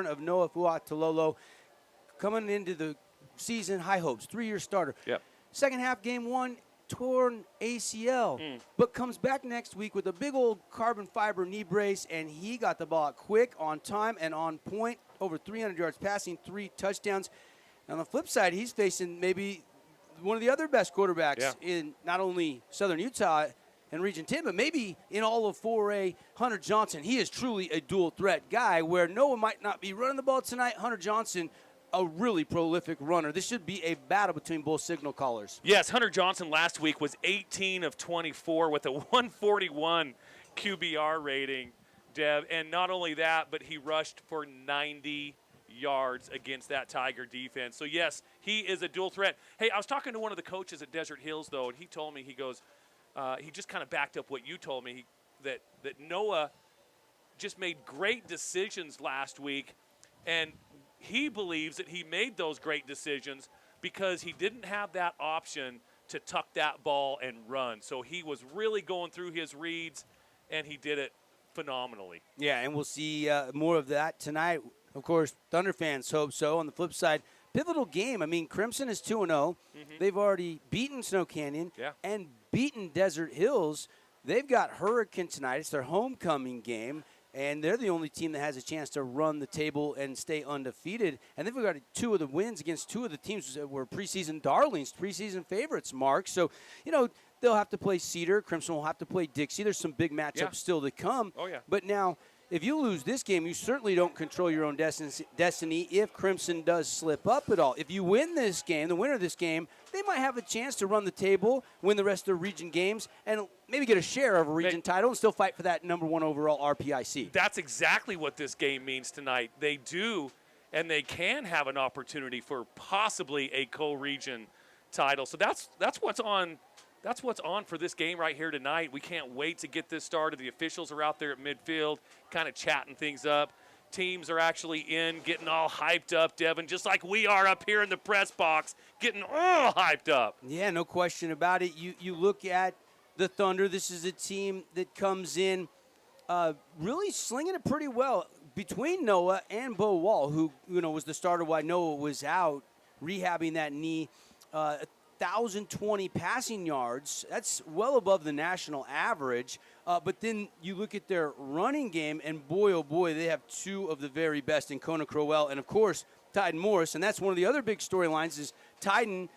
of Noah Fuatalolo coming into the season, high hopes, 3-year starter. Yep. Second half, game 1, torn ACL, but comes back next week with a big old carbon fiber knee brace, and he got the ball quick, on time, and on point, over 300 yards passing, 3 touchdowns. On the flip side, he's facing maybe one of the other best quarterbacks in not only Southern Utah and Region 10, but maybe in all of 4A, Hunter Johnson. He is truly a dual-threat guy where Noah might not be running the ball tonight. Hunter Johnson, a really prolific runner. This should be a battle between both signal callers. Yes, Hunter Johnson last week was 18 of 24 with a 141 QBR rating, Deb. And not only that, but he rushed for 90 yards against that Tiger defense. So, yes, he is a dual threat. Hey, I was talking to one of the coaches at Desert Hills, though, and he told me, he goes, he just kind of backed up what you told me, that Noah just made great decisions last week, and he believes that he made those great decisions because he didn't have that option to tuck that ball and run. So he was really going through his reads, and he did it phenomenally. Yeah, and we'll see more of that tonight. Of course, Thunder fans hope so. On the flip side, pivotal game. I mean, Crimson is 2-0. They've already beaten Snow Canyon and beaten Desert Hills. They've got Hurricane tonight. It's their homecoming game, and they're the only team that has a chance to run the table and stay undefeated. And they've got 2 of the wins against 2 of the teams that were preseason darlings, preseason favorites, Mark. So, you know, they'll have to play Cedar. Crimson will have to play Dixie. There's some big matchups still to come. Oh, yeah. But now, if you lose this game, you certainly don't control your own destiny if Crimson does slip up at all. If you win this game, the winner of this game, they might have a chance to run the table, win the rest of their region games, and maybe get a share of a region title and still fight for that #1 overall RPIC. That's exactly what this game means tonight. They do, and they can have an opportunity for possibly a co-region title. So that's what's on. That's what's on for this game right here tonight. We can't wait to get this started. The officials are out there at midfield kind of chatting things up. Teams are actually in, getting all hyped up, Devin, just like we are up here in the press box, getting all hyped up. Yeah, no question about it. You look at the Thunder. This is a team that comes in really slinging it pretty well between Noah and Bo Wall, who was the starter while Noah was out rehabbing that knee. 1,020 passing yards. That's well above the national average. But then you look at their running game, and boy, oh boy, they have 2 of the very best in Kona Crowell and, of course, Tyden Morris. And that's one of the other big storylines is Tyden,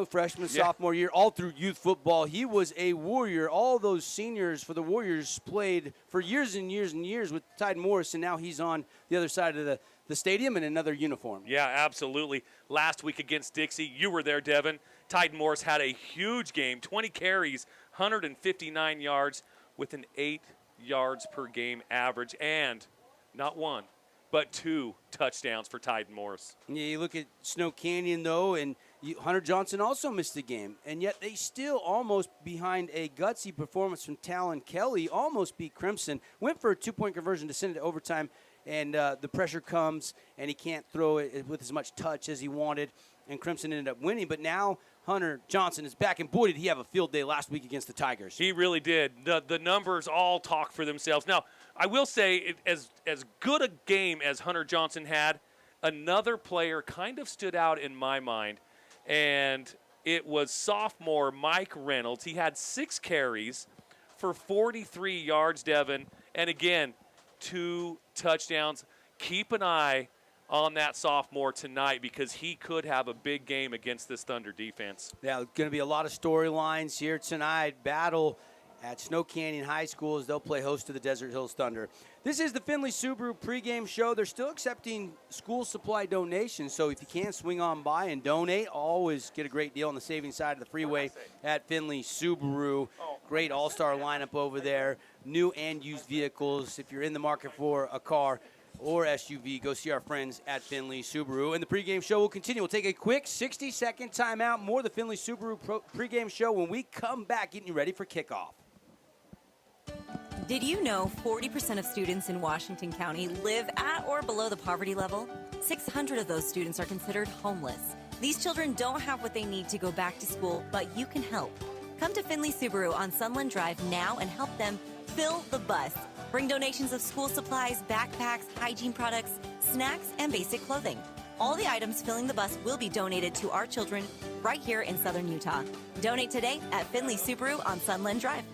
freshman, sophomore year, all through youth football. He was a warrior. All those seniors for the Warriors played for years and years and years with Tyden Morris, and now he's on the other side of the stadium in another uniform. Yeah, absolutely. Last week against Dixie, you were there, Devin. Tyden Morris had a huge game, 20 carries, 159 yards with an 8 yards per game average, and not 1, but 2 touchdowns for Tyden Morris. Yeah, you look at Snow Canyon, though, and Hunter Johnson also missed the game, and yet they still almost behind a gutsy performance from Talon Kelly, almost beat Crimson, went for a 2-point conversion to send it to overtime, and the pressure comes, and he can't throw it with as much touch as he wanted, and Crimson ended up winning. But now Hunter Johnson is back, and boy, did he have a field day last week against the Tigers. He really did. The numbers all talk for themselves. Now, I will say, as good a game as Hunter Johnson had, another player kind of stood out in my mind, and it was sophomore Mike Reynolds. He had 6 carries for 43 yards, Devin, and again, 2 touchdowns. Keep an eye on that sophomore tonight because he could have a big game against this Thunder defense. Yeah, going to be a lot of storylines here tonight. Battle at Snow Canyon High School as they'll play host to the Desert Hills Thunder. This is the Findlay Subaru pregame show. They're still accepting school supply donations, so if you can, swing on by and donate. Always get a great deal on the savings side of the freeway at Findlay Subaru. Great all-star lineup over there. New and used vehicles. If you're in the market for a car or SUV, go see our friends at Findlay Subaru. And the pregame show will continue. We'll take a quick 60-second timeout. More of the Findlay Subaru pregame show when we come back, getting you ready for kickoff. Did you know 40% of students in Washington County live at or below the poverty level? 600 of those students are considered homeless. These children don't have what they need to go back to school, but you can help. Come to Findlay Subaru on Sunland Drive now and help them fill the bus. Bring donations of school supplies, backpacks, hygiene products, snacks, and basic clothing. All the items filling the bus will be donated to our children right here in Southern Utah. Donate today at Finley Subaru on Sunland Drive.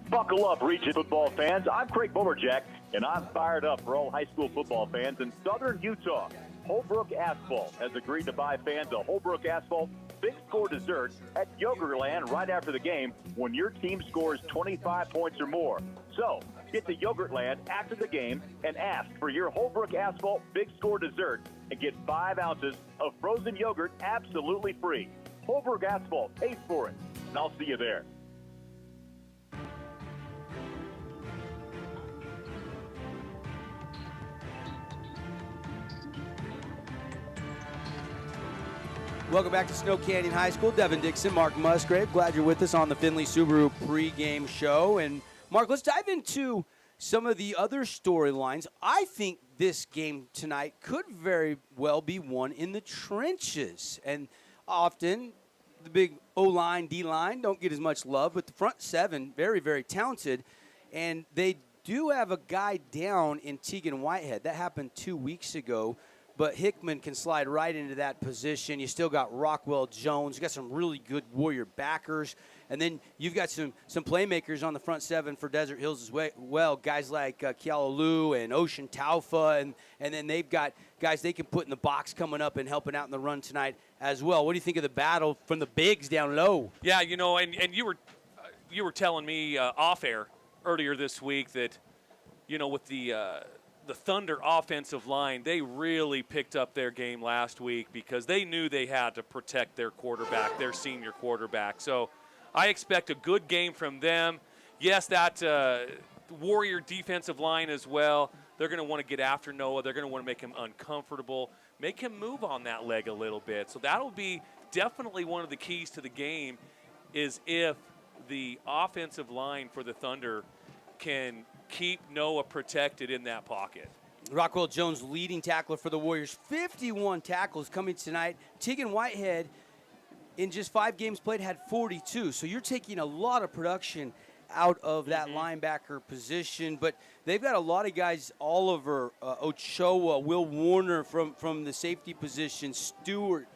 Buckle up, Region football fans. I'm Craig Boberjack, and I'm fired up for all high school football fans in Southern Utah. Holbrook Asphalt has agreed to buy fans a Holbrook Asphalt Big Score dessert at Yogurtland right after the game when your team scores 25 points or more. So, get to Yogurtland after the game and ask for your Holbrook Asphalt Big Score dessert and get 5 ounces of frozen yogurt absolutely free. Holbrook Asphalt pays for it, and I'll see you there. Welcome back to Snow Canyon High School. Devin Dixon, Mark Musgrave. Glad you're with us on the Finley Subaru pregame show. And Mark, let's dive into some of the other storylines. I think this game tonight could very well be won in the trenches. And often the big O-line, D-line don't get as much love, but the front seven, very, very talented. And they do have a guy down in Tegan Whitehead. That happened 2 weeks ago. But Hickman can slide right into that position. You still got Rockwell Jones. You got some really good Warrior backers. And then you've got some playmakers on the front seven for Desert Hills as well. Guys like Kialalu and Ocean Taufa. And then they've got guys they can put in the box coming up and helping out in the run tonight as well. What do you think of the battle from the bigs down low? Yeah, you know, and you were telling me off air earlier this week that, you know, with the Thunder offensive line, they really picked up their game last week because they knew they had to protect their quarterback, their senior quarterback. So I expect a good game from them. Yes, that Warrior defensive line as well. They're going to want to get after Noah. They're going to want to make him uncomfortable, make him move on that leg a little bit. So that'll be definitely one of the keys to the game is if the offensive line for the Thunder can keep Noah protected in that pocket. Rockwell Jones, leading tackler for the Warriors. 51 tackles coming tonight. Tegan Whitehead, in just 5 games played, had 42. So you're taking a lot of production out of that linebacker position. But they've got a lot of guys, Oliver, Ochoa, Will Warner from the safety position, Stewart,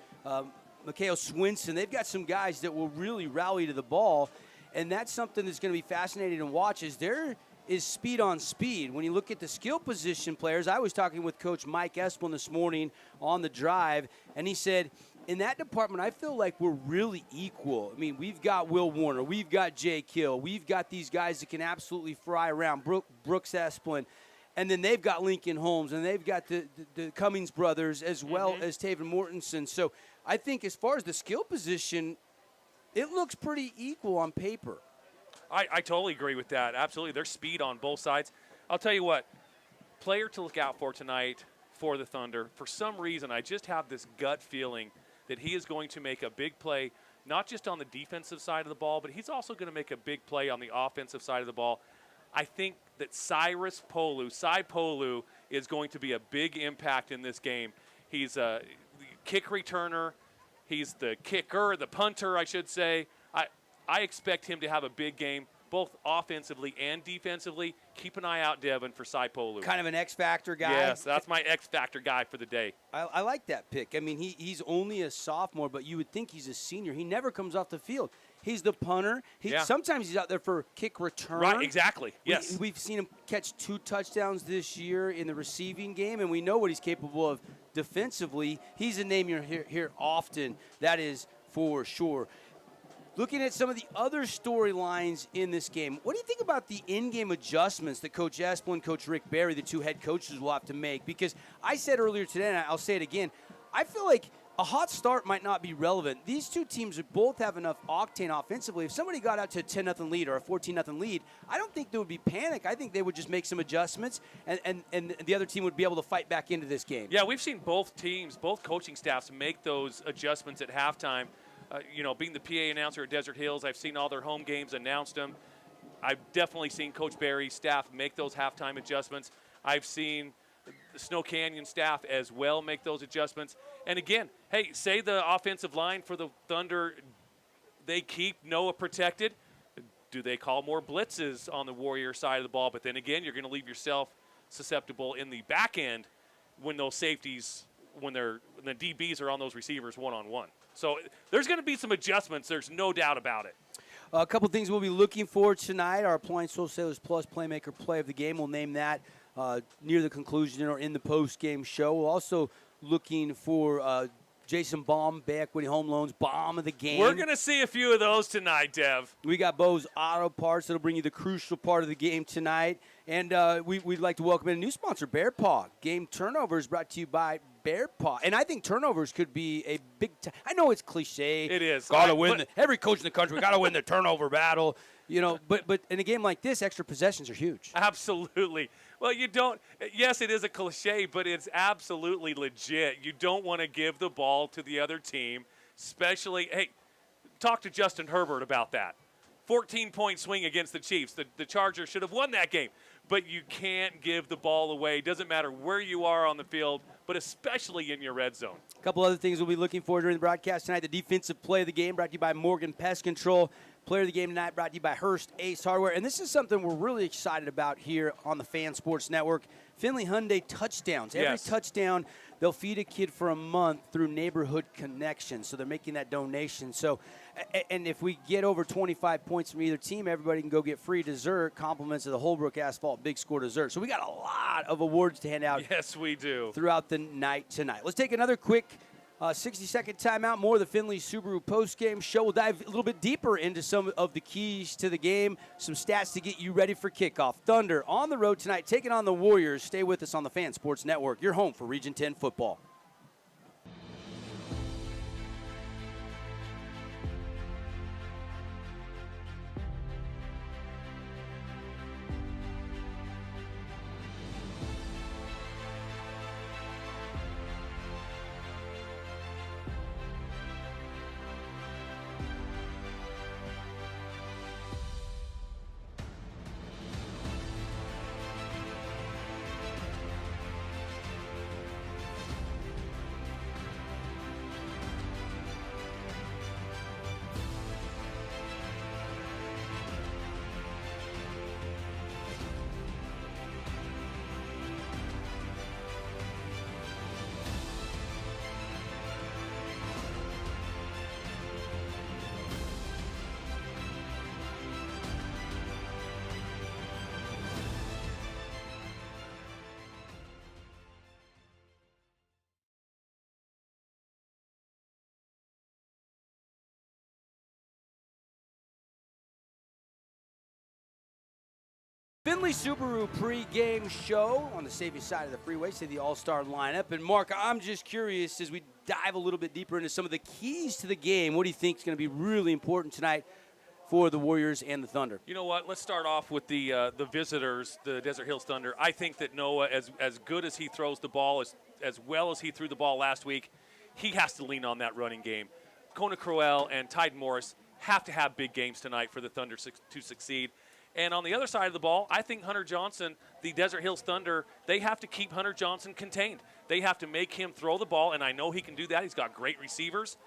Mikhail Swinson. They've got some guys that will really rally to the ball. And that's something that's going to be fascinating to watch is there is speed on speed. When you look at the skill position players, I was talking with Coach Mike Esplin this morning on the drive, and he said, in that department, I feel like we're really equal. I mean, we've got Will Warner, we've got Jay Kill, we've got these guys that can absolutely fry around, Brooks Esplin, and then they've got Lincoln Holmes, and they've got the Cummings brothers as well as Taven Mortensen. So I think as far as the skill position, it looks pretty equal on paper. I totally agree with that. Absolutely. There's speed on both sides. I'll tell you what, player to look out for tonight for the Thunder. For some reason, I just have this gut feeling that he is going to make a big play, not just on the defensive side of the ball, but he's also going to make a big play on the offensive side of the ball. I think that Cy Polu, is going to be a big impact in this game. He's a kick returner. He's the kicker, the punter, I should say. I expect him to have a big game, both offensively and defensively. Keep an eye out, Devin, for Cy Polu. Kind of an X-Factor guy. Yes, that's my X-Factor guy for the day. I like that pick. I mean, he's only a sophomore, but you would think he's a senior. He never comes off the field. He's the punter. Sometimes he's out there for kick return. Right, exactly. Yes. We've seen him catch 2 touchdowns this year in the receiving game, and we know what he's capable of defensively. He's a name you're hear often. That is for sure. Looking at some of the other storylines in this game, what do you think about the in-game adjustments that Coach Esplin and Coach Rick Barry, the 2 head coaches, will have to make? Because I said earlier today, and I'll say it again, I feel like a hot start might not be relevant. These 2 teams both have enough octane offensively. If somebody got out to a 10-0 lead or a 14-0 lead, I don't think there would be panic. I think they would just make some adjustments, and the other team would be able to fight back into this game. Yeah, we've seen both teams, both coaching staffs make those adjustments at halftime. Being the PA announcer at Desert Hills, I've seen all their home games, announced them. I've definitely seen Coach Barry's staff make those halftime adjustments. I've seen the Snow Canyon staff as well make those adjustments. And again, hey, say the offensive line for the Thunder, they keep Noah protected. Do they call more blitzes on the Warrior side of the ball? But then again, you're going to leave yourself susceptible in the back end when those safeties, when the DBs are on those receivers one-on-one. So there's going to be some adjustments. There's no doubt about it. A couple things we'll be looking for tonight. Our Appliance Wholesalers Plus Playmaker Play of the Game. We'll name that near the conclusion or in the post-game show. We'll also looking for Jason Baum back when he home loans, bomb of the game. We're going to see a few of those tonight, Dev. We got Bo's Auto Parts that'll bring you the crucial part of the game tonight. And we'd like to welcome in a new sponsor, Bear Paw. Game Turnovers brought to you by Bear Paw. And I think turnovers could be a big I know it's cliche. It is. Gotta win. Every coach in the country got to win the turnover battle. You know, but in a game like this, extra possessions are huge. Absolutely. Well, you don't – yes, it is a cliche, but it's absolutely legit. You don't want to give the ball to the other team, especially – hey, talk to Justin Herbert about that. 14-point swing against the Chiefs. The Chargers should have won that game. But you can't give the ball away. Doesn't matter where you are on the field, but especially in your red zone. A couple other things we'll be looking for during the broadcast tonight. The defensive play of the game brought to you by Morgan Pest Control. Player of the game tonight brought to you by Hearst Ace Hardware. And this is something we're really excited about here on the Fan Sports Network. Finley Hyundai touchdowns. Every touchdown, they'll feed a kid for a month through Neighborhood Connection. So they're making that donation. So, and if we get over 25 points from either team, everybody can go get free dessert, compliments of the Holbrook Asphalt Big Score dessert. So we got a lot of awards to hand out. Yes, we do. Throughout the night tonight. Let's take another quick 60-second timeout. More of the Finley Subaru post-game show. We'll dive a little bit deeper into some of the keys to the game, some stats to get you ready for kickoff. Thunder on the road tonight, taking on the Warriors. Stay with us on the Fan Sports Network, your home for Region 10 football. Finley Subaru pre-game show on the safest side of the freeway, say the all-star lineup. And Mark, I'm just curious as we dive a little bit deeper into some of the keys to the game. What do you think is going to be really important tonight for the Warriors and the Thunder? You know what? Let's start off with the visitors, the Desert Hills Thunder. I think that Noah, as good as he throws the ball, as well as he threw the ball last week, he has to lean on that running game. Kona Crowell and Tide Morris have to have big games tonight for the Thunder to succeed. And on the other side of the ball, I think Hunter Johnson, the Desert Hills Thunder, they have to keep Hunter Johnson contained. They have to make him throw the ball, and I know he can do that. He's got great receivers,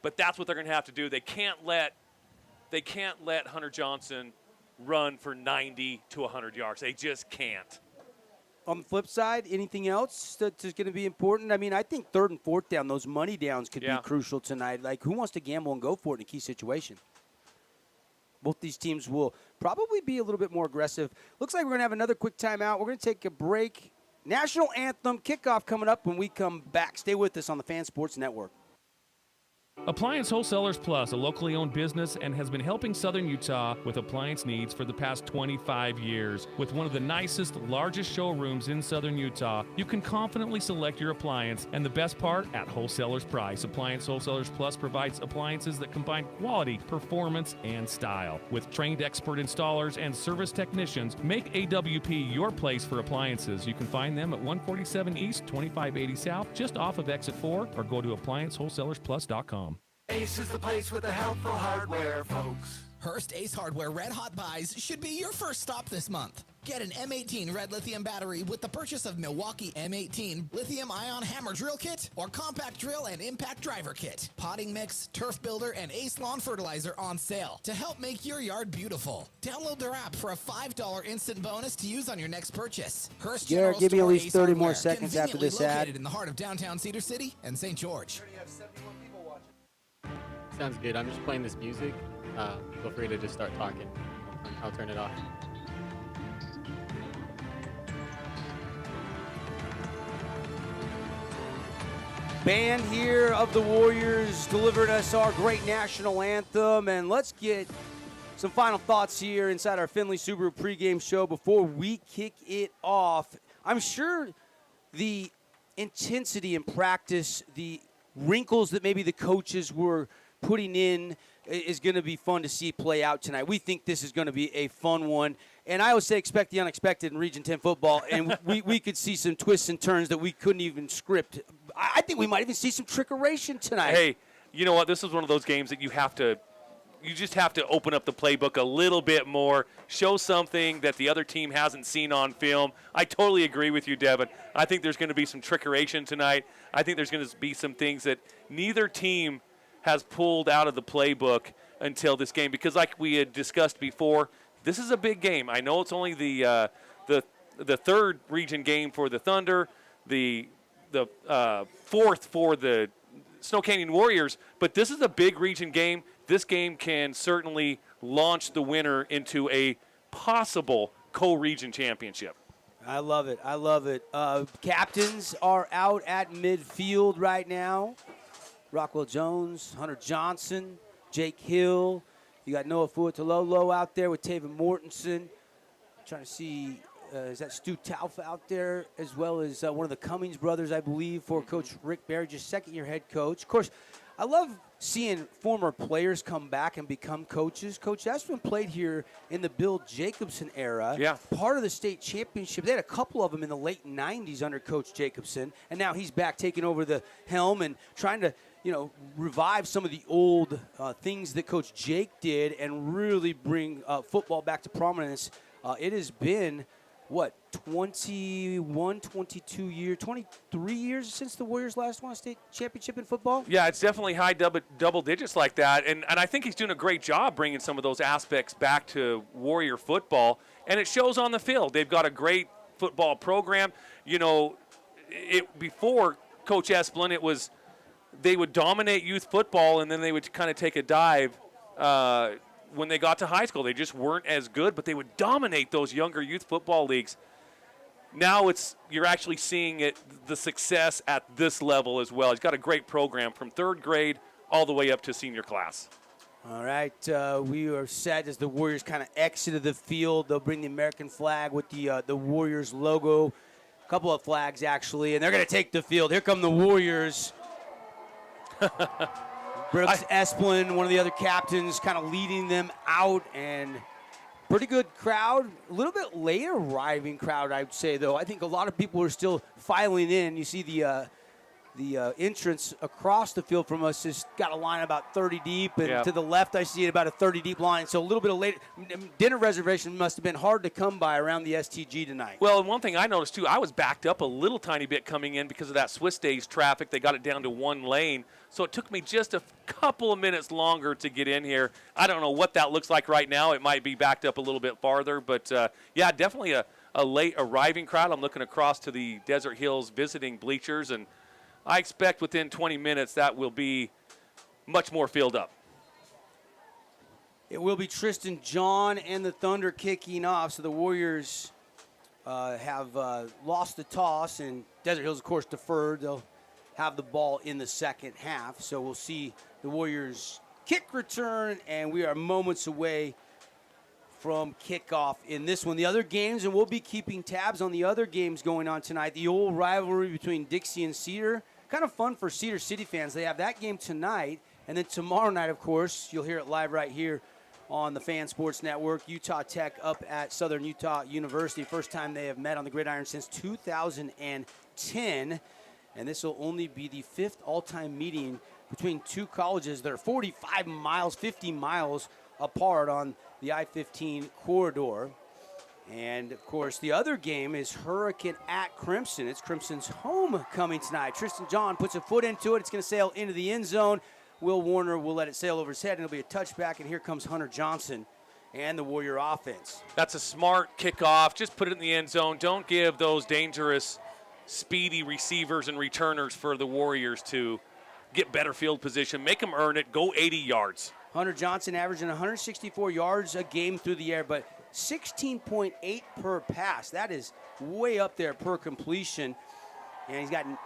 but that's what they're going to have to do. They can't let Hunter Johnson run for 90 to 100 yards. They just can't. On the flip side, anything else that's going to be important? I mean, I think third and fourth down, those money downs could be crucial tonight. Like, who wants to gamble and go for it in a key situation? Both these teams will probably be a little bit more aggressive. Looks like we're going to have another quick timeout. We're going to take a break. National Anthem kickoff coming up when we come back. Stay with us on the Fan Sports Network. Appliance Wholesalers Plus, a locally owned business, and has been helping Southern Utah with appliance needs for the past 25 years. With one of the nicest, largest showrooms in Southern Utah, you can confidently select your appliance, and the best part, at wholesaler's price. Appliance Wholesalers Plus provides appliances that combine quality, performance, and style. With trained expert installers and service technicians, make AWP your place for appliances. You can find them at 147 East, 2580 South, just off of Exit 4, or go to appliancewholesalersplus.com. Ace is the place with the helpful hardware, folks. Hearst Ace Hardware Red Hot Buys should be your first stop this month. Get an M18 red lithium battery with the purchase of Milwaukee M18 lithium-ion hammer drill kit or compact drill and impact driver kit. Potting mix, turf builder, and Ace Lawn Fertilizer on sale to help make your yard beautiful. Download their app for a $5 instant bonus to use on your next purchase. Hurst Garrett, General give me at Store least Ace 30 more Hardware, seconds after this conveniently ad. located in the heart of downtown Cedar City and St. George. Sounds good. I'm just playing this music. Feel free to just start talking. I'll turn it off. Band here of the Warriors delivered us our great national anthem, and let's get some final thoughts here inside our Findlay Subaru pregame show before we kick it off. I'm sure the intensity in practice, the wrinkles that maybe the coaches were putting in is going to be fun to see play out tonight. We think this is going to be a fun one. And I always say expect the unexpected in Region 10 football, and we could see some twists and turns that we couldn't even script. I think we might even see some trickeration tonight. Hey, you know what? This is one of those games that you just have to open up the playbook a little bit more, show something that the other team hasn't seen on film. I totally agree with you, Devin. I think there's going to be some trickeration tonight. I think there's going to be some things that neither team has pulled out of the playbook until this game, because like we had discussed before, this is a big game. I know it's only the third region game for the Thunder, the fourth for the Snow Canyon Warriors, but this is a big region game. This game can certainly launch the winner into a possible co-region championship. I love it. I love it. Captains are out at midfield right now. Rockwell Jones, Hunter Johnson, Jake Hill. You got Noah Fuatololo out there with Taven Mortensen. Trying to see, is that Stu Tauf out there, as well as one of the Cummings brothers, I believe, for Coach Rick Barry, just second-year head coach. Of course, I love seeing former players come back and become coaches. Coach Espin played here in the Bill Jacobson era. Yeah. Part of the state championship. They had a couple of them in the late 90s under Coach Jacobson, and now he's back taking over the helm and trying to, revive some of the old things that Coach Jake did and really bring football back to prominence. It has been, 21, 22 years, 23 years since the Warriors last won a state championship in football? Yeah, it's definitely high double digits like that, and I think he's doing a great job bringing some of those aspects back to Warrior football, and it shows on the field. They've got a great football program. Before Coach Esplin, it was they would dominate youth football, and then they would kind of take a dive when they got to high school. They just weren't as good, but they would dominate those younger youth football leagues. Now you're actually seeing the success at this level as well. He's got a great program from third grade all the way up to senior class. All right, we are set as the Warriors kind of exited the field. They'll bring the American flag with the Warriors logo, a couple of flags actually, and they're going to take the field. Here come the Warriors. Brooks Esplin, one of the other captains, kind of leading them out, and pretty good crowd. A little bit later arriving crowd, I'd say, though. I think a lot of people are still filing in. You see the entrance across the field from us has got a line about 30 deep, and to the left I see it about a 30 deep line. So a little bit of late dinner reservation must have been hard to come by around the STG tonight. Well, and one thing I noticed too, I was backed up a little tiny bit coming in because of that Swiss Days traffic. They got it down to one lane, so it took me just a couple of minutes longer to get in here. I don't know what that looks like right now. It might be backed up a little bit farther, but yeah, definitely a late arriving crowd. I'm looking across to the Desert Hills visiting bleachers, and I expect within 20 minutes that will be much more filled up. It will be Tristan John and the Thunder kicking off. So the Warriors have lost the toss, and Desert Hills, of course, deferred. They'll have the ball in the second half. So we'll see the Warriors kick return, and we are moments away from kickoff in this one. The other games, and we'll be keeping tabs on the other games going on tonight. The old rivalry between Dixie and Cedar. Kind of fun for Cedar City fans. They have that game tonight, and then tomorrow night, of course, you'll hear it live right here on the Fan Sports Network. Utah Tech up at Southern Utah University. First time they have met on the gridiron since 2010, and this will only be the fifth all-time meeting between two colleges that are 45 miles, 50 miles apart on the I-15 corridor. And, of course, the other game is Hurricane at Crimson. It's Crimson's homecoming tonight. Tristan John puts a foot into it. It's going to sail into the end zone. Will Warner will let it sail over his head, and it'll be a touchback. And here comes Hunter Johnson and the Warrior offense. That's a smart kickoff. Just put it in the end zone. Don't give those dangerous, speedy receivers and returners for the Warriors to get better field position. Make them earn it. Go 80 yards. Hunter Johnson averaging 164 yards a game through the air, but 16.8 per pass. That is way up there per completion. And he's gotten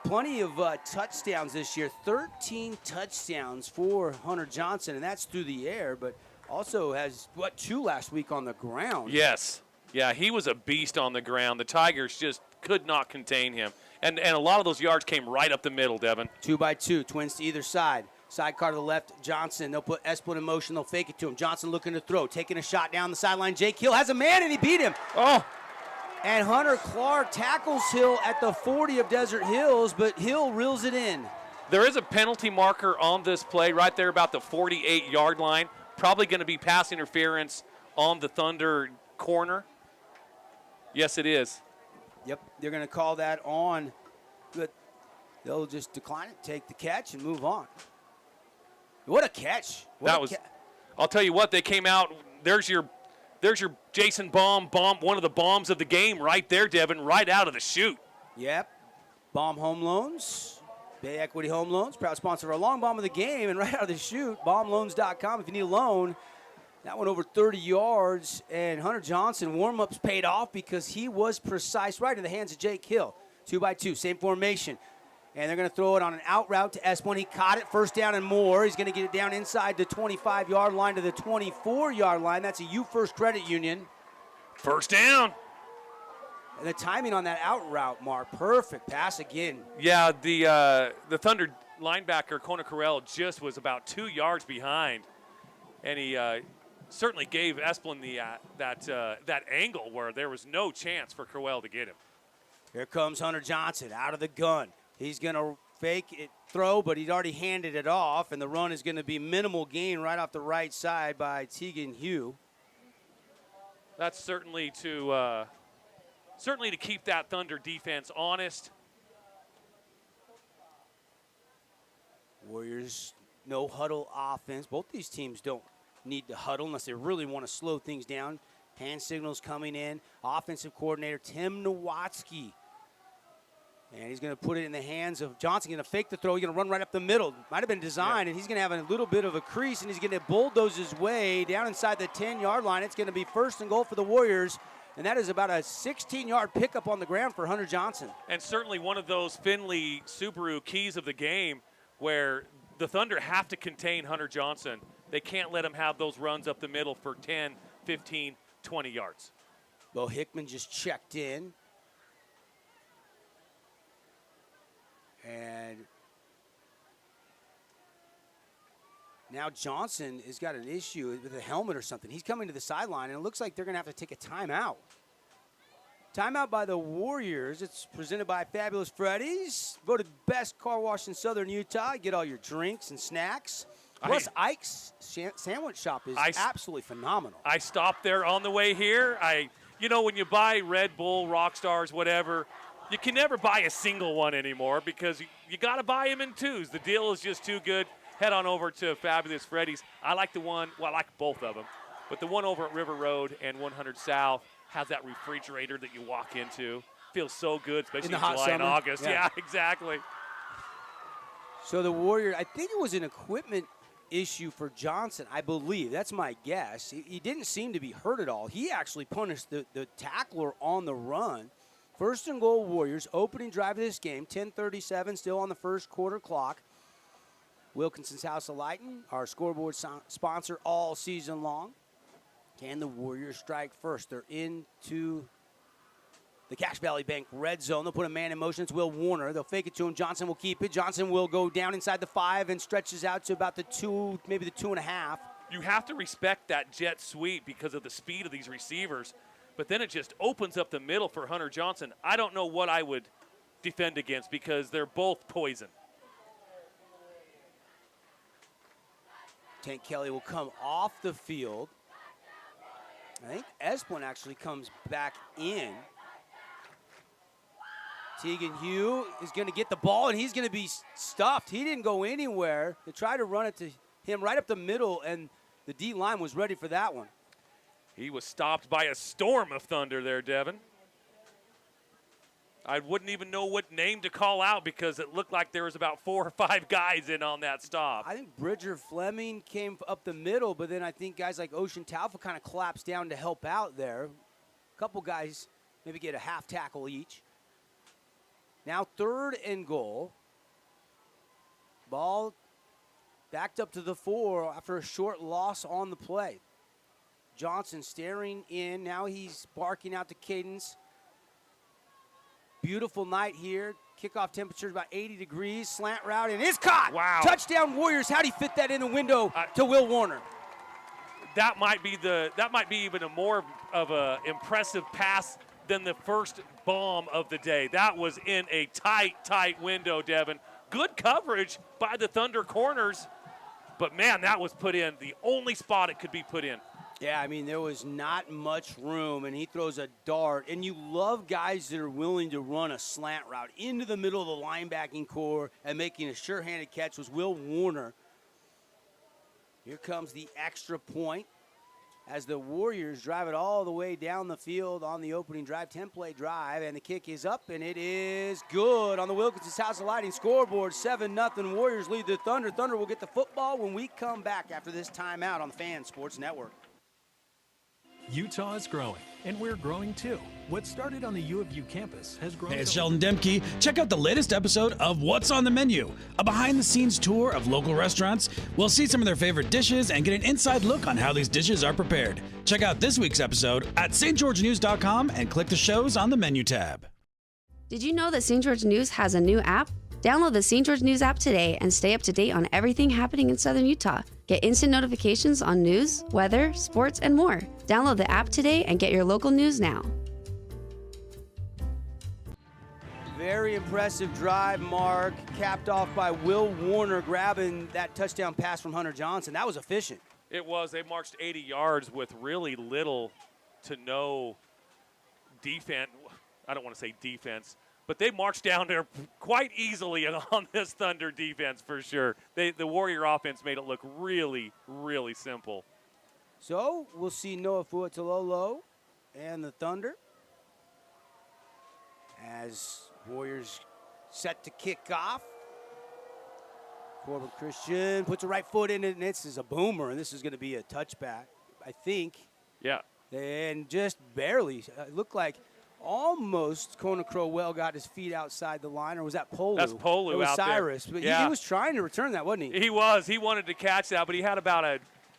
plenty of touchdowns this year. 13 touchdowns for Hunter Johnson, and that's through the air, but also has, 2 last week on the ground. Yes. Yeah, he was a beast on the ground. The Tigers just could not contain him. And a lot of those yards came right up the middle, Devin. 2x2, twins to either side. Sidecar to the left, Johnson. They'll put Esplin in motion. They'll fake it to him. Johnson looking to throw, taking a shot down the sideline. Jake Hill has a man, and he beat him. Oh. And Hunter Clark tackles Hill at the 40 of Desert Hills, but Hill reels it in. There is a penalty marker on this play right there about the 48-yard line. Probably going to be pass interference on the Thunder corner. Yes, it is. Yep, they're going to call that on, but they'll just decline it, take the catch, and move on. What a catch. I'll tell you what, they came out. There's your Jason bomb, one of the bombs of the game right there, Devin, right out of the chute. Yep. Bomb Home Loans, Bay Equity Home Loans, proud sponsor of our long bomb of the game, and right out of the chute, bombloans.com if you need a loan. That one over 30 yards, and Hunter Johnson warm-ups paid off because he was precise right in the hands of Jake Hill. 2x2, same formation. And they're going to throw it on an out route to Esplin. He caught it, first down and more. He's going to get it down inside the 25-yard line to the 24-yard line. That's a U First Credit Union. First down. And the timing on that out route, Mark, perfect pass again. Yeah, the Thunder linebacker, Kona Carell, just was about 2 yards behind. And he certainly gave Esplin that angle where there was no chance for Carell to get him. Here comes Hunter Johnson out of the gun. He's going to fake it, throw, but he'd already handed it off, and the run is going to be minimal gain right off the right side by Tegan Hugh. That's certainly to keep that Thunder defense honest. Warriors, no huddle offense. Both these teams don't need to huddle unless they really want to slow things down. Hand signals coming in. Offensive coordinator Tim Nowatzki. And he's going to put it in the hands of Johnson. Going to fake the throw. He's going to run right up the middle. Might have been designed, and he's going to have a little bit of a crease, and he's going to bulldoze his way down inside the 10-yard line. It's going to be first and goal for the Warriors, and that is about a 16-yard pickup on the ground for Hunter Johnson. And certainly one of those Finley Subaru keys of the game where the Thunder have to contain Hunter Johnson. They can't let him have those runs up the middle for 10, 15, 20 yards. Bo Hickman just checked in. And now Johnson has got an issue with a helmet or something. He's coming to the sideline, and it looks like they're going to have to take a timeout. Timeout by the Warriors. It's presented by Fabulous Freddy's. Voted best car wash in Southern Utah. Get all your drinks and snacks. Plus, Ike's Sandwich Shop is absolutely phenomenal. I stopped there on the way here. When you buy Red Bull, Rockstars, whatever, you can never buy a single one anymore because you got to buy them in twos. The deal is just too good. Head on over to Fabulous Freddy's. I like I like both of them. But the one over at River Road and 100 South has that refrigerator that you walk into. Feels so good, especially in July and August. Yeah, exactly. So the Warrior, I think it was an equipment issue for Johnson, I believe. That's my guess. He didn't seem to be hurt at all. He actually punished the tackler on the run. First and goal, Warriors. Opening drive of this game, 10:37, still on the first quarter clock. Wilkinson's House of Lighting, our scoreboard sponsor all season long. Can the Warriors strike first? They're into the Cache Valley Bank red zone. They'll put a man in motion. It's Will Warner. They'll fake it to him. Johnson will keep it. Johnson will go down inside the 5 and stretches out to about the 2, maybe the 2.5. You have to respect that jet sweep because of the speed of these receivers. But then it just opens up the middle for Hunter Johnson. I don't know what I would defend against because they're both poison. Tank Kelly will come off the field I think Esplin actually comes back in. Tegan Hugh is going to get the ball, and he's going to be stuffed. He didn't go anywhere. They tried to run it to him right up the middle, and the D-line was ready for that one. He was stopped by a storm of thunder there, Devin. I wouldn't even know what name to call out because it looked like there was about 4 or 5 guys in on that stop. I think Bridger Fleming came up the middle, but then I think guys like Ocean Taufa kind of collapsed down to help out there. A couple guys maybe get a half tackle each. Now 3rd and goal. Ball backed up to the 4 after a short loss on the play. Johnson staring in. Now he's barking out to Cadence. Beautiful night here. Kickoff temperature is about 80 degrees. Slant route, and it's caught. Wow. Touchdown Warriors. How'd he fit that in the window to Will Warner? That might be even a more of a impressive pass than the first bomb of the day. That was in a tight window, Devin. Good coverage by the Thunder corners, but man, that was put in the only spot it could be put in. Yeah, I mean, there was not much room, and he throws a dart. And you love guys that are willing to run a slant route into the middle of the linebacking core and making a sure-handed catch was Will Warner. Here comes the extra point as the Warriors drive it all the way down the field on the opening drive, 10-play drive, and the kick is up, and it is good on the Wilkinson's House of Lighting scoreboard. 7-0 Warriors lead the Thunder. Thunder will get the football when we come back after this timeout on the Fan Sports Network. Utah is growing, and we're growing too. What started on the U of U campus has grown. Hey, it's Sheldon Demke. Check out the latest episode of What's on the Menu, a behind-the-scenes tour of local restaurants. We'll see some of their favorite dishes and get an inside look on how these dishes are prepared. Check out this week's episode at stgeorgenews.com and click the shows on the menu tab. Did you know that St. George News has a new app? Download the St. George News app today and stay up to date on everything happening in Southern Utah. Get instant notifications on news, weather, sports, and more. Download the app today and get your local news now. Very impressive drive, Mark, capped off by Will Warner grabbing that touchdown pass from Hunter Johnson. That was efficient. It was. They marched 80 yards with really little to no defense. I don't want to say defense, but they marched down there quite easily on this Thunder defense for sure. The Warrior offense made it look really, really simple. So we'll see Noah Fuatololo and the Thunder as Warriors set to kick off. Corbin Christian puts a right foot in it, and this is a boomer, and this is going to be a touchback, I think. Yeah. And just barely. It looked like almost Kona Crowell got his feet outside the line, or was that Polu? That's Polu it was out Cyrus, there. But Yeah. he was trying to return that, wasn't he? He was. He wanted to catch that, but he had about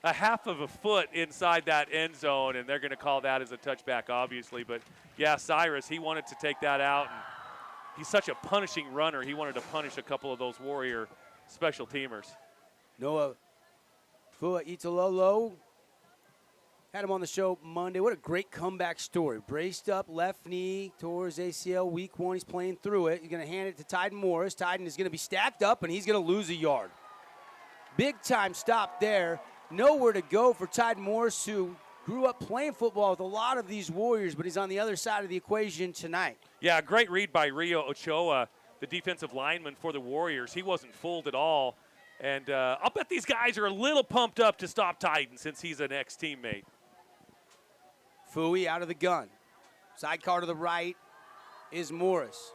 a half of a foot inside that end zone, and they're going to call that as a touchback, obviously. But, yeah, Cyrus, he wanted to take that out. And he's such a punishing runner. He wanted to punish a couple of those Warrior special teamers. Noah Fuatololo had him on the show Monday. What a great comeback story. Braced up, left knee towards ACL week 1. He's playing through it. He's going to hand it to Tyden Morris. Tyden is going to be stacked up, and he's going to lose a yard. Big time stop there. Nowhere to go for Tyden Morris, who grew up playing football with a lot of these Warriors, but he's on the other side of the equation tonight. Yeah, great read by Rio Ochoa, the defensive lineman for the Warriors. He wasn't fooled at all. And I'll bet these guys are a little pumped up to stop Tyden since he's an ex-teammate. Fui out of the gun. Sidecar to the right is Morris.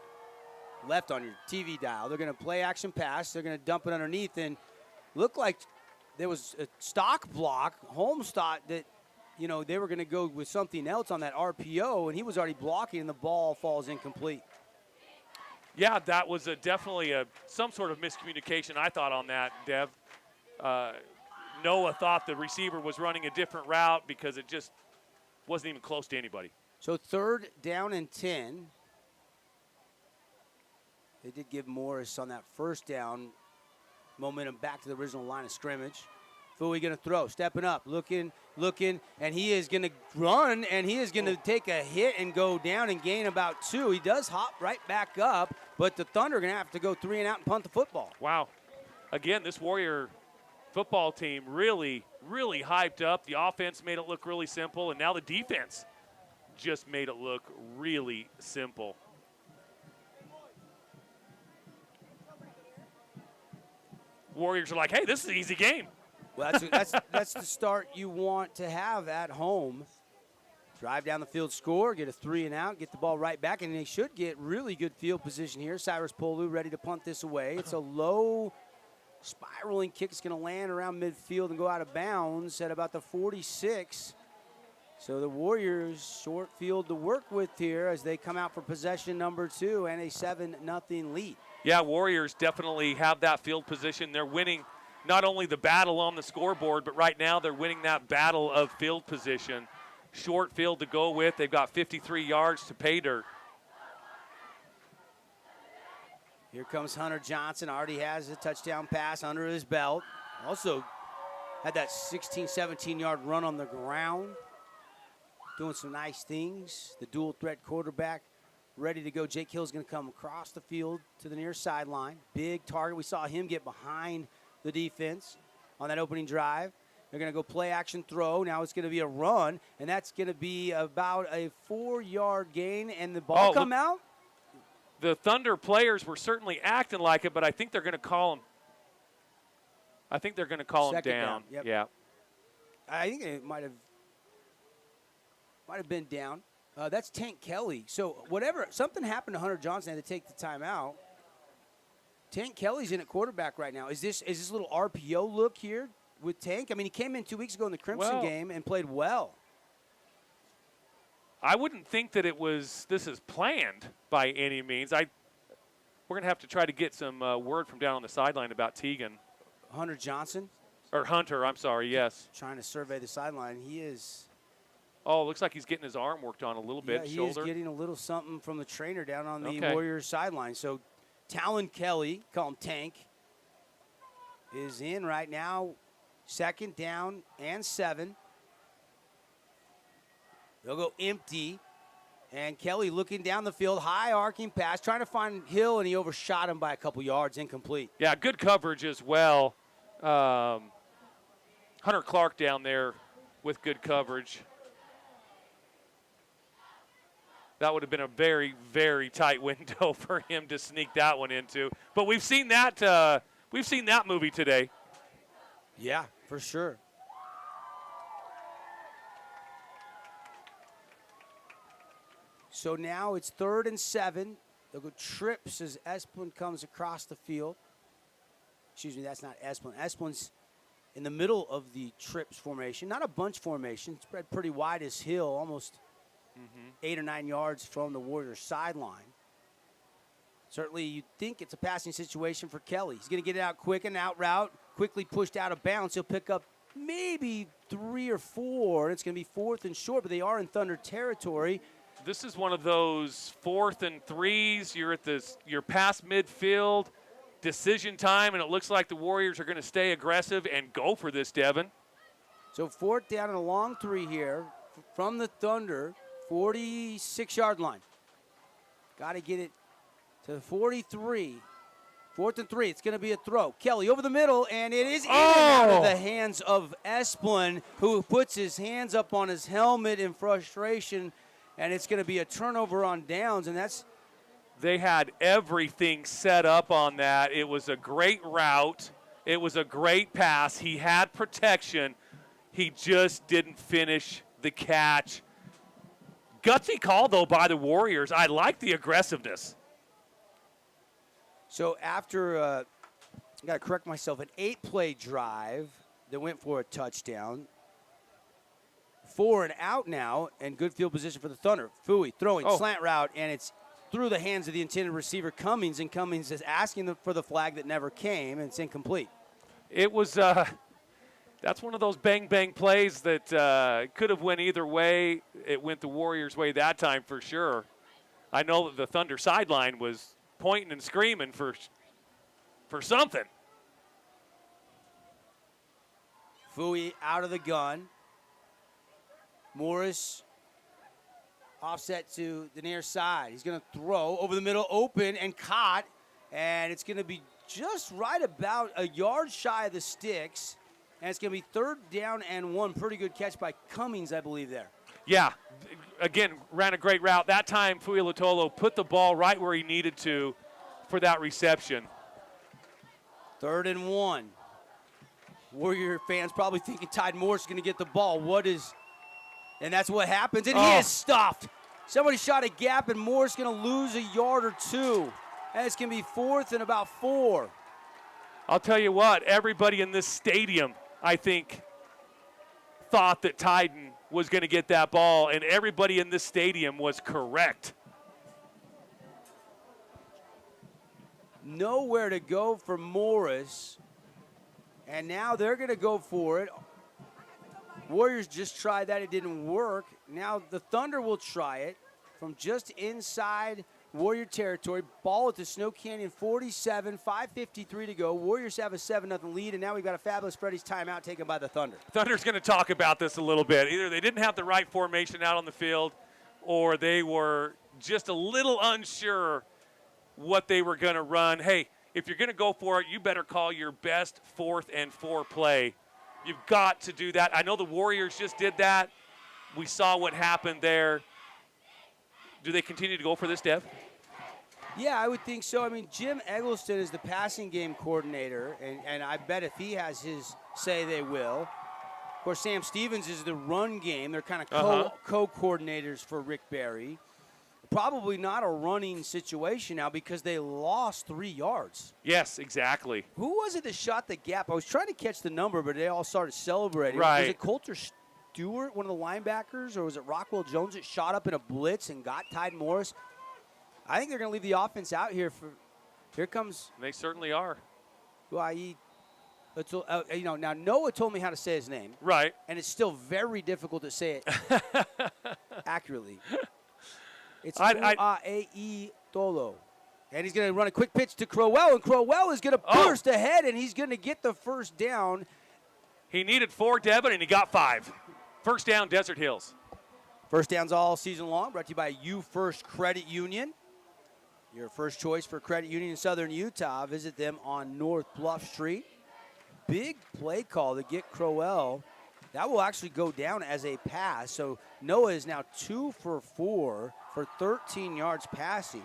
Left on your TV dial. They're going to play action pass. They're going to dump it underneath. And looked like there was a stock block. Holmes thought that, you know, they were going to go with something else on that RPO, and he was already blocking, and the ball falls incomplete. Yeah, that was definitely some sort of miscommunication, I thought, on that, Dev. Noah thought the receiver was running a different route because it just wasn't even close to anybody. So 3rd down and 10. They did give Morris on that first down momentum back to the original line of scrimmage. Fui going to throw, stepping up, looking, and he is going to run, and he is going to take a hit and go down and gain about 2. He does hop right back up, but the Thunder are going to have to go 3 and out and punt the football. Wow. Again, this Warrior football team really really hyped up. The offense made it look really simple, and now the defense just made it look really simple. Warriors are like, hey, this is an easy game. Well, that's the start you want to have at home. Drive down the field, score, get a 3 and out, get the ball right back, and they should get really good field position here. Cyrus Polu ready to punt this away. It's a low spiraling kick. It's going to land around midfield and go out of bounds at about the 46. So the Warriors short field to work with here as they come out for possession number 2 and a 7-0 lead. Yeah, Warriors definitely have that field position. They're winning not only the battle on the scoreboard, but right now they're winning that battle of field position. Short field to go with. They've got 53 yards to pay dirt. Here comes Hunter Johnson. Already has a touchdown pass under his belt. Also had that 16, 17-yard run on the ground. Doing some nice things. The dual threat quarterback ready to go. Jake Hill's going to come across the field to the near sideline. Big target. We saw him get behind the defense on that opening drive. They're going to go play action throw. Now it's going to be a run, and that's going to be about a 4-yard gain, and the ball come out. The Thunder players were certainly acting like it, but I think they're going to call him. I think they're going to call him down. Yep. Yeah. I think it might have been down. That's Tank Kelly. So something happened to Hunter Johnson, had to take the timeout. Tank Kelly's in at quarterback right now. Is this a little RPO look here with Tank? I mean, he came in 2 weeks ago in the Crimson game and played well. I wouldn't think that this is planned by any means. We're going to have to try to get some word from down on the sideline about Teagan. Hunter Johnson? Or Hunter, I'm sorry, yes. Trying to survey the sideline. He is. Oh, looks like he's getting his arm worked on a little bit. He shoulder. is getting a little something from the trainer down on the Warriors sideline. So Talon Kelly, call him Tank, is in right now. 2nd down and 7. They'll go empty. And Kelly looking down the field, high arcing pass, trying to find Hill, and he overshot him by a couple yards, incomplete. Yeah, good coverage as well. Hunter Clark down there with good coverage. That would have been a very, very tight window for him to sneak that one into. But we've seen that movie today. Yeah, for sure. So now it's 3rd and 7. They'll go trips as Esplin comes across the field. Excuse me, that's not Esplin. Esplin's in the middle of the trips formation. Not a bunch formation. Spread pretty wide as Hill, almost 8 or 9 yards from the Warriors sideline. Certainly you'd think it's a passing situation for Kelly. He's going to get it out quick, and out route, quickly pushed out of bounds. He'll pick up maybe 3 or 4. It's going to be 4th and short, but they are in Thunder territory. This is one of those 4th and 3s. You're past midfield, decision time, and it looks like the Warriors are going to stay aggressive and go for this, Devin. So 4th down and a long 3 here from the Thunder, 46-yard line. Got to get it to the 43. 4th and 3. It's going to be a throw. Kelly over the middle, and it is in and out of the hands of Esplin, who puts his hands up on his helmet in frustration, and it's going to be a turnover on downs, and that's. They had everything set up on that. It was a great route. It was a great pass. He had protection. He just didn't finish the catch. Gutsy call, though, by the Warriors. I like the aggressiveness. So after, I got to correct myself, an 8-play drive that went for a touchdown. 4 and out now, and good field position for the Thunder. Fui throwing, slant route, and it's through the hands of the intended receiver, Cummings, and Cummings is asking for the flag that never came, and it's incomplete. It was, that's one of those bang-bang plays that could have went either way. It went the Warriors' way that time for sure. I know that the Thunder sideline was pointing and screaming for something. Fui out of the gun. Morris offset to the near side. He's going to throw over the middle, open and caught, and it's going to be just right about a yard shy of the sticks. And it's going to be 3rd down and 1. Pretty good catch by Cummings, I believe, there. Yeah, again, ran a great route. That time, Fuilatolo put the ball right where he needed to for that reception. 3rd and 1. Warrior fans probably thinking Tide Morris is going to get the ball. And that's what happens, and he is stuffed. Somebody shot a gap, and Morris going to lose a yard or 2. And it's going to be 4th and about 4. I'll tell you what, everybody in this stadium, I think, thought that Titan was going to get that ball, and everybody in this stadium was correct. Nowhere to go for Morris, and now they're going to go for it. Warriors just tried that. It didn't work. Now the Thunder will try it from just inside Warrior territory. Ball at the Snow Canyon 47, 5:53 to go. Warriors have a 7-0 lead, and now we've got a fabulous Freddy's timeout taken by the Thunder. Thunder's going to talk about this a little bit. Either they didn't have the right formation out on the field, or they were just a little unsure what they were going to run. Hey, if you're going to go for it, you better call your best 4th and 4 play. You've got to do that. I know the Warriors just did that. We saw what happened there. Do they continue to go for this, Dev? Yeah, I would think so. I mean, Jim Eggleston is the passing game coordinator, and I bet if he has his say, they will. Of course, Sam Stevens is the run game. They're kind of co-coordinators for Rick Barry. Probably not a running situation now because they lost 3 yards. Yes, exactly. Who was it that shot the gap? I was trying to catch the number, but they all started celebrating. Right. Was it Coulter Stewart, one of the linebackers, or was it Rockwell Jones that shot up in a blitz and got Tide Morris? I think they're going to leave the offense out here. Here comes. They certainly are. Now Noah told me how to say his name. Right. And it's still very difficult to say it accurately. It's Uae Tolo. And he's going to run a quick pitch to Crowell, and Crowell is going to burst ahead, and he's going to get the 1st down. He needed 4, Devin, and he got 5. 1st down, Desert Hills. 1st downs all season long, brought to you by You First Credit Union. Your first choice for credit union in Southern Utah. Visit them on North Bluff Street. Big play call to get Crowell. That will actually go down as a pass. So Noah is now 2 for 4 for 13 yards passing.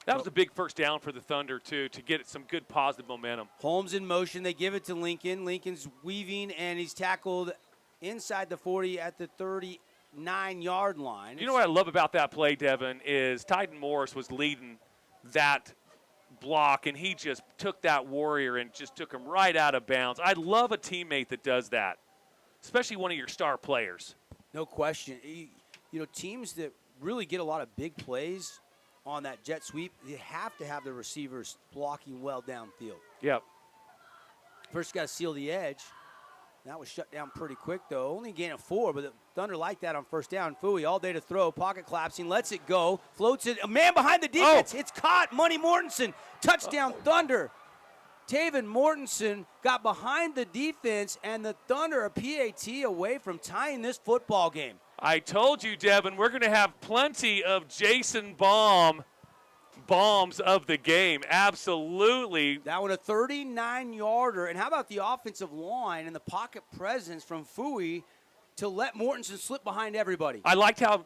That was a big 1st down for the Thunder, too, to get some good positive momentum. Holmes in motion. They give it to Lincoln. Lincoln's weaving, and he's tackled inside the 40 at the 39-yard line. You know what I love about that play, Devin, is Titan Morris was leading that block, and he just took that Warrior and just took him right out of bounds. I love a teammate that does that, especially one of your star players. No question. You know, teams that really get a lot of big plays on that jet sweep, you have to have the receivers blocking well downfield. Yep. First got to seal the edge. That was shut down pretty quick, though. Only a gain of 4, but the Thunder like that on 1st down. Fooey all day to throw. Pocket collapsing. Lets it go. Floats it. A man behind the defense. It's caught. Money Mortensen. Touchdown Thunder. Taven Mortensen got behind the defense, and the Thunder a PAT away from tying this football game. I told you, Devin, we're going to have plenty of Jason bombs of the game. Absolutely. That one a 39-yarder. And how about the offensive line and the pocket presence from Fooey to let Mortensen slip behind everybody? I liked how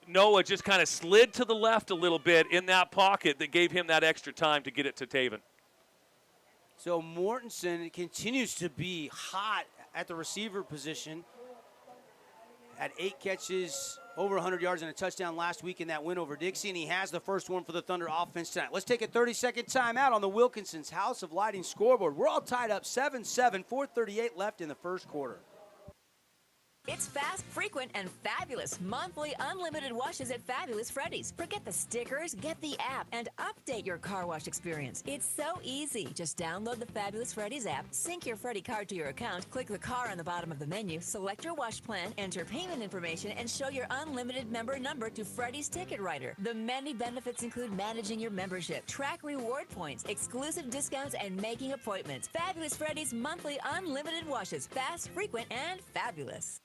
Noah just kind of slid to the left a little bit in that pocket that gave him that extra time to get it to Taven. So Mortensen continues to be hot at the receiver position. Had 8 catches, over 100 yards and a touchdown last week in that win over Dixie, and he has the first one for the Thunder offense tonight. Let's take a 30-second timeout on the Wilkinson's House of Lighting scoreboard. We're all tied up 7-7, 4:38 left in the first quarter. It's fast, frequent, and fabulous. Monthly unlimited washes at Fabulous Freddy's. Forget the stickers, get the app, and update your car wash experience. It's so easy. Just download the Fabulous Freddy's app, sync your Freddy card to your account, click the car on the bottom of the menu, select your wash plan, enter payment information, and show your unlimited member number to Freddy's Ticket Writer. The many benefits include managing your membership, track reward points, exclusive discounts, and making appointments. Fabulous Freddy's monthly unlimited washes. Fast, frequent, and fabulous.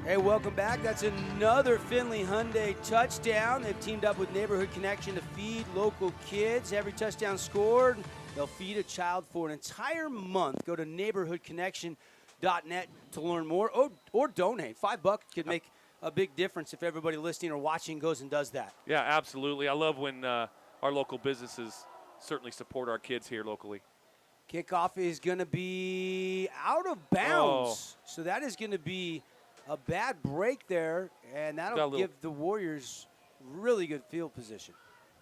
Hey, welcome back. That's another Findlay Hyundai touchdown. They've teamed up with Neighborhood Connection to feed local kids. Every touchdown scored, they'll feed a child for an entire month. Go to neighborhoodconnection.net to learn more or donate. $5 could make a big difference if everybody listening or watching goes and does that. Yeah, absolutely. I love when our local businesses certainly support our kids here locally. Kickoff is going to be out of bounds. So that is going to be a bad break there, and that'll give the Warriors really good field position.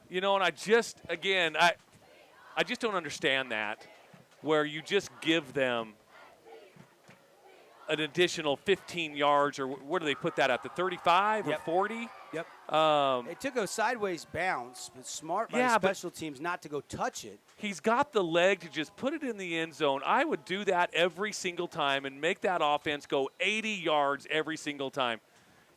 You know, and I just don't understand that, where you just give them an additional 15 yards, or where do they put that at, the 35 or 40? Yep. They took a sideways bounce, but smart by the special teams not to go touch it. He's got the leg to just put it in the end zone. I would do that every single time and make that offense go 80 yards every single time.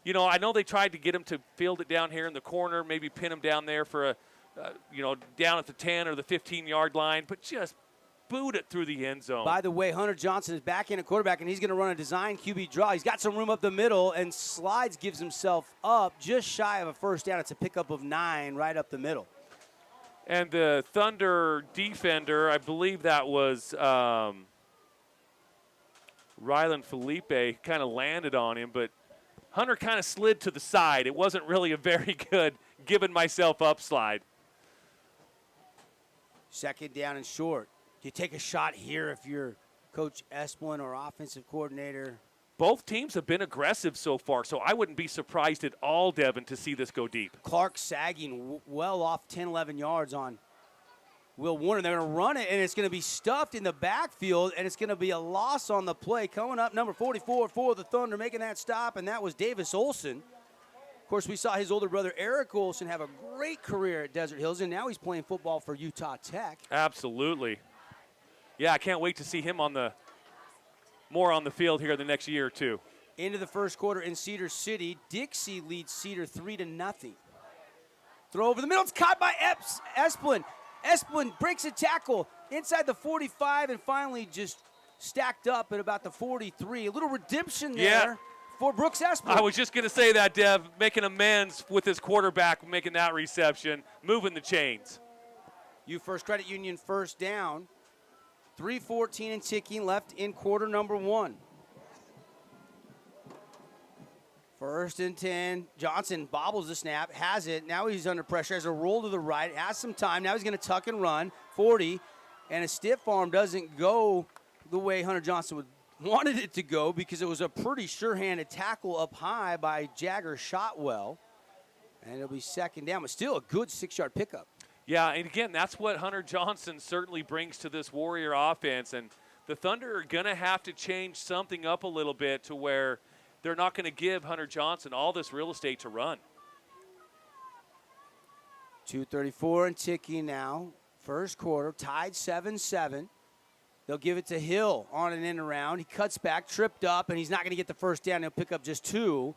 You know, I know they tried to get him to field it down here in the corner, maybe pin him down there for down at the 10 or the 15-yard line, but just boot it through the end zone. By the way, Hunter Johnson is back in at quarterback, and he's going to run a design QB draw. He's got some room up the middle, and slides, gives himself up just shy of a first down. It's a pickup of 9 right up the middle. And the Thunder defender, I believe that was Rylan Felipe, kind of landed on him, but Hunter kind of slid to the side. It wasn't really a very good giving myself up slide. Second down and short. Do you take a shot here if you're Coach Esplin or offensive coordinator? Both teams have been aggressive so far, so I wouldn't be surprised at all, Devin, to see this go deep. Clark sagging well off 10, 11 yards on Will Warner. They're going to run it, and it's going to be stuffed in the backfield, and it's going to be a loss on the play. Coming up, number 44 for the Thunder, making that stop, and that was Davis Olson. Of course, we saw his older brother Eric Olson have a great career at Desert Hills, and now he's playing football for Utah Tech. Absolutely. Yeah, I can't wait to see him more on the field here the next year or two. Into the first quarter in Cedar City. Dixie leads Cedar 3-0. Throw over the middle. It's caught by Esplin. Esplin breaks a tackle inside the 45 and finally just stacked up at about the 43. A little redemption there for Brooks Esplin. I was just going to say that, Dev, making amends with his quarterback, making that reception, moving the chains. U First Credit Union first down. 3:14 and ticking left in quarter number 1. First and 10. Johnson bobbles the snap, has it. Now he's under pressure, has a roll to the right, has some time. Now he's going to tuck and run. 40, and a stiff arm doesn't go the way Hunter Johnson wanted it to go because it was a pretty sure-handed tackle up high by Jagger Shotwell. And it'll be second down, but still a good 6-yard pickup. Yeah, and again, that's what Hunter Johnson certainly brings to this Warrior offense. And the Thunder are going to have to change something up a little bit to where they're not going to give Hunter Johnson all this real estate to run. 2:34 and ticking now. First quarter, tied 7-7. They'll give it to Hill on an in around. He cuts back, tripped up, and he's not going to get the first down. He'll pick up just 2.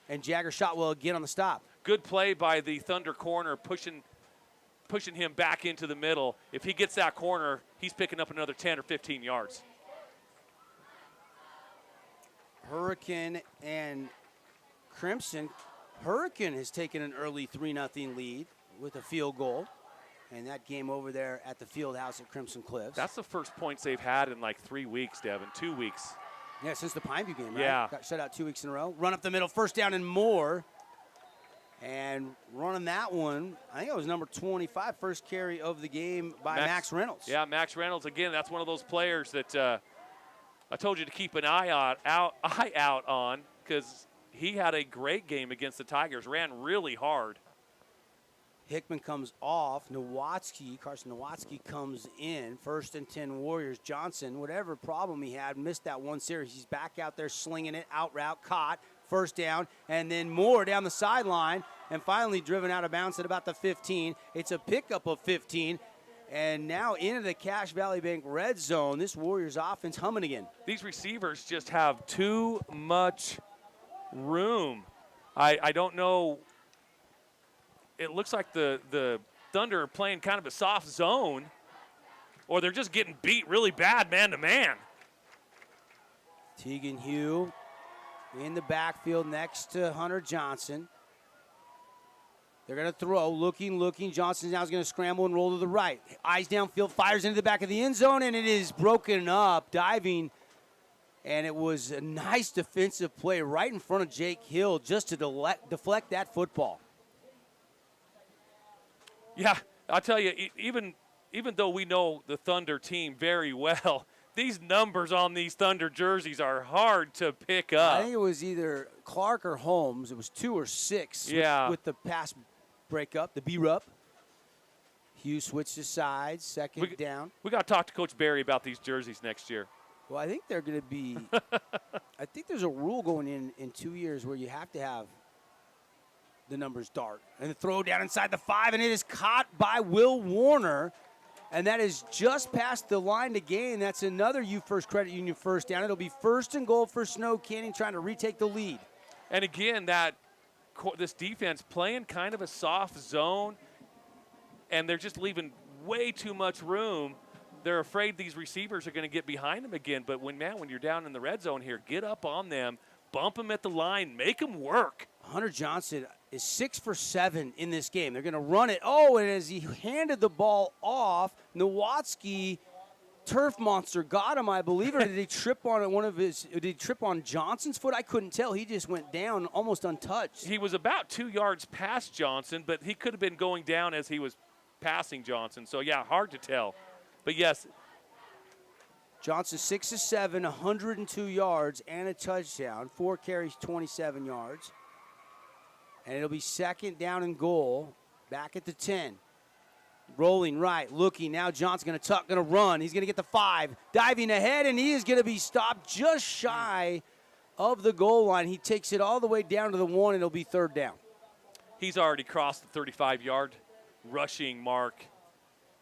And Jagger Shotwell again on the stop. Good play by the Thunder corner, pushing him back into the middle. If he gets that corner, he's picking up another 10 or 15 yards. Hurricane and Crimson. Hurricane has taken an early 3-0 lead with a field goal. And that game over there at the field house at Crimson Cliffs. That's the first points they've had in like 3 weeks, Devin, 2 weeks. Yeah, since the Pineview game, right? Yeah. Got shut out 2 weeks in a row. Run up the middle, first down and more. And running that one, I think it was number 25, first carry of the game by Max Reynolds. Yeah, Max Reynolds, again, that's one of those players that I told you to keep an eye out on because he had a great game against the Tigers, ran really hard. Hickman comes off. Carson Nowatzki comes in. First and 10 Warriors. Johnson, whatever problem he had, missed that one series. He's back out there slinging it, out route, caught. First down, and then more down the sideline, and finally driven out of bounds at about the 15. It's a pickup of 15, and now into the Cache Valley Bank red zone. This Warriors offense humming again. These receivers just have too much room. I don't know. It looks like the Thunder are playing kind of a soft zone, or they're just getting beat really bad man-to-man. Tegan Hugh in the backfield next to Hunter Johnson. They're going to throw, looking. Johnson now is going to scramble and roll to the right. Eyes downfield, fires into the back of the end zone, and it is broken up, diving. And it was a nice defensive play right in front of Jake Hill just to deflect that football. Yeah, I'll tell you, even though we know the Thunder team very well, these numbers on these Thunder jerseys are hard to pick up. I think it was either Clark or Holmes. It was 2 or 6 with the pass breakup, the B-rup. Hughes switches sides, second down. We got to talk to Coach Barry about these jerseys next year. Well, I think they're going to be – I think there's a rule going in 2 years where you have to have the numbers dart. And the throw down inside the 5, and it is caught by Will Warner. And that is just past the line to gain. That's another U-First Credit Union first down. It'll be 1st and goal for Snow Canyon trying to retake the lead. And again, this defense playing kind of a soft zone, and they're just leaving way too much room. They're afraid these receivers are going to get behind them again. But when you're down in the red zone here, get up on them, bump them at the line, make them work. Hunter Johnson is 6 for 7 in this game. They're going to run it. Oh, and as he handed the ball off, Nowatzki, turf monster, got him, I believe. Or did he trip on did he trip on Johnson's foot? I couldn't tell. He just went down almost untouched. He was about 2 yards past Johnson, but he could have been going down as he was passing Johnson. So, yeah, hard to tell. But, yes. Johnson 6 of 7, 102 yards and a touchdown. 4 carries, 27 yards. And it'll be 2nd down and goal, back at the 10. Rolling right, looking. Now Johnson's going to tuck, going to run. He's going to get the 5. Diving ahead, and he is going to be stopped just shy of the goal line. He takes it all the way down to the 1, and it'll be 3rd down. He's already crossed the 35-yard rushing mark,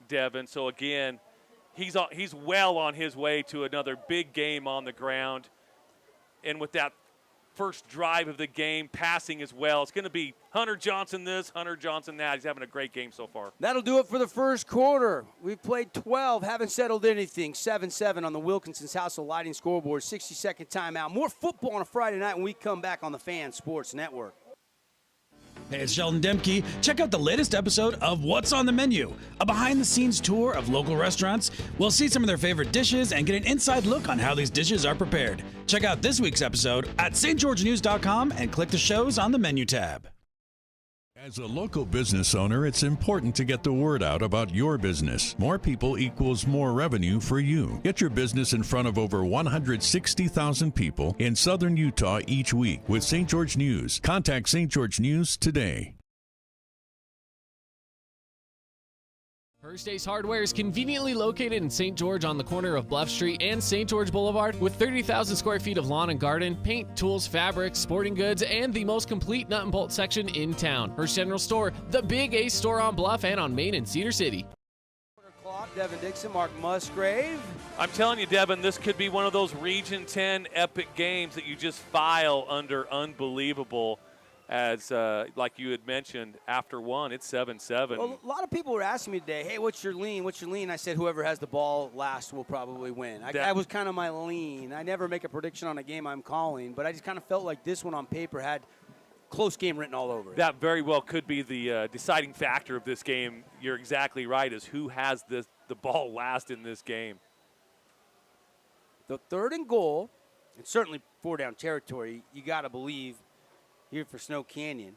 Devin. So, again, he's well on his way to another big game on the ground. And with that first drive of the game, passing as well. It's going to be Hunter Johnson this, Hunter Johnson that. He's having a great game so far. That'll do it for the first quarter. We've played 12, haven't settled anything. 7-7 on the Wilkinson's House of Lighting scoreboard. 60-second timeout. More football on a Friday night when we come back on the Fan Sports Network. Hey, it's Sheldon Demke. Check out the latest episode of What's on the Menu, a behind-the-scenes tour of local restaurants. We'll see some of their favorite dishes and get an inside look on how these dishes are prepared. Check out this week's episode at stgeorgenews.com and click the shows on the menu tab. As a local business owner, it's important to get the word out about your business. More people equals more revenue for you. Get your business in front of over 160,000 people in southern Utah each week with St. George News. Contact St. George News today. First Ace Hardware is conveniently located in St. George on the corner of Bluff Street and St. George Boulevard with 30,000 square feet of lawn and garden, paint, tools, fabrics, sporting goods, and the most complete nut and bolt section in town. First General Store, the Big Ace store on Bluff and on Main in Cedar City. Devin Dixon, Mark Musgrave. I'm telling you, Devin, this could be one of those Region 10 epic games that you just file under unbelievable. As like you had mentioned, after one, it's 7-7. Well, a lot of people were asking me today, hey, what's your lean? What's your lean? I said whoever has the ball last will probably win. That was kind of my lean. I never make a prediction on a game I'm calling, but I just kind of felt like this one on paper had close game written all over it. That very well could be the deciding factor of this game. You're exactly right, is who has the ball last in this game. The 3rd and goal, it's certainly 4-down territory. You got to believe here for Snow Canyon.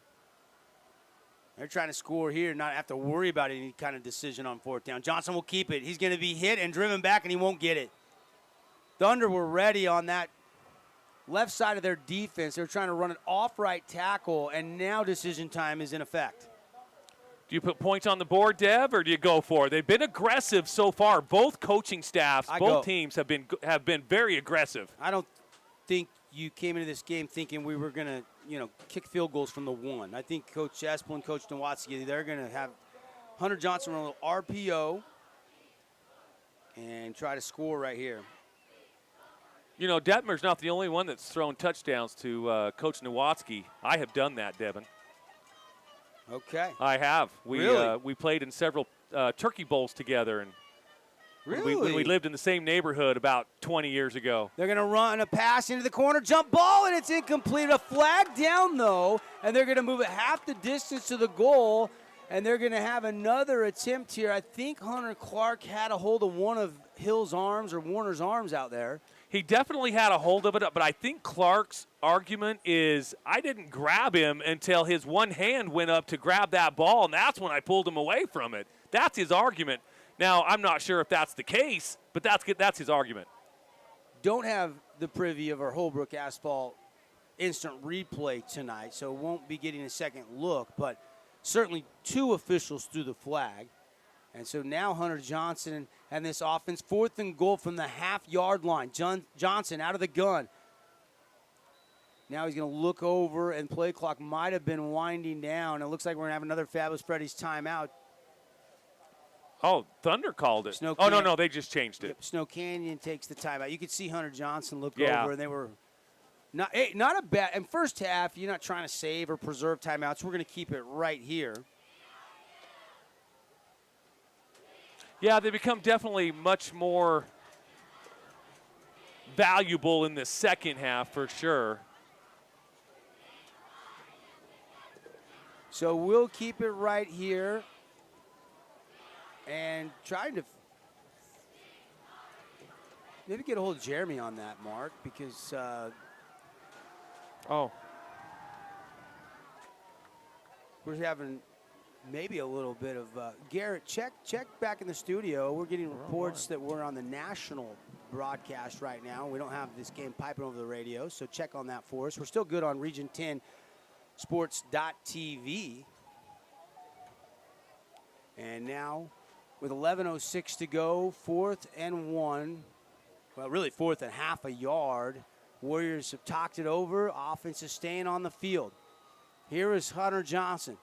They're trying to score here, not have to worry about any kind of decision on 4th down. Johnson will keep it. He's going to be hit and driven back, and he won't get it. Thunder were ready on that left side of their defense. They're trying to run it off right tackle, and now decision time is in effect. Do you put points on the board, Dev, or do you go for it? They've been aggressive so far. Both coaching staffs, both teams have been very aggressive. I don't think you came into this game thinking we were going to, kick field goals from the 1. I think Coach Espel and Coach Nowatzki, they're going to have Hunter Johnson run a little RPO and try to score right here. Detmer's not the only one that's thrown touchdowns to Coach Nowatzki. I have done that, Devin. Okay. I have. Really? We played in several Turkey Bowls together, and Really? When we lived in the same neighborhood about 20 years ago. They're going to run a pass into the corner, jump ball, and it's incomplete. A flag down, though, and they're going to move it half the distance to the goal, and they're going to have another attempt here. I think Hunter Clark had a hold of one of Hill's arms or Warner's arms out there. He definitely had a hold of it, but I think Clark's argument is I didn't grab him until his one hand went up to grab that ball, and that's when I pulled him away from it. That's his argument. Now, I'm not sure if that's the case, but that's his argument. Don't have the privy of our Holbrook Asphalt instant replay tonight, so won't be getting a second look, but certainly two officials threw the flag. And so now Hunter Johnson and this offense, 4th and goal from the half-yard line. Johnson out of the gun. Now he's going to look over, and play clock might have been winding down. It looks like we're going to have another Fabulous Freddy's timeout. Oh, Thunder called it. No, they just changed it. Snow Canyon takes the timeout. You could see Hunter Johnson look Yeah. over, and they were not a bad. In first half, you're not trying to save or preserve timeouts. We're going to keep it right here. Yeah, they become definitely much more valuable in the second half for sure. So we'll keep it right here. And trying to maybe get a hold of Jeremy on that, Mark, because we're having maybe a little bit of Garrett, check back in the studio. We're getting reports that we're on the national broadcast right now. We don't have this game piping over the radio, so check on that for us. We're still good on Region 10 Sports.tv. And now, with 11:06 to go, 4th and 1. Well, really 4th and half a yard. Warriors have talked it over. Offense is staying on the field. Here is Hunter Johnson.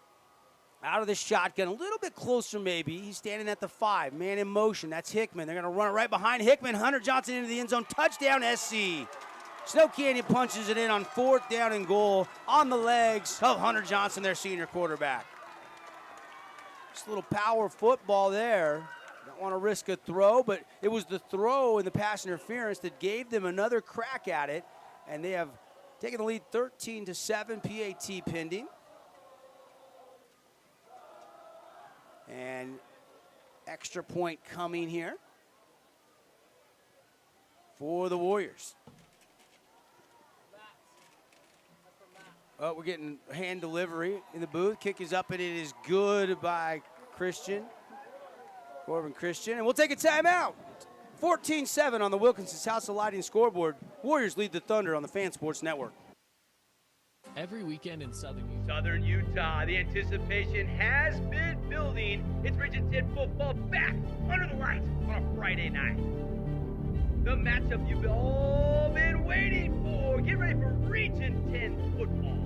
Out of the shotgun, a little bit closer maybe. He's standing at the 5. Man in motion. That's Hickman. They're going to run it right behind Hickman. Hunter Johnson into the end zone. Touchdown, SC. Snow Canyon punches it in on 4th down and goal on the legs of Hunter Johnson, their senior quarterback. Just a little power football there. Don't want to risk a throw, but it was the throw and the pass interference that gave them another crack at it, and they have taken the lead 13-7, PAT pending. And extra point coming here for the Warriors. Oh, we're getting hand delivery in the booth. Kick is up, and it is good by Corbin Christian. And we'll take a timeout. 14-7 on the Wilkinson's House of Lighting scoreboard. Warriors lead the Thunder on the Fan Sports Network. Every weekend in Southern Utah, the anticipation has been building. It's Region 10 football back under the lights on a Friday night. The matchup you've all been waiting for. Get ready for Region 10 football.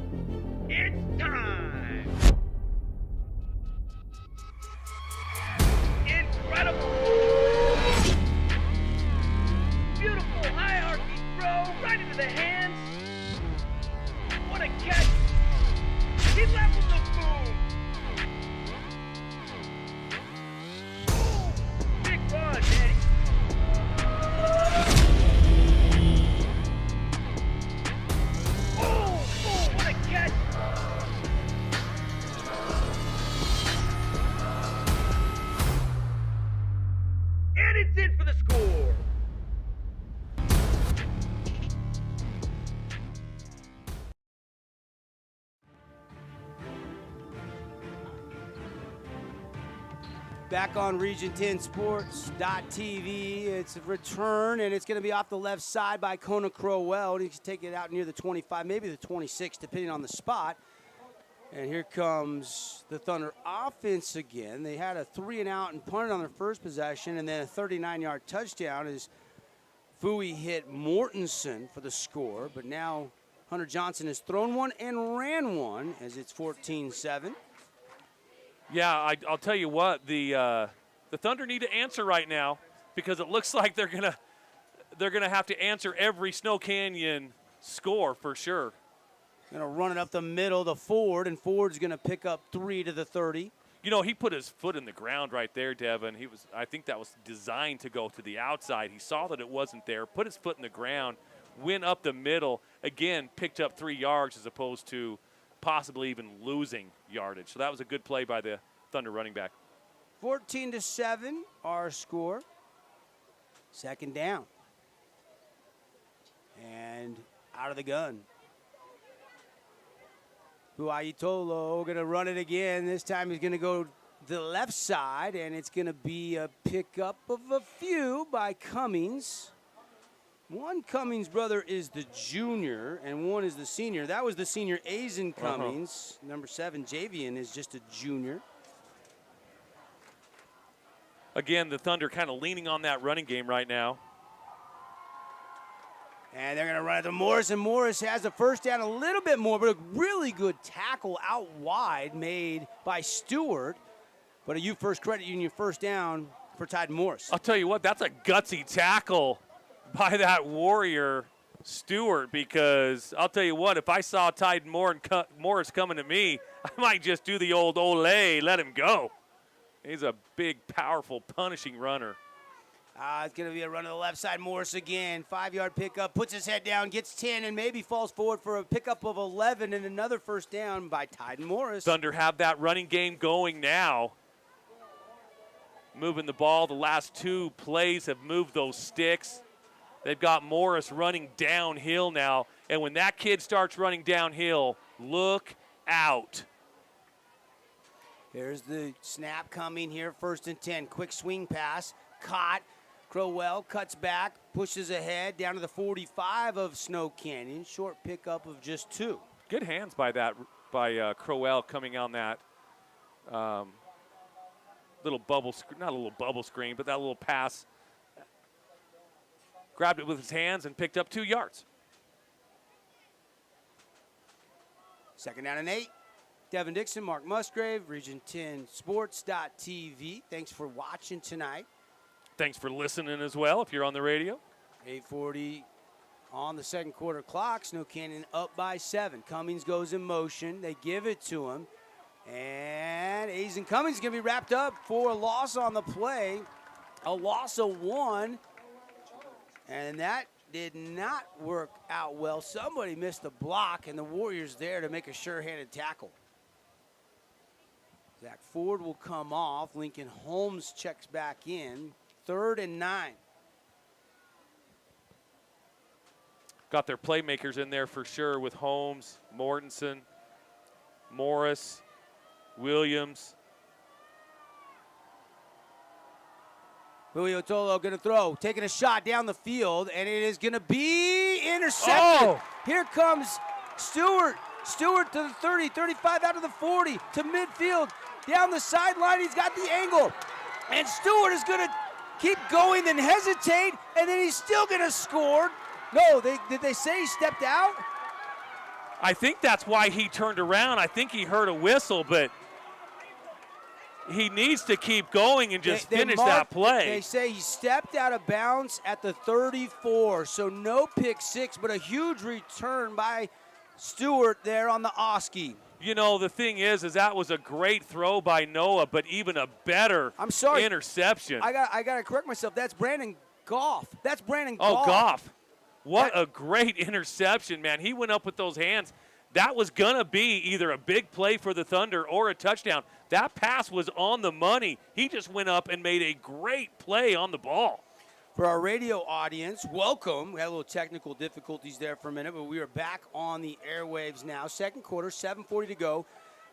It's time. Incredible. Beautiful hierarchy throw right into the hands. What a catch. He levels the boom. Big run, Daddy. Oh, what a catch. And it's in for the score. Back on Region 10 Sports.tv. It's a return, and it's going to be off the left side by Kona Crowell. He can take it out near the 25, maybe the 26, depending on the spot. And here comes the Thunder offense again. They had a 3-and-out and punted on their first possession, and then a 39-yard touchdown as Fui hit Mortensen for the score. But now Hunter Johnson has thrown one and ran one as it's 14-7. Yeah, I'll tell you what, the Thunder need to answer right now because it looks like they're gonna have to answer every Snow Canyon score for sure. Going to run it up the middle to Ford, and Ford's going to pick up 3 to the 30. You know, he put his foot in the ground right there, Devin. I think that was designed to go to the outside. He saw that it wasn't there, put his foot in the ground, went up the middle, again, picked up 3 yards as opposed to possibly even losing yardage. So that was a good play by the Thunder running back. 14-7, our score. Second down. And out of the gun. Huayitolo going to run it again. This time he's going to go to the left side, and it's going to be a pickup of a few by Cummings. One Cummings brother is the junior, and one is the senior. That was the senior, Aizen Cummings. Number 7, Javian, is just a junior. Again, the Thunder kind of leaning on that running game right now. And they're going to run it to Morris, and Morris has the first down a little bit more, but a really good tackle out wide made by Stewart. But a U First Credit Union first down for Tyden Morris. I'll tell you what, that's a gutsy tackle by that Warrior Stewart, because I'll tell you what, if I saw Tyden Morris coming to me, I might just do the old ole, let him go. He's a big, powerful, punishing runner. It's going to be a run to the left side. Morris again, 5-yard pickup, puts his head down, gets 10, and maybe falls forward for a pickup of 11 and another first down by Tyden Morris. Thunder have that running game going now. Moving the ball. The last 2 plays have moved those sticks. They've got Morris running downhill now, and when that kid starts running downhill, look out. Here's the snap coming here, 1st and 10. Quick swing pass, caught. Crowell cuts back, pushes ahead down to the 45 of Snow Canyon. Short pickup of just 2. Good hands by Crowell coming on that little bubble, not a little bubble screen, but that little pass. Grabbed it with his hands and picked up 2 yards. Second down and 8. Devin Dixon, Mark Musgrave, Region10Sports.tv. Thanks for watching tonight. Thanks for listening as well if you're on the radio. 8:40 on the second quarter clock. Snow Canyon up by 7. Cummings goes in motion. They give it to him. And Aizen Cummings is going to be wrapped up for a loss on the play. A loss of 1. And that did not work out well. Somebody missed the block, and the Warriors there to make a sure-handed tackle. Zach Ford will come off. Lincoln Holmes checks back in. 3rd and 9. Got their playmakers in there for sure with Holmes, Mortensen, Morris, Williams. Julio Tolo going to throw, taking a shot down the field, and it is going to be intercepted. Oh! Here comes Stewart. Stewart to the 30, 35 out of the 40 to midfield. Down the sideline, he's got the angle. And Stewart is going to keep going, then hesitate, and then he's still going to score. No, did they say he stepped out? I think that's why he turned around. I think he heard a whistle, but he needs to keep going and just finish that play. They say he stepped out of bounds at the 34, so no pick 6, but a huge return by Stewart there on the Oski. You know, the thing is that was a great throw by Noah, but even a better interception. I got to correct myself. That's Brandon Goff. That's Brandon Goff. Oh, Goff. What a great interception, man. He went up with those hands. That was going to be either a big play for the Thunder or a touchdown. That pass was on the money. He just went up and made a great play on the ball. For our radio audience, welcome. We had a little technical difficulties there for a minute, but we are back on the airwaves now. Second quarter, 7:40 to go.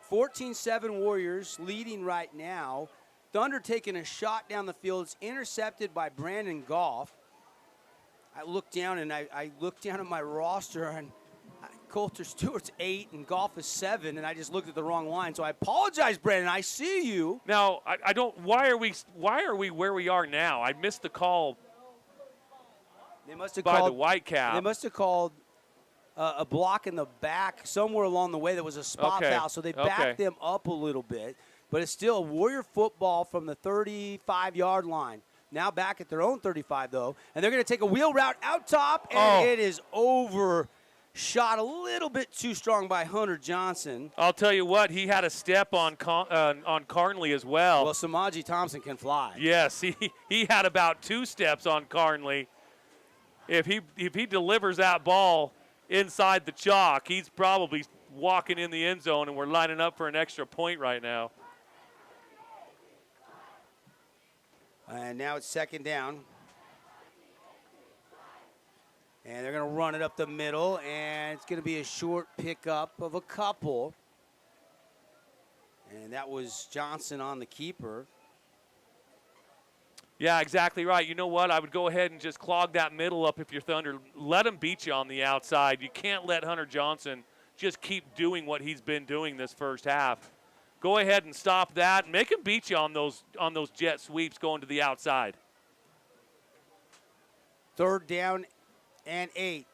14-7 Warriors leading right now. Thunder taking a shot down the field. It's intercepted by Brandon Goff. I looked down at my roster, and Coulter Stewart's 8 and Goff is 7, and I just looked at the wrong line. So I apologize, Brandon. I see you. Now, I don't. Why are we where we are now? I missed the call. They must have by called the Whitecap. They must have called a block in the back somewhere along the way that was a spot foul. So they backed them up a little bit. But it's still a Warrior football from the 35-yard line. Now back at their own 35, though. And they're going to take a wheel route out top, and it is overshot shot a little bit too strong by Hunter Johnson. I'll tell you what, he had a step on Carnley as well. Well, Samaji Thompson can fly. Yes, he had about 2 steps on Carnley. If he delivers that ball inside the chalk, he's probably walking in the end zone, and we're lining up for an extra point right now. And now it's 2nd down. And they're going to run it up the middle, and it's going to be a short pickup of a couple. And that was Johnson on the keeper. Yeah, exactly right. You know what? I would go ahead and just clog that middle up if you're Thunder. Let him beat you on the outside. You can't let Hunter Johnson just keep doing what he's been doing this first half. Go ahead and stop that and make him beat you on those jet sweeps going to the outside. 3rd down and 8.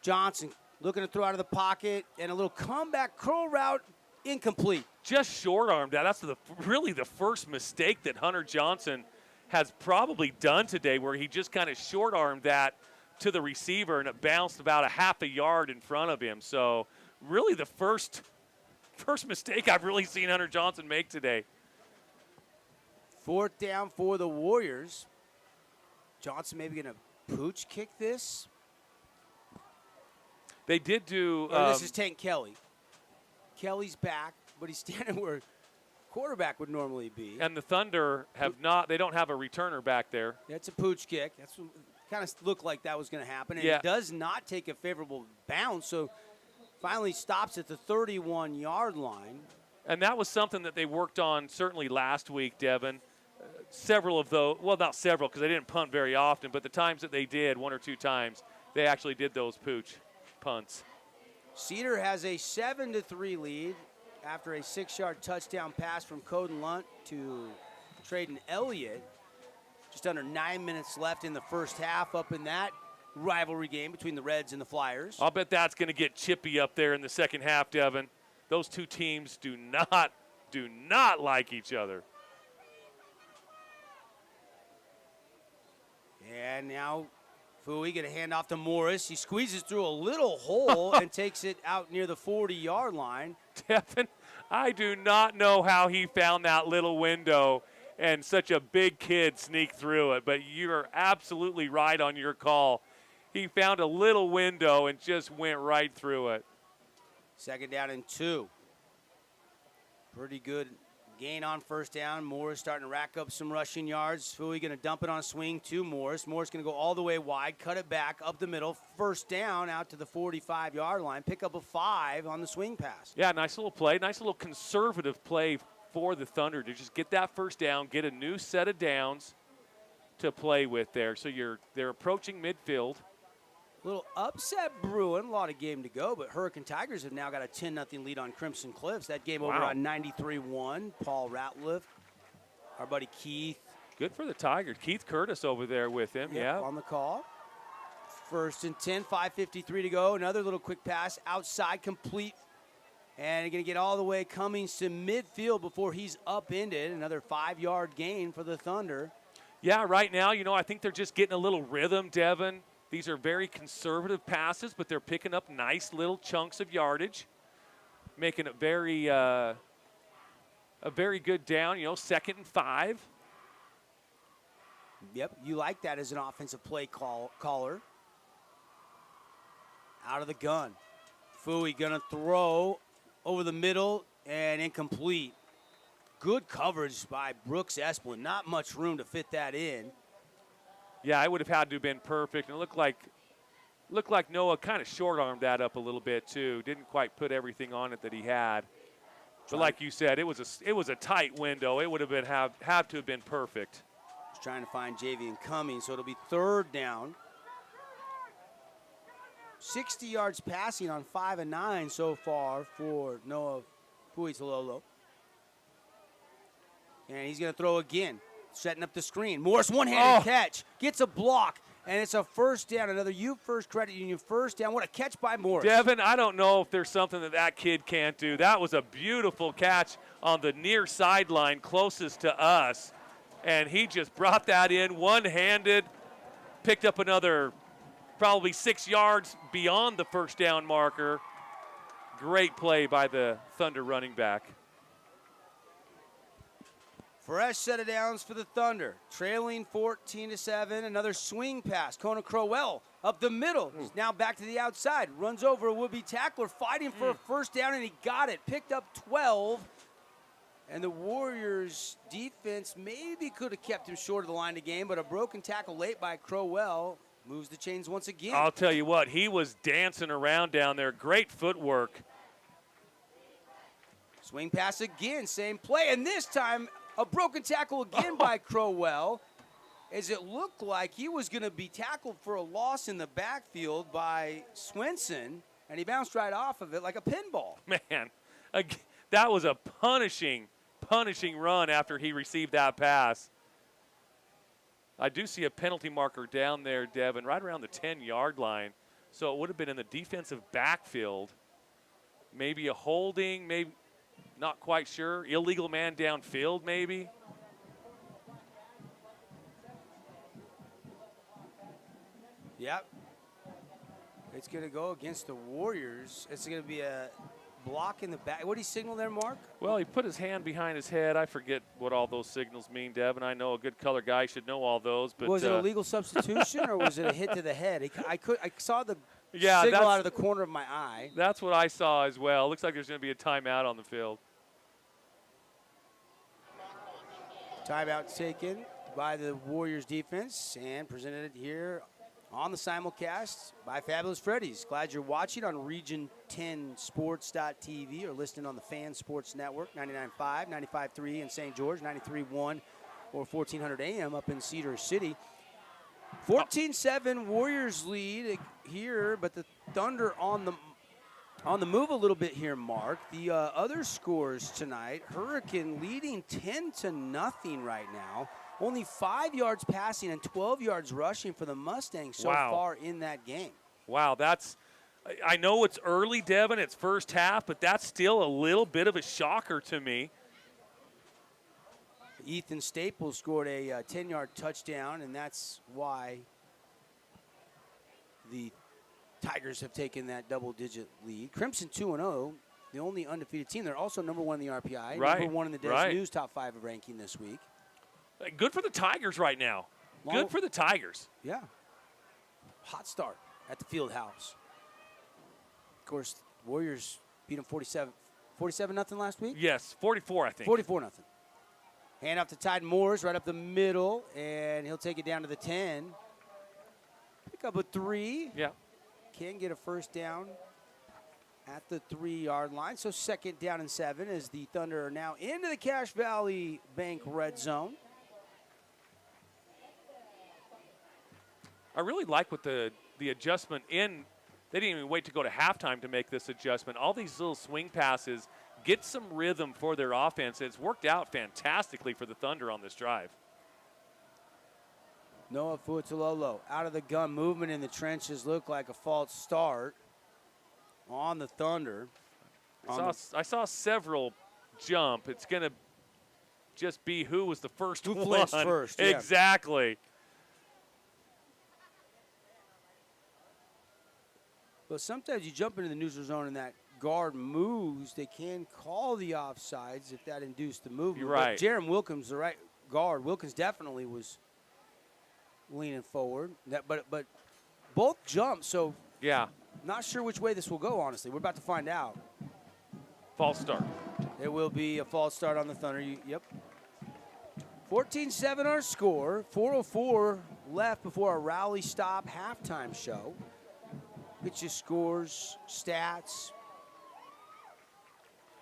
Johnson looking to throw out of the pocket, and a little comeback curl route, incomplete. Just short-armed that. That's really the first mistake that Hunter Johnson has probably done today, where he just kind of short-armed that to the receiver, and it bounced about a half a yard in front of him. So really the first mistake I've really seen Hunter Johnson make today. 4th down for the Warriors. Johnson maybe going to pooch kick this. They did do. This is Tank Kelly. Kelly's back, but he's standing where quarterback would normally be. And the Thunder have not. They don't have a returner back there. That's a pooch kick. That's what kind of looked like that was going to happen. And yeah. It does not take a favorable bounce, so finally stops at the 31-yard line. And that was something that they worked on certainly last week, Devin. Several of those, well, not several because they didn't punt very often, but the times that they did, 1 or 2 times, they actually did those pooch punts. Cedar has a 7-3 lead after a 6-yard touchdown pass from Coden Lunt to Traden Elliott. Just under 9 minutes left in the first half up in that rivalry game between the Reds and the Flyers. I'll bet that's going to get chippy up there in the second half, Devin. Those two teams do not like each other. And now Fui going to hand off to Morris. He squeezes through a little hole and takes it out near the 40-yard line. Devin, I do not know how he found that little window and such a big kid sneaked through it, but you're absolutely right on your call. He found a little window and just went right through it. 2nd down and 2. Pretty good gain on 1st down. Morris starting to rack up some rushing yards. Fui going to dump it on a swing to Morris. Morris going to go all the way wide, cut it back up the middle. 1st down out to the 45-yard line. Pick up a 5 on the swing pass. Yeah, nice little play. Nice little conservative play for the Thunder to just get that 1st down, get a new set of downs to play with there. So they're approaching midfield. Little upset brewing, a lot of game to go, but Hurricane Tigers have now got a 10-0 lead on Crimson Cliffs. That game over on 93-1. Paul Ratliff, our buddy Keith. Good for the Tigers. Keith Curtis over there with him, yeah. On the call. 1st and 10, 5:53 to go. Another little quick pass outside, complete. And going to get all the way Cummings to midfield before he's upended. Another 5-yard gain for the Thunder. Yeah, right now, I think they're just getting a little rhythm, Devin. These are very conservative passes, but they're picking up nice little chunks of yardage, making it a very good down, 2nd and 5. Yep, you like that as an offensive play caller. Out of the gun. Fui going to throw over the middle and incomplete. Good coverage by Brooks Esplin. Not much room to fit that in. Yeah, I would have had to have been perfect. And it looked like Noah kind of short-armed that up a little bit too. Didn't quite put everything on it that he had. But like you said, it was a tight window. It would have been have to have been perfect. Just trying to find Javian Cummings, so it'll be 3rd down. 60 yards passing on 5 and 9 so far for Noah Puitalolo. And he's going to throw again. Setting up the screen. Morris one-handed catch. Gets a block. And it's a 1st down. Another First Credit Union 1st down. What a catch by Morris. Devin, I don't know if there's something that kid can't do. That was a beautiful catch on the near sideline closest to us. And he just brought that in one-handed. Picked up probably 6 yards beyond the first down marker. Great play by the Thunder running back. Fresh set of downs for the Thunder. Trailing 14-7. Another swing pass. Conan Crowell up the middle. He's now back to the outside. Runs over a would-be tackler, fighting for a first down, and he got it. Picked up 12. And the Warriors' defense maybe could have kept him short of the line of game, but a broken tackle late by Crowell moves the chains once again. I'll tell you what, he was dancing around down there. Great footwork. Swing pass again, same play, and this time a broken tackle again by Crowell, as it looked like he was going to be tackled for a loss in the backfield by Swenson, and he bounced right off of it like a pinball. Man, that was a punishing run after he received that pass. I do see a penalty marker down there, Devin, right around the 10-yard line. So it would have been in the defensive backfield. Maybe a holding, maybe not quite sure. Illegal man downfield, maybe. Yep. It's going to go against the Warriors. It's going to be a block in the back. What did he signal there, Mark? Well, he put his hand behind his head. I forget what all those signals mean, Devin. I know a good color guy should know all those. But was it a legal substitution or was it a hit to the head? I saw the signal out of the corner of my eye. That's what I saw as well. Looks like there's going to be a timeout on the field. Timeout taken by the Warriors defense and presented here on the simulcast by Fabulous Freddy's. Glad you're watching on Region10Sports.tv or listening on the Fan Sports Network, 99.5, 95.3 in St. George, 93.1 or 1400 AM up in Cedar City. 14-7 Warriors lead here, but the Thunder on the move a little bit here, Mark. The other scores tonight, Hurricane leading 10-0 right now. Only 5 yards passing and 12 yards rushing for the Mustangs so far in that game. Wow, I know it's early, Devin, it's first half, but that's still a little bit of a shocker to me. Ethan Staples scored a 10-yard touchdown, and that's why the Tigers have taken that double-digit lead. Crimson 2-0, the only undefeated team. They're also number 1 in the RPI, number 1 in the Des News top 5 ranking this week. Good for the Tigers right now. Good for the Tigers. Yeah. Hot start at the field house. Of course, Warriors beat them 47-0 last week? Yes, 44, I think. 44-0. Hand off to Tide Moores right up the middle, and he'll take it down to the 10. Pick up a 3. Yeah. Can get a first down at the 3-yard line. So 2nd down and 7 as the Thunder are now into the Cache Valley Bank red zone. I really like what the adjustment in. They didn't even wait to go to halftime to make this adjustment. All these little swing passes get some rhythm for their offense. It's worked out fantastically for the Thunder on this drive. Noah Fuatulolo out of the gun. Movement in the trenches looked like a false start on the Thunder. I saw several jump. It's going to just be who was the first one. Who flinched first. Yeah. Exactly. But sometimes you jump into the neutral zone and that guard moves. They can call the offsides if that induced the movement. You're right. But Jaron Wilkins, the right guard, Wilkins definitely was leaning forward. But both jumped, so yeah, not sure which way this will go, honestly. We're about to find out. False start. There will be a false start on the Thunder. Yep. 14-7 our score. 4:04 left before our rally stop halftime show. Get your scores, stats.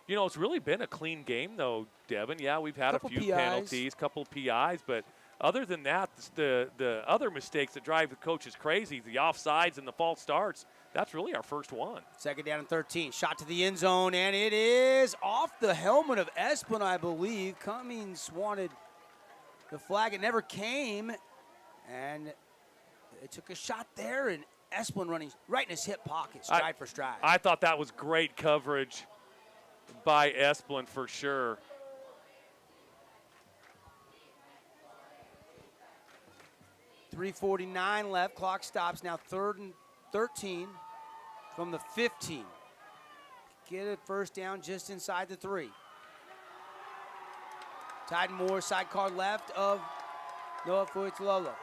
You know, it's really been a clean game, though, Devin. Yeah, we've had a few PIs. penalties, couple PIs, but other than that, the other mistakes that drive the coaches crazy, the offsides and the false starts, that's really our first one. 2nd down and 13. Shot to the end zone, and it is off the helmet of Esplin, I believe. Cummings wanted the flag. It never came, and they took a shot there, and Esplin running right in his hip pocket, stride for stride. I thought that was great coverage by Esplin for sure. 3:49 left. Clock stops now. 3rd and 13 from the 15. Get a first down just inside the 3. Tyden Moore, sidecar left of Noah Fuitololo.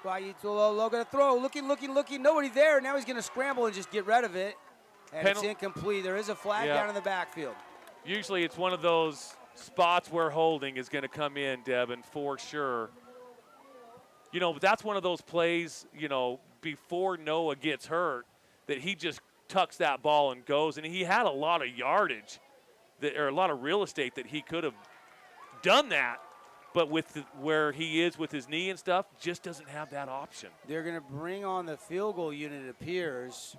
Fuitololo going to throw. Looking. Nobody there. Now he's going to scramble and just get rid of it. And it's incomplete. There is a flag down in the backfield. Usually it's one of those spots where holding is going to come in, Devin, for sure. You know, that's one of those plays, you know, before Noah gets hurt, that he just tucks that ball and goes. And he had a lot of yardage, or a lot of real estate that he could have done that. But with where he is with his knee and stuff, just doesn't have that option. They're going to bring on the field goal unit, it appears.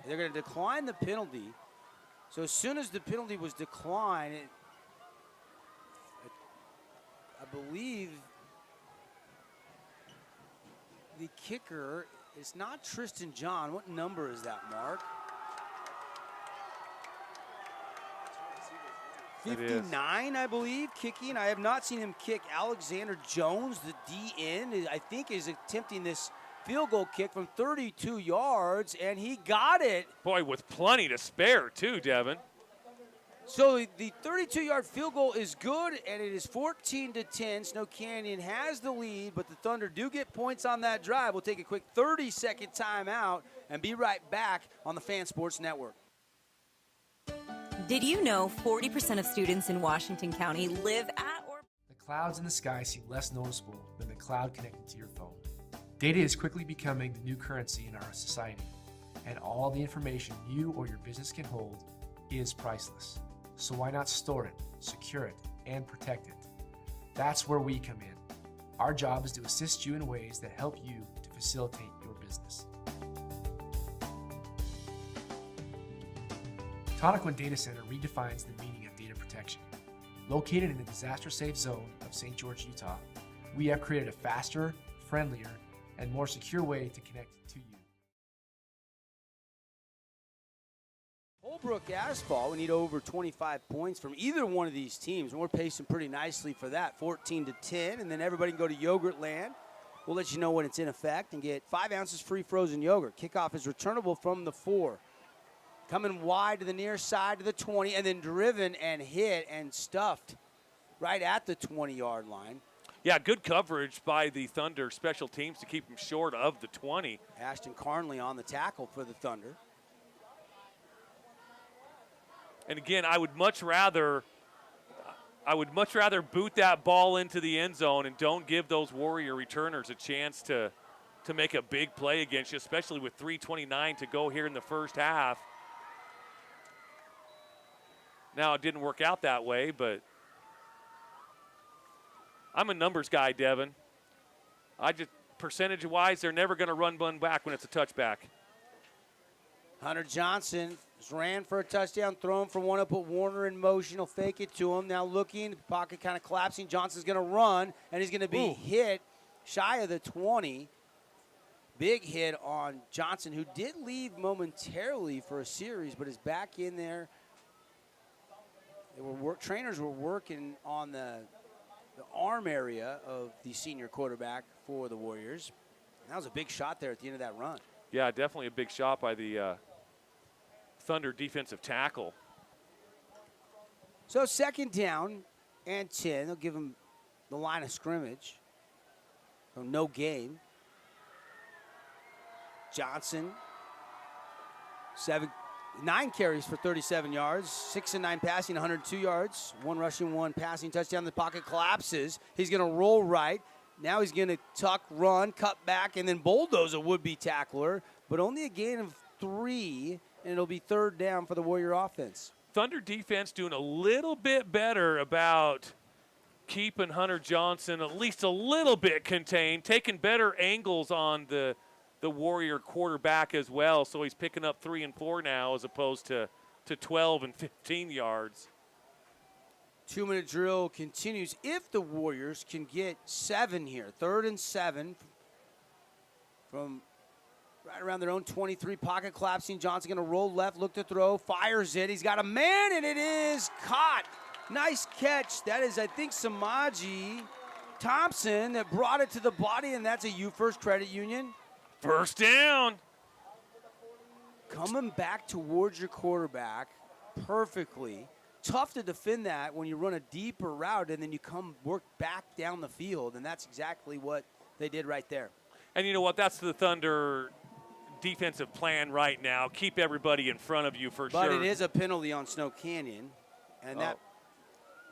They're going to decline the penalty. So as soon as the penalty was declined, I believe the kicker is not Tristan John. What number is that, Mark? 59, I believe, kicking. I have not seen him kick. Alexander Jones, the DN, I think is attempting this field goal kick from 32 yards, and he got it. Boy, with plenty to spare, too, Devin. So the 32-yard field goal is good, and it is 14-10. Snow Canyon has the lead, but the Thunder do get points on that drive. We'll take a quick 30-second timeout and be right back on the Fan Sports Network. Did you know 40% of students in Washington County live at or... The clouds in the sky seem less noticeable than the cloud connected to your phone. Data is quickly becoming the new currency in our society, and all the information you or your business can hold is priceless. So why not store it, secure it, and protect it? That's where we come in. Our job is to assist you in ways that help you to facilitate your business. Tonic Data Center redefines the meaning of data protection. Located in the disaster-safe zone of St. George, Utah, we have created a faster, friendlier, and more secure way to connect to you. Holbrook Asphalt, we need over 25 points from either one of these teams, and we're pacing pretty nicely for that, 14-10, and then everybody can go to Yogurtland. We'll let you know when it's in effect and get 5 ounces free frozen yogurt. Kickoff is returnable from the 4. Coming wide to the near side to the 20, and then driven and hit and stuffed right at the 20-yard line. Yeah, good coverage by the Thunder special teams to keep them short of the 20. Ashton Carnley on the tackle for the Thunder. And again, I would much rather boot that ball into the end zone and don't give those Warrior returners a chance to make a big play against you, especially with 3:29 to go here in the first half. Now, it didn't work out that way, but I'm a numbers guy, Devin. Percentage-wise, they're never going to run one back when it's a touchback. Hunter Johnson ran for a touchdown, thrown for one, put Warner in motion. He'll fake it to him. Now looking, pocket kind of collapsing. Johnson's going to run, and he's going to be hit shy of the 20. Big hit on Johnson, who did leave momentarily for a series, but is back in there. Trainers were working on the arm area of the senior quarterback for the Warriors. And that was a big shot there at the end of that run. Yeah, definitely a big shot by the Thunder defensive tackle. So 2nd down and 10. They'll give him the line of scrimmage. So no gain. Johnson, 9 carries for 37 yards, 6 and 9 passing, 102 yards, 1 rushing, 1 passing touchdown. The pocket collapses. He's going to roll right. Now he's going to tuck, run, cut back, and then bulldoze a would-be tackler, but only a gain of 3, and it'll be 3rd down for the Warrior offense. Thunder defense doing a little bit better about keeping Hunter Johnson at least a little bit contained, taking better angles on the Warrior quarterback as well, so he's picking up 3 and 4 now as opposed to 12 and 15 yards. 2-minute drill continues if the Warriors can get 7 here. 3rd and 7 from right around their own 23. Pocket collapsing. Johnson going to roll left, look to throw, fires it. He's got a man, and it is caught. Nice catch. That is, I think, Samaji Thompson that brought it to the body, and that's a U First Credit Union. First down. Coming back towards your quarterback perfectly. Tough to defend that when you run a deeper route and then you work back down the field, and that's exactly what they did right there. And you know what? That's the Thunder defensive plan right now. Keep everybody in front of you for But sure. it is a penalty on Snow Canyon, and that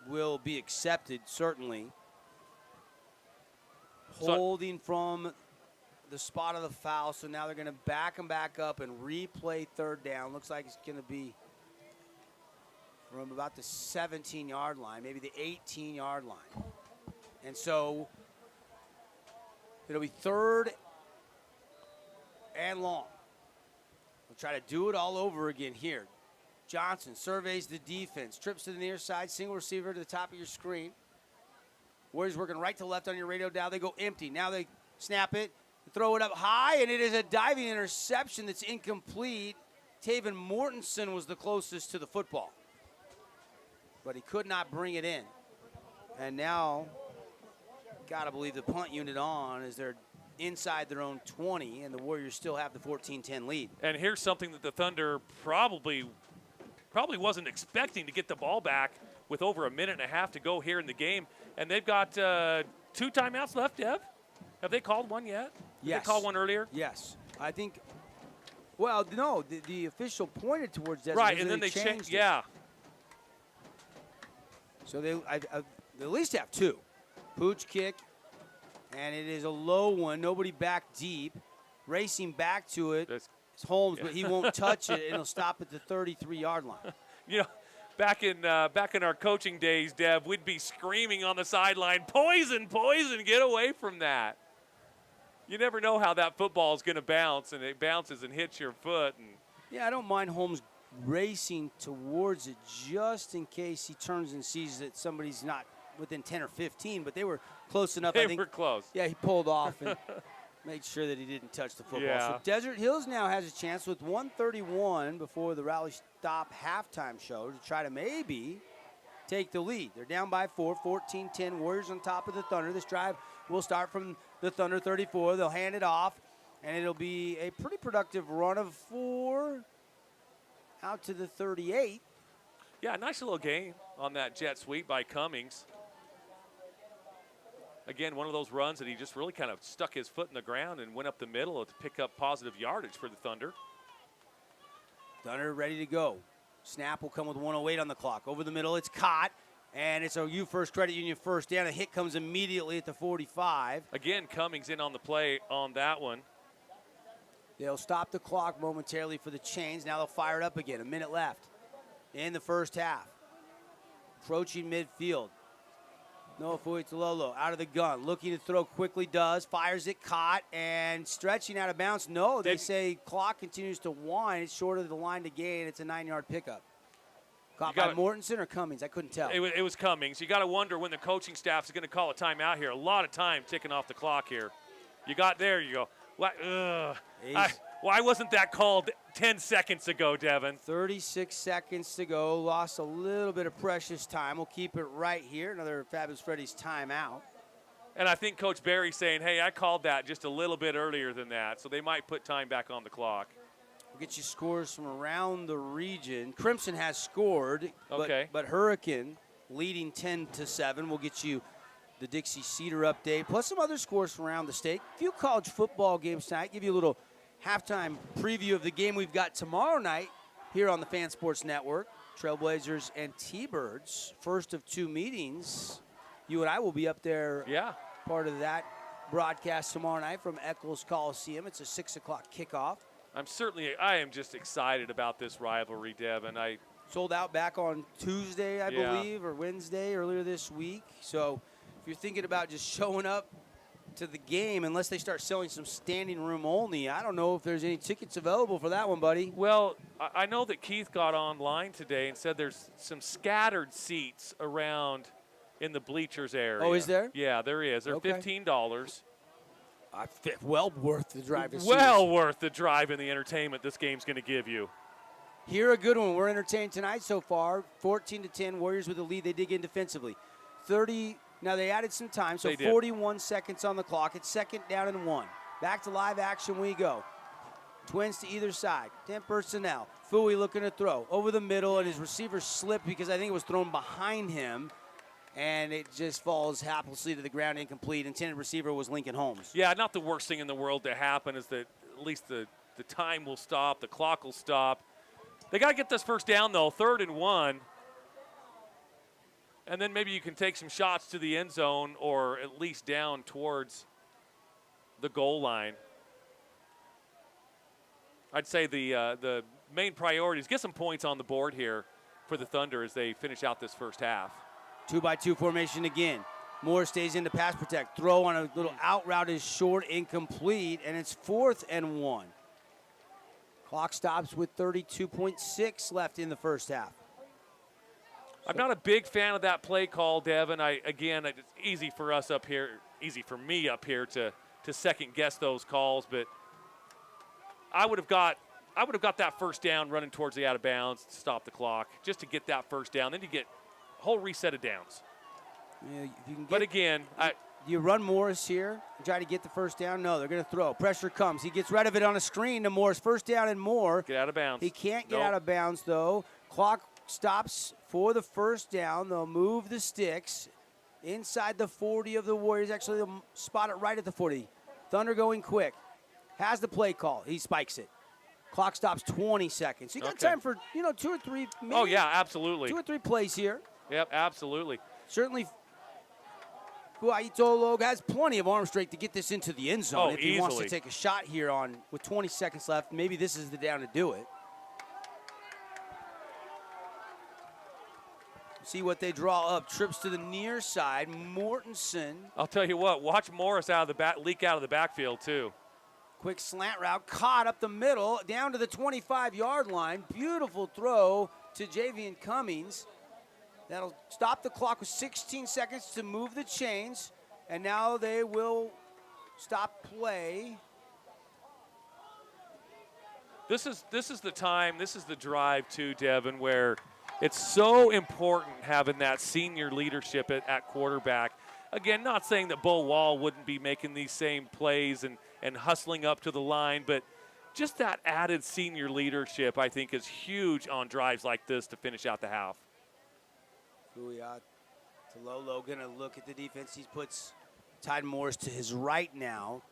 will be accepted, certainly. Holding from the spot of the foul, so now they're going to back him back up and replay third down. Looks like it's going to be from about the 17-yard line, maybe the 18-yard line. And so it'll be third and long. We'll try to do it all over again here. Johnson surveys the defense, trips to the near side, single receiver to the top of your screen. Warriors working right to left on your radio dial. They go empty. Now they snap it, throw it up high, and it is a diving interception that's incomplete. Taven Mortensen was the closest to the football, but he could not bring it in. And now, got to believe the punt unit on as they're inside their own 20, and the Warriors still have the 14-10 lead. And here's something that the Thunder probably wasn't expecting, to get the ball back with over a minute and a half to go here in the game. And they've got 2 timeouts left, Dev. Have they called one yet? Did Yes. they call one earlier? Yes. I think, well, no, the official pointed towards that. Right, and then they changed it. Yeah. So they at least have 2. Pooch kick, and it is a low one. Nobody back deep. Racing back to it. It's Holmes, but he won't touch it, and he'll stop at the 33-yard line. You know, back in our coaching days, Dev, we'd be screaming on the sideline, "Poison, poison, get away from that." You never know how that football is going to bounce, and it bounces and hits your foot. And Yeah, I don't mind Holmes racing towards it just in case he turns and sees that somebody's not within 10 or 15, but they were close enough. They I think were close. Yeah, he pulled off and made sure that he didn't touch the football. Yeah. So Desert Hills now has a chance with 1:31 before the Rally Stop halftime show to try to maybe take the lead. They're down by 4, 14-10. Warriors on top of the Thunder. This drive will start from the Thunder 34. They'll hand it off, and it'll be a pretty productive run of 4 out to the 38. yeah, nice little game on that jet sweep by Cummings. Again, one of those runs that he just really kind of stuck his foot in the ground and went up the middle to pick up positive yardage for the Thunder. Thunder ready to go. Snap will come with 1:08 on the clock. Over the middle, it's caught, and it's a U First Credit Union first down. A hit comes immediately at the 45. Again, Cummings in on the play on that one. They'll stop the clock momentarily for the chains. Now they'll fire it up again. A minute left in the first half. Approaching midfield. Noah Fuitalolo out of the gun. Looking to throw quickly, does. Fires it, caught, and stretching out of bounds. No, they say clock continues to wind. It's short of the line to gain. It's a 9-yard pickup. Caught by Mortensen or Cummings? I couldn't tell. It was Cummings. You got to wonder when the coaching staff is going to call a timeout here. A lot of time ticking off the clock here. You got there, you go. Why wasn't that called 10 seconds ago, Devin? 36 seconds to go. Lost a little bit of precious time. We'll keep it right here. Another Fabulous Freddy's timeout. And I think Coach Barry's saying, hey, I called that just a little bit earlier than that, so they might put time back on the clock. We'll get you scores from around the region. Crimson has scored, Okay. but Hurricane leading 10-7. We'll get you the Dixie Cedar update, plus some other scores from around the state. A few college football games tonight. Give you a little halftime preview of the game we've got tomorrow night here on the Fan Sports Network. Trailblazers and T-Birds, first of 2 meetings. You and I will be up there. Yeah. Part of that broadcast tomorrow night from Eccles Coliseum. It's a 6 o'clock kickoff. I am just excited about this rivalry, Devin. Sold out back on Tuesday, I Yeah. believe, or Wednesday earlier this week. So if you're thinking about just showing up to the game, unless they start selling some standing room only, I don't know if there's any tickets available for that one, buddy. Well, I know that Keith got online today and said there's some scattered seats around in the bleachers area. Oh, is there? Yeah, there is. They're Okay. $15. Well worth the drive to see Well us. worth the drive and the entertainment this game's going to give you. Here a good one. We're entertained tonight so far. 14-10, Warriors with the lead. They dig in defensively. Now, they added some time, so They did. 41 seconds on the clock. It's 2nd down and 1. Back to live action we go. Twins to either side. 10 personnel. Fui looking to throw. Over the middle, and his receiver slipped because I think it was thrown behind him, and it just falls haplessly to the ground, incomplete. Intended receiver was Lincoln Holmes. Yeah, not the worst thing in the world to happen is that at least the time will stop, the clock will stop. They got to get this first down, though, 3rd and 1. And then maybe you can take some shots to the end zone or at least down towards the goal line. I'd say the main priority is get some points on the board here for the Thunder as they finish out this first half. 2-by-2 formation again. Moore stays in to pass protect. Throw on a little out route is short, incomplete, and it's 4th and 1. Clock stops with 32.6 left in the first half. I'm not a big fan of that play call, Devin. It's easy for us up here, easy for me up here to second guess those calls, but I would have got that first down running towards the out of bounds to stop the clock, just to get that first down. Then you get a whole reset of downs. Yeah, if you can But again, you run Morris here and try to get the first down. No, they're going to throw. Pressure comes. He gets rid of it on a screen to Morris. First down and more. Get out of bounds. He can't get out of bounds, though. Clock stops for the first down. They'll move the sticks inside the 40 of the Warriors. Actually, they'll spot it right at the 40. Thunder going quick. Has the play call. He spikes it. Clock stops 20 seconds. You got time for, 2 or 3. Maybe Oh, yeah, absolutely. 2 or 3 plays here. Yep, absolutely. Certainly, Guaitolo has plenty of arm strength to get this into the end zone if he wants to take a shot here with 20 seconds left. Maybe this is the down to do it. See what they draw up. Trips to the near side. Mortensen. I'll tell you what, watch Morris leak out of the backfield, too. Quick slant route, caught up the middle, down to the 25-yard line. Beautiful throw to Javian Cummings. That'll stop the clock with 16 seconds to move the chains. And now they will stop play. This is the time, this is the drive, too, Devin, where it's so important having that senior leadership at quarterback. Again, not saying that Bo Wall wouldn't be making these same plays and hustling up to the line, but just that added senior leadership, I think, is huge on drives like this to finish out the half. Talolo going to look at the defense. He puts Tide Morris to his right now.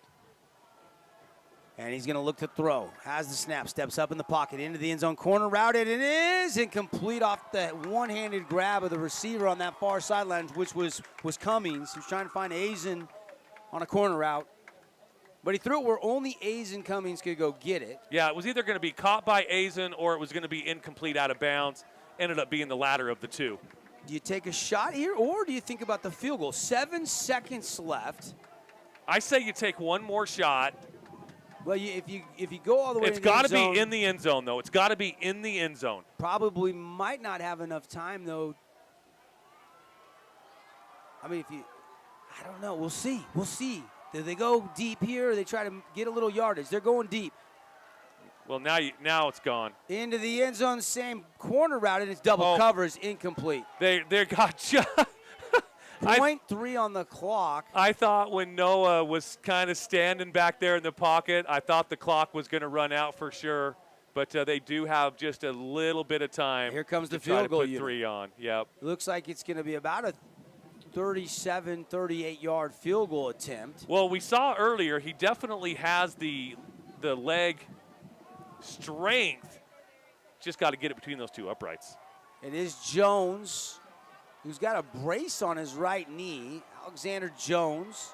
And he's going to look to throw. Has the snap, steps up in the pocket, into the end zone, corner route, and it is incomplete off the one-handed grab of the receiver on that far sideline, which was Cummings. He was trying to find Azen on a corner route. But he threw it where only Azen Cummings could go get it. Yeah, it was either going to be caught by Azen or it was going to be incomplete out of bounds. Ended up being the latter of the two. Do you take a shot here, or do you think about the field goal? 7 seconds left. I say you take one more shot. Well, if you go all the way, it's got to be in the end zone, though. It's got to be in the end zone. Probably might not have enough time, though. I mean, I don't know. We'll see. We'll see. Do they go deep here, or they try to get a little yardage? They're going deep. Well, now it's gone. Into the end zone, same corner route, and it's double covers, incomplete. They got just 0.3 on the clock. I thought when Noah was kind of standing back there in the pocket, I thought the clock was going to run out for sure. But they do have just a little bit of time. Here comes the to try field to goal put unit. 3 on. Yep. Looks like it's going to be about a 37, 38-yard field goal attempt. Well, we saw earlier he definitely has the leg strength. Just got to get it between those two uprights. It is Jones, who's got a brace on his right knee. Alexander Jones.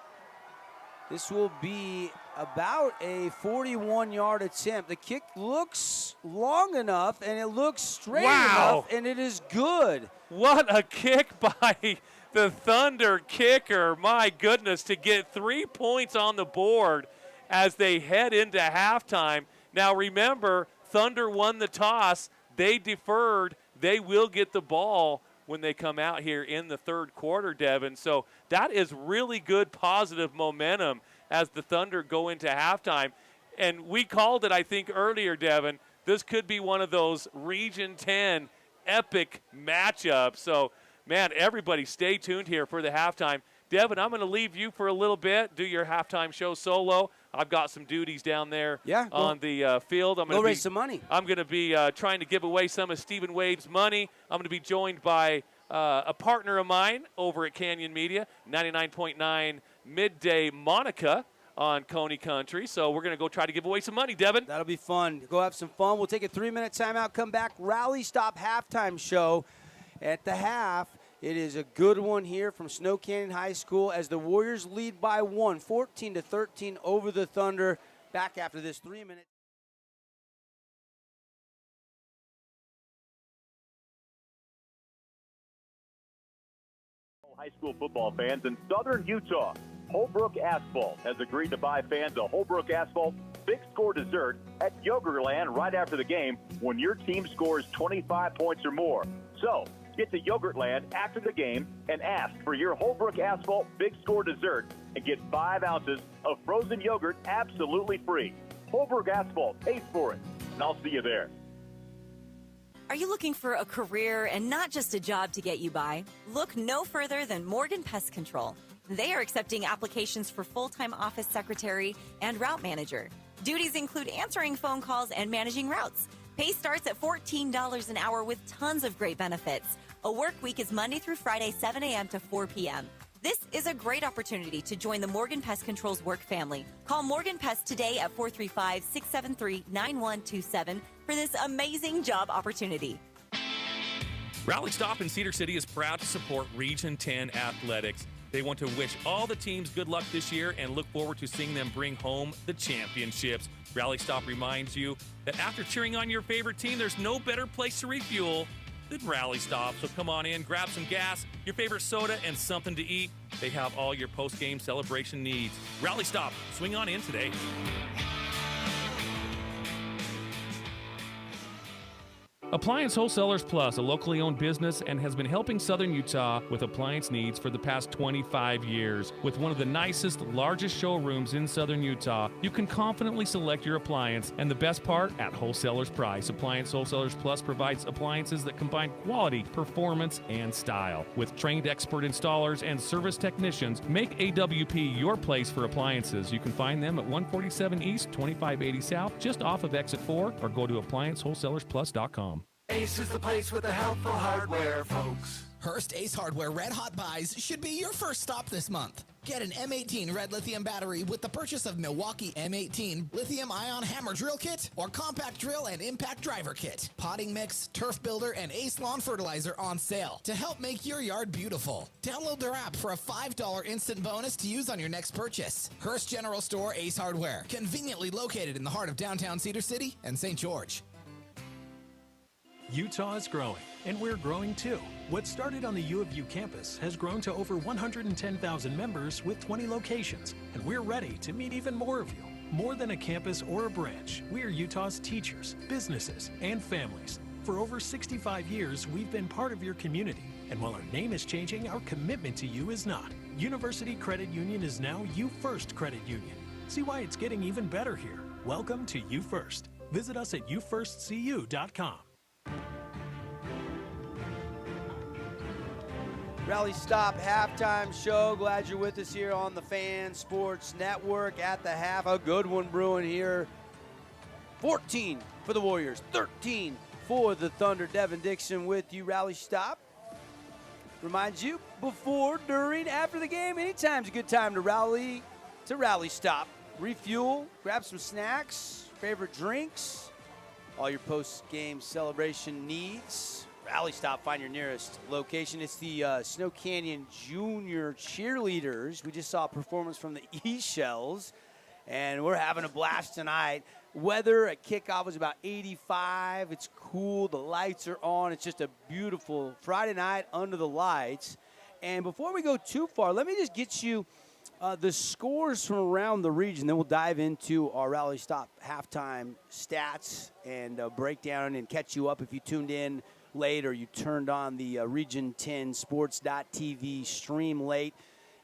This will be about a 41-yard attempt. The kick looks long enough, and it looks straight enough, and it is good. What a kick by the Thunder kicker. My goodness, to get 3 points on the board as they head into halftime. Now remember, Thunder won the toss. They deferred. They will get the ball when they come out here in the third quarter, Devin. So that is really good positive momentum as the Thunder go into halftime. And we called it, I think, earlier, Devin. This could be one of those Region 10 epic matchups. So man, everybody stay tuned here for the halftime. Devin, I'm going to leave you for a little bit, do your halftime show solo. I've got some duties down there on the field. I'm going to raise some money. I'm going to be trying to give away some of Stephen Wade's money. I'm going to be joined by a partner of mine over at Canyon Media, 99.9 Midday Monica on Coney Country. So we're going to go try to give away some money, Devin. That'll be fun. Go have some fun. We'll take a 3-minute timeout, come back, Rally Stop halftime show at the half. It is a good one here from Snow Canyon High School as the Warriors lead by 1, 14-13 over the Thunder. Back after this 3-minute. High school football fans in southern Utah, Holbrook Asphalt has agreed to buy fans a Holbrook Asphalt big score dessert at Yogurtland right after the game when your team scores 25 points or more. So, get to Yogurtland after the game and ask for your Holbrook Asphalt Big Score dessert and get 5 ounces of frozen yogurt absolutely free. Holbrook Asphalt, pays for it, and I'll see you there. Are you looking for a career and not just a job to get you by? Look no further than Morgan Pest Control. They are accepting applications for full-time office secretary and route manager. Duties include answering phone calls and managing routes. Pay starts at $14 an hour with tons of great benefits. A work week is Monday through Friday, 7 a.m. to 4 p.m. This is a great opportunity to join the Morgan Pest Control's work family. Call Morgan Pest today at 435-673-9127 for this amazing job opportunity. Rally Stop in Cedar City is proud to support Region 10 athletics. They want to wish all the teams good luck this year and look forward to seeing them bring home the championships. Rally Stop reminds you that after cheering on your favorite team, there's no better place to refuel than Rally Stop. So come on in, grab some gas, your favorite soda, and something to eat. They have all your post-game celebration needs. Rally Stop, swing on in today. Appliance Wholesalers Plus, a locally owned business, and has been helping Southern Utah with appliance needs for the past 25 years. With one of the nicest, largest showrooms in Southern Utah, you can confidently select your appliance, and the best part, at wholesaler's price. Appliance Wholesalers Plus provides appliances that combine quality, performance, and style. With trained expert installers and service technicians, make AWP your place for appliances. You can find them at 147 East, 2580 South, just off of Exit 4, or go to ApplianceWholesalersPlus.com. Ace is the place with the helpful hardware, folks. Hearst Ace Hardware Red Hot Buys should be your first stop this month. Get an M18 red lithium battery with the purchase of Milwaukee M18 lithium-ion hammer drill kit or compact drill and impact driver kit. Potting mix, turf builder, and Ace lawn fertilizer on sale to help make your yard beautiful. Download their app for a $5 instant bonus to use on your next purchase. Hearst General Store Ace Hardware, conveniently located in the heart of downtown Cedar City and St. George. Utah is growing, and we're growing too. What started on the U of U campus has grown to over 110,000 members with 20 locations, and we're ready to meet even more of you. More than a campus or a branch, we are Utah's teachers, businesses, and families. For over 65 years, we've been part of your community, and while our name is changing, our commitment to you is not. University Credit Union is now You First Credit Union. See why it's getting even better here. Welcome to You First. Visit us at youfirstcu.com. Rally Stop halftime show. Glad you're with us here on the Fan Sports Network at the half. A good one brewing here. 14 for the Warriors, 13 for the Thunder. Devin Dixon with you. Rally Stop reminds you before, during, after the game, anytime's a good time to rally stop. Refuel, grab some snacks, favorite drinks, all your post-game celebration needs. Rally Stop, find your nearest location. It's the Snow Canyon Junior Cheerleaders. We just saw a performance from the E-Shells, and we're having a blast tonight. Weather at kickoff was about 85. It's cool. The lights are on. It's just a beautiful Friday night under the lights. And before we go too far, let me just get you the scores from around the region. Then we'll dive into our Rally Stop halftime stats and breakdown and catch you up if you tuned in late or you turned on the Region 10 Sports.tv stream late,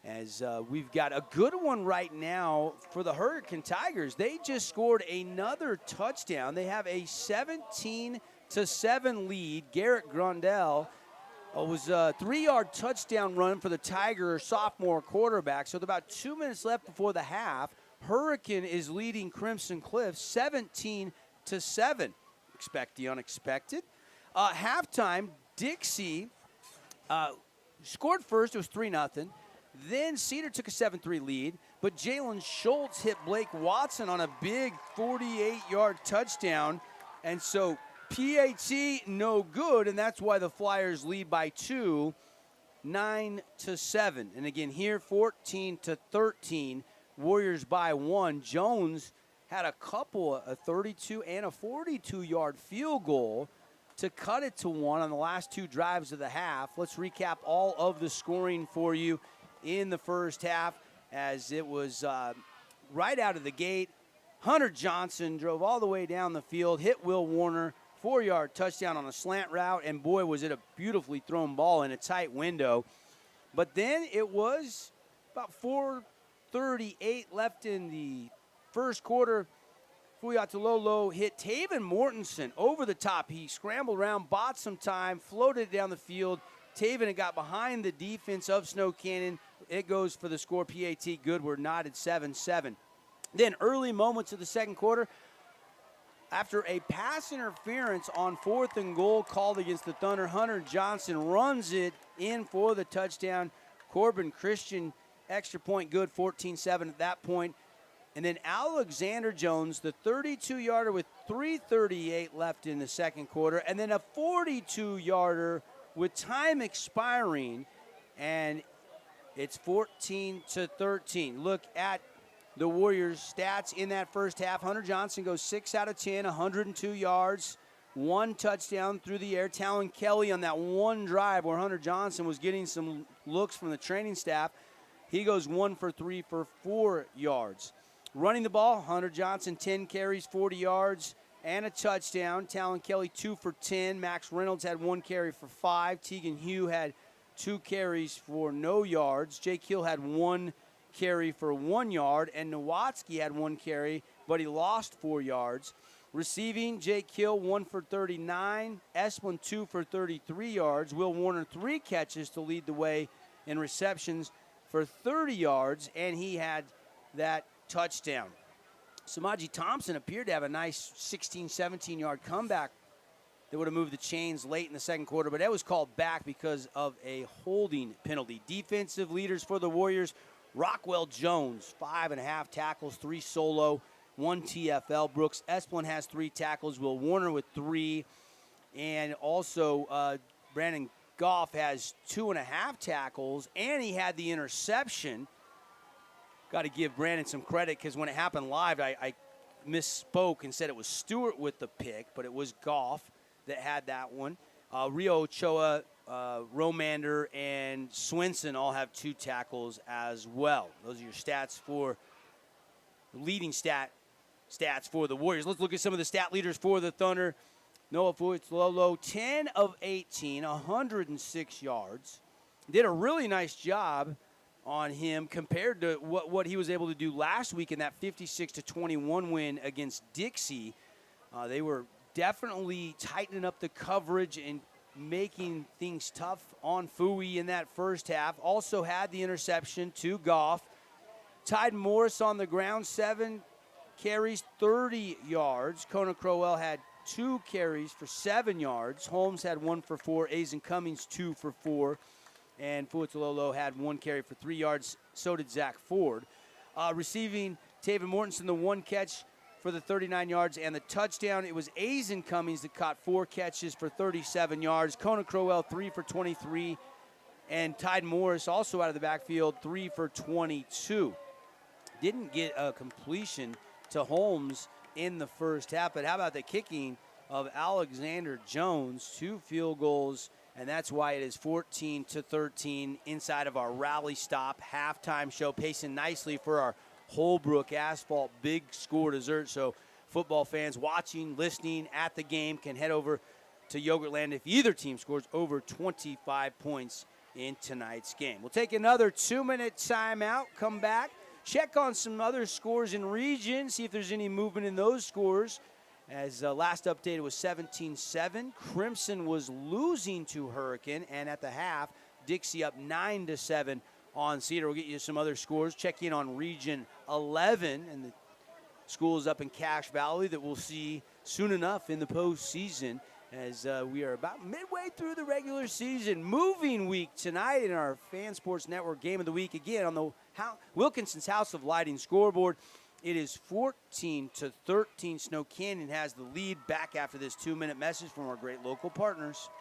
as we've got a good one right now for the Hurricane Tigers. They just scored another touchdown. They have a 17-7 lead. Garrett Grondell It was a 3-yard touchdown run for the Tiger sophomore quarterback. So with about 2 minutes left before the half, Hurricane is leading Crimson Cliff 17-7. Expect the unexpected. Halftime, Dixie scored first. It was 3-0. Then Cedar took a 7-3 lead, but Jalen Schultz hit Blake Watson on a big 48-yard touchdown. And so PAT no good, and that's why the Flyers lead by 2, 9-7. And again here, 14-13. Warriors by 1. Jones had a couple, a 32 and a 42-yard field goal to cut it to 1 on the last 2 drives of the half. Let's recap all of the scoring for you in the first half, as it was right out of the gate. Hunter Johnson drove all the way down the field, hit Will Warner, 4-yard touchdown on a slant route, and boy, was it a beautifully thrown ball in a tight window. But then it was about 4:38 left in the first quarter. Fuyatololo hit Taven Mortensen over the top. He scrambled around, bought some time, floated it down the field. Taven got behind the defense of Snow Canyon. It goes for the score. PAT good. We're knotted 7-7. Then early moments of the second quarter, after a pass interference on 4th and goal called against the Thunder, Hunter Johnson runs it in for the touchdown. Corbin Christian, extra point good, 14-7 at that point. And then Alexander Jones, the 32-yarder with 3:38 left in the second quarter, and then a 42-yarder with time expiring, and it's 14-13. Look at the Warriors' stats in that first half. Hunter Johnson goes 6 out of 10, 102 yards, 1 touchdown through the air. Talon Kelly on that one drive where Hunter Johnson was getting some looks from the training staff, he goes 1 for 3 for 4 yards. Running the ball, Hunter Johnson, 10 carries, 40 yards, and a touchdown. Talon Kelly, 2 for 10. Max Reynolds had 1 carry for 5. Tegan Hugh had 2 carries for no yards. Jake Hill had 1 carry for 1 yard, and Nowatzki had 1 carry, but he lost 4 yards. Receiving, Jake Hill, 1 for 39. Esplin, 2 for 33 yards. Will Warner, 3 catches to lead the way in receptions for 30 yards, and he had that touchdown. Samaji Thompson appeared to have a nice 16, 17-yard comeback that would have moved the chains late in the second quarter, but that was called back because of a holding penalty. Defensive leaders for the Warriors, Rockwell Jones, 5.5 tackles, 3 solo, 1 TFL. Brooks Esplin has 3 tackles. Will Warner with 3. And also Brandon Goff has 2.5 tackles, and he had the interception. Got to give Brandon some credit because when it happened live, I misspoke and said it was Stewart with the pick, but it was Goff that had that one. Rio Ochoa, Romander, and Swinson all have 2 tackles as well. Those are your stats for leading stats for the Warriors. Let's look at some of the stat leaders for the Thunder. Noah Fuitzlolo, 10 of 18, 106 yards. Did a really nice job on him compared to what he was able to do last week in that 56-21 win against Dixie. They were definitely tightening up the coverage and making things tough on Fui in that first half. Also had the interception to Goff. Tide Morris on the ground, 7 carries, 30 yards. Conan Crowell had 2 carries for 7 yards. Holmes had 1 for 4. Azen Cummings 2 for 4. And Fuitzlolo had 1 carry for 3 yards. So did Zach Ford. Receiving, Taven Mortensen, the 1 catch for the 39 yards and the touchdown. It was Azen Cummings that caught 4 catches for 37 yards. Conan Crowell, 3 for 23. And Tide Morris, also out of the backfield, 3 for 22. Didn't get a completion to Holmes in the first half, but how about the kicking of Alexander Jones? 2 field goals, and that's why it is 14-13 inside of our rally stop halftime show, pacing nicely for our Holbrook Asphalt big score dessert. So football fans watching, listening at the game can head over to Yogurtland if either team scores over 25 points in tonight's game. We'll take another 2-minute timeout, come back, check on some other scores in region, see if there's any movement in those scores. As last updated was 17-7. Crimson was losing to Hurricane, and at the half, Dixie up 9-7 on Cedar. We'll get you some other scores. Check in on Region 11, and the schools up in Cache Valley that we'll see soon enough in the postseason, as we are about midway through the regular season. Moving week tonight in our Fan Sports Network Game of the Week, again on the Wilkinson's House of Lighting scoreboard. It is 14-13. Snow Canyon has the lead. Back after this 2-minute message from our great local partners.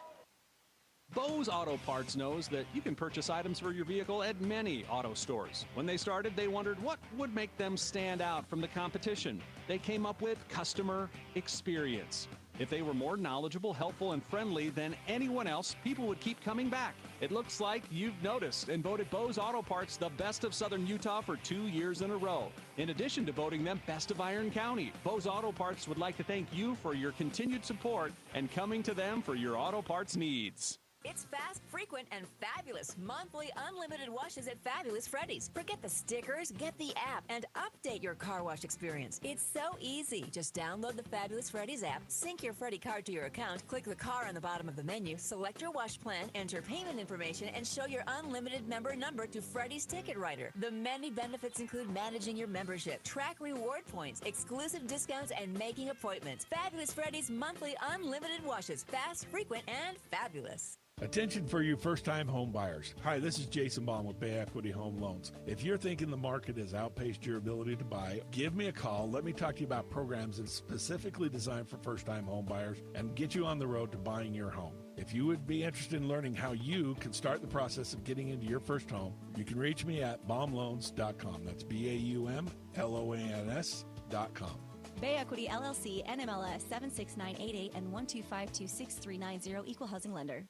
Bose Auto Parts knows that you can purchase items for your vehicle at many auto stores. When they started, they wondered what would make them stand out from the competition. They came up with customer experience. If they were more knowledgeable, helpful, and friendly than anyone else, people would keep coming back. It looks like you've noticed and voted Bose Auto Parts the best of Southern Utah for 2 years in a row. In addition to voting them best of Iron County, Bose Auto Parts would like to thank you for your continued support and coming to them for your auto parts needs. It's fast, frequent, and fabulous. Monthly unlimited washes at Fabulous Freddy's. Forget the stickers, get the app, and update your car wash experience. It's so easy. Just download the Fabulous Freddy's app, sync your Freddy card to your account, click the car on the bottom of the menu, select your wash plan, enter payment information, and show your unlimited member number to Freddy's Ticket Writer. The many benefits include managing your membership, track reward points, exclusive discounts, and making appointments. Fabulous Freddy's monthly unlimited washes. Fast, frequent, and fabulous. Attention for you first-time home buyers. Hi, this is Jason Baum with Bay Equity Home Loans. If you're thinking the market has outpaced your ability to buy, give me a call. Let me talk to you about programs that's specifically designed for first-time home buyers and get you on the road to buying your home. If you would be interested in learning how you can start the process of getting into your first home, you can reach me at baumloans.com. That's BAUMLOANS.com. Bay Equity LLC, NMLS 76988 and 1252639, Equal Housing Lender.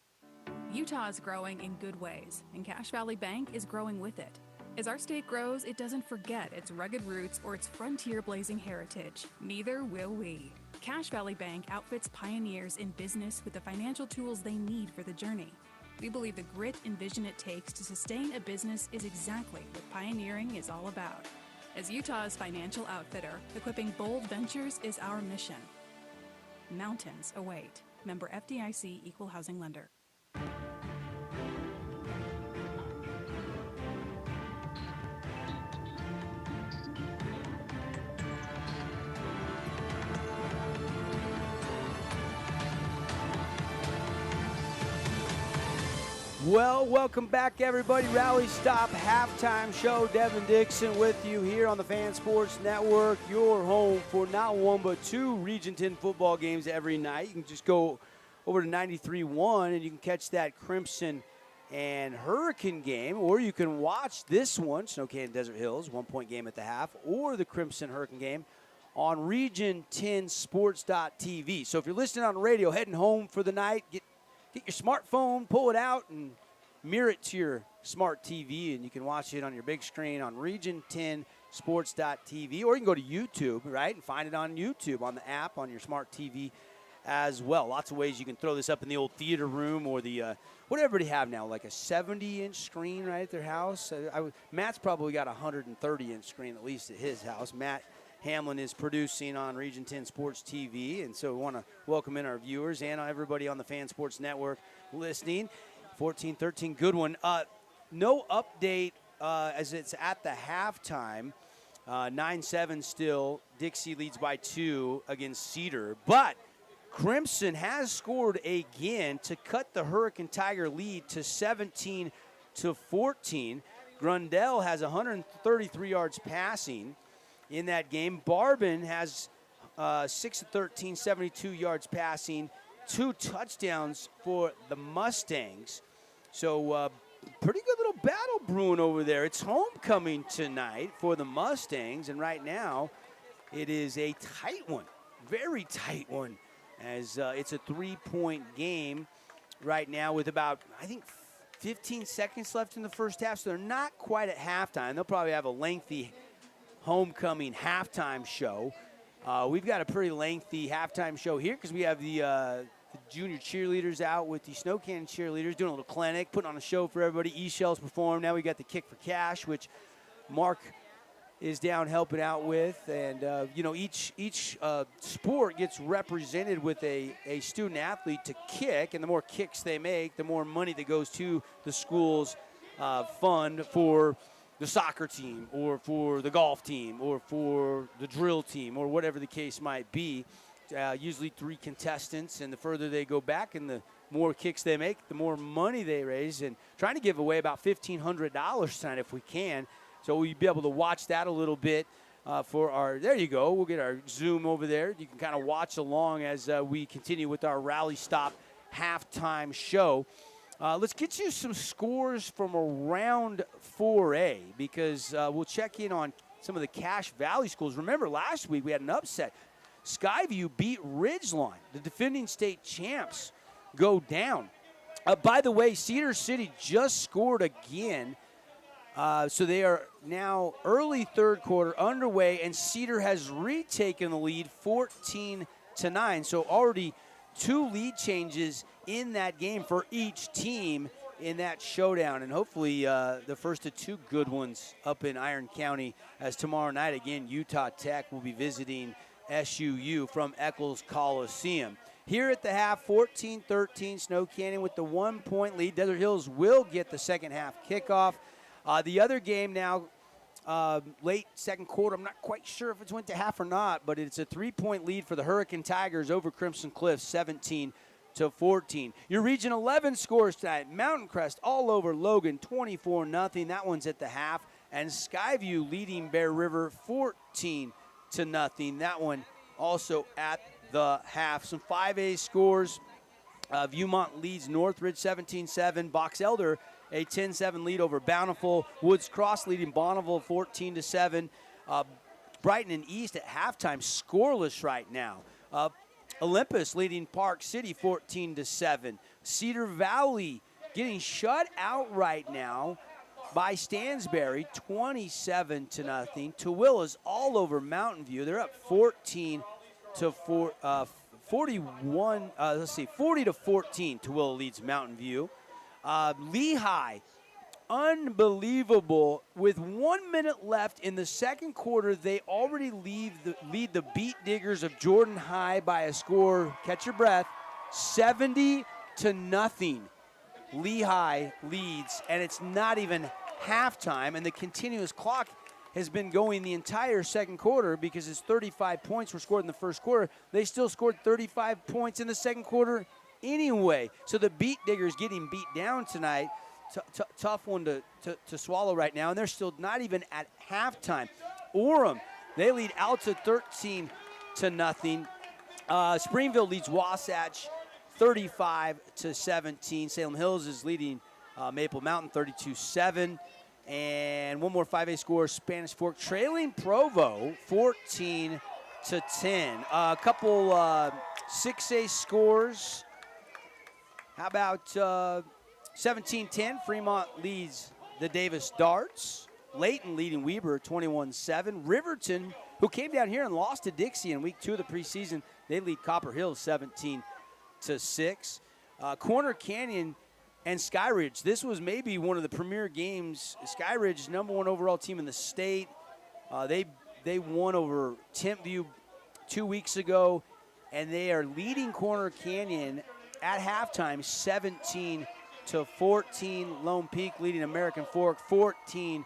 Utah is growing in good ways, and Cache Valley Bank is growing with it. As our state grows, it doesn't forget its rugged roots or its frontier-blazing heritage. Neither will we. Cache Valley Bank outfits pioneers in business with the financial tools they need for the journey. We believe the grit and vision it takes to sustain a business is exactly what pioneering is all about. As Utah's financial outfitter, equipping bold ventures is our mission. Mountains await. Member FDIC, Equal Housing Lender. Well, welcome back, everybody. Rally Stop Halftime Show. Devin Dixon with you here on the Fan Sports Network, your home for not one but two Region 10 football games every night. You can just go over to 93.1 and you can catch that Crimson and Hurricane game, or you can watch this one, Snow Canyon Desert Hills, 1-point game at the half, or the Crimson Hurricane game on Region10sports.tv. So if you're listening on the radio, heading home for the night, get your smartphone, pull it out, and mirror it to your smart TV, and you can watch it on your big screen on Region10sports.tv, or you can go to YouTube, right, and find it on YouTube, on the app, on your smart TV as well. Lots of ways you can throw this up in the old theater room or the, what everybody have now, like a 70-inch screen right at their house. Matt's probably got a 130-inch screen at least at his house. Matt Hamlin is producing on Region 10 Sports TV, and so we want to welcome in our viewers and everybody on the Fan Sports Network listening. 14-13, good one. No update as it's at the halftime. 9-7 still. Dixie leads by 2 against Cedar, but Crimson has scored again to cut the Hurricane Tiger lead to 17-14. Grundell has 133 yards passing in that game. Barbin has 6-13, 72 yards passing, 2 touchdowns for the Mustangs. So pretty good little battle brewing over there. It's homecoming tonight for the Mustangs, and right now it is a tight one, very tight one, as it's a 3-point game right now with about, I think, 15 seconds left in the first half, so they're not quite at halftime. They'll probably have a lengthy homecoming halftime show. We've got a pretty lengthy halftime show here because we have the junior cheerleaders out with the Snow Canyon cheerleaders doing a little clinic, putting on a show for everybody. E-Shells perform. Now we got the Kick for Cash, which Mark is down helping out with, and each sport gets represented with a student athlete to kick, and the more kicks they make, the more money that goes to the school's fund for the soccer team or for the golf team or for the drill team or whatever the case might be. Usually 3 contestants, and the further they go back and the more kicks they make, the more money they raise, and trying to give away about $1,500 tonight if we can. So we'll be able to watch that a little bit for our – there you go. We'll get our Zoom over there. You can kind of watch along as we continue with our Rally Stop halftime show. Let's get you some scores from around 4A because we'll check in on some of the Cache Valley schools. Remember, last week we had an upset. Skyview beat Ridgeline. The defending state champs go down. By the way, Cedar City just scored again. So they are now early third quarter underway, and Cedar has retaken the lead 14-9. So already 2 lead changes in that game for each team in that showdown. And hopefully the first of 2 good ones up in Iron County, as tomorrow night, again, Utah Tech will be visiting SUU from Eccles Coliseum. Here at the half, 14-13, Snow Canyon with the 1-point lead. Desert Hills will get the second half kickoff. The other game now, late second quarter, I'm not quite sure if it went to half or not, but it's a 3-point lead for the Hurricane Tigers over Crimson Cliffs, 17-14. Your Region 11 scores tonight, Mountain Crest all over Logan, 24-0. That one's at the half. And Skyview leading Bear River 14-0. That one also at the half. Some 5A scores. Viewmont leads Northridge 17-7. Box Elder a 10-7 lead over Bountiful. Woods Cross leading Bonneville 14-7. Brighton and East at halftime scoreless right now. Olympus leading Park City 14-7. Cedar Valley getting shut out right now by Stansbury 27-0. Tooele's all over Mountain View. They're up 40-14. Tooele leads Mountain View. Lehigh, unbelievable. With 1 minute left in the second quarter, they already lead the Beat Diggers of Jordan High by a score, catch your breath, 70-0. Lehigh leads, and it's not even halftime, and the continuous clock has been going the entire second quarter because it's 35 points were scored in the first quarter. They still scored 35 points in the second quarter anyway. So the Beat Diggers getting beat down tonight. Tough one to swallow right now, and they're still not even at halftime. Orem, they lead Alta 13-0. Springville leads Wasatch 35-17. Salem Hills is leading Maple Mountain 32-7. And one more 5A score, Spanish Fork trailing Provo 14-10. A couple 6A scores. How about 17-10, Fremont leads the Davis Darts. Layton leading Weber 21-7. Riverton, who came down here and lost to Dixie in week 2 of the preseason, they lead Copper Hill 17-6. Corner Canyon and Skyridge, this was maybe one of the premier games. Skyridge, number 1 overall team in the state. They won over Tempview 2 weeks ago, and they are leading Corner Canyon at halftime 17-14. Lone Peak leading American Fork 14-7.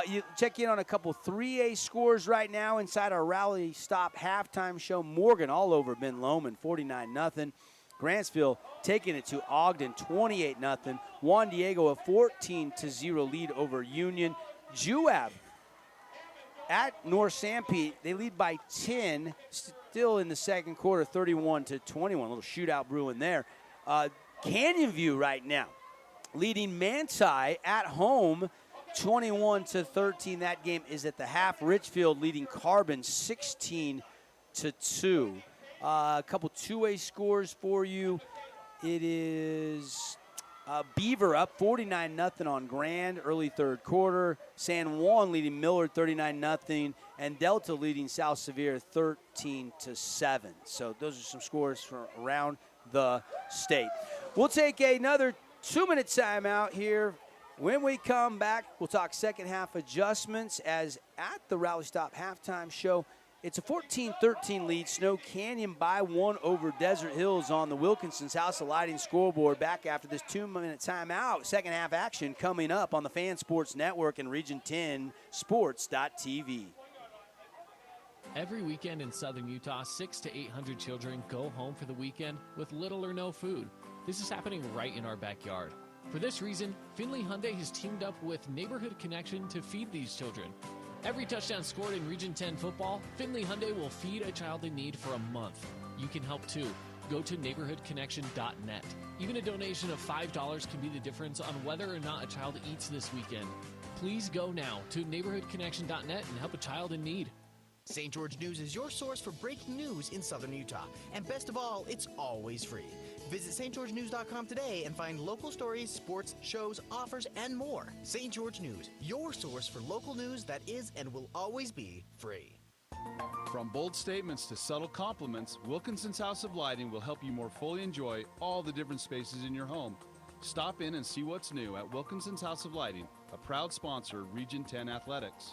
You check in on a couple 3A scores right now inside our Rally Stop halftime show. Morgan all over Ben Lomond 49-0. Grantsville taking it to Ogden 28-0. Juan Diego a 14-0 lead over Union. Juab at North Sanpete, they lead by 10, still in the second quarter, 31-21. A little shootout brewing there. Canyon View right now leading Manti at home 21-13. That game is at the half. Richfield leading Carbon 16-2. A couple 2A scores for you. It is Beaver up 49-0 on Grand early third quarter. San Juan leading Millard 39-0. And Delta leading South Sevier 13-7. So those are some scores from around the state. We'll take another 2-minute timeout here When we come back, we'll talk second half adjustments as at the Rally Stop halftime show. It's a 14-13 lead. Snow Canyon by 1 over Desert Hills on the Wilkinson's House of Lighting scoreboard. Back after this 2-minute timeout. Second half action coming up on the Fan Sports Network and Region 10 Sports.tv. Every weekend in southern Utah, 600 to 800 children go home for the weekend with little or no food. This is happening right in our backyard. For this reason, Findlay Hyundai has teamed up with Neighborhood Connection to feed these children. Every touchdown scored in Region 10 football, Findlay Hyundai will feed a child in need for a month. You can help too. Go to neighborhoodconnection.net. Even a donation of $5 can be the difference on whether or not a child eats this weekend. Please go now to neighborhoodconnection.net and help a child in need. St. George News is your source for breaking news in southern Utah. And best of all, it's always free. Visit stgeorgenews.com today and find local stories, sports, shows, offers, and more. St. George News, your source for local news that is and will always be free. From bold statements to subtle compliments, Wilkinson's House of Lighting will help you more fully enjoy all the different spaces in your home. Stop in and see what's new at Wilkinson's House of Lighting, a proud sponsor of Region 10 Athletics.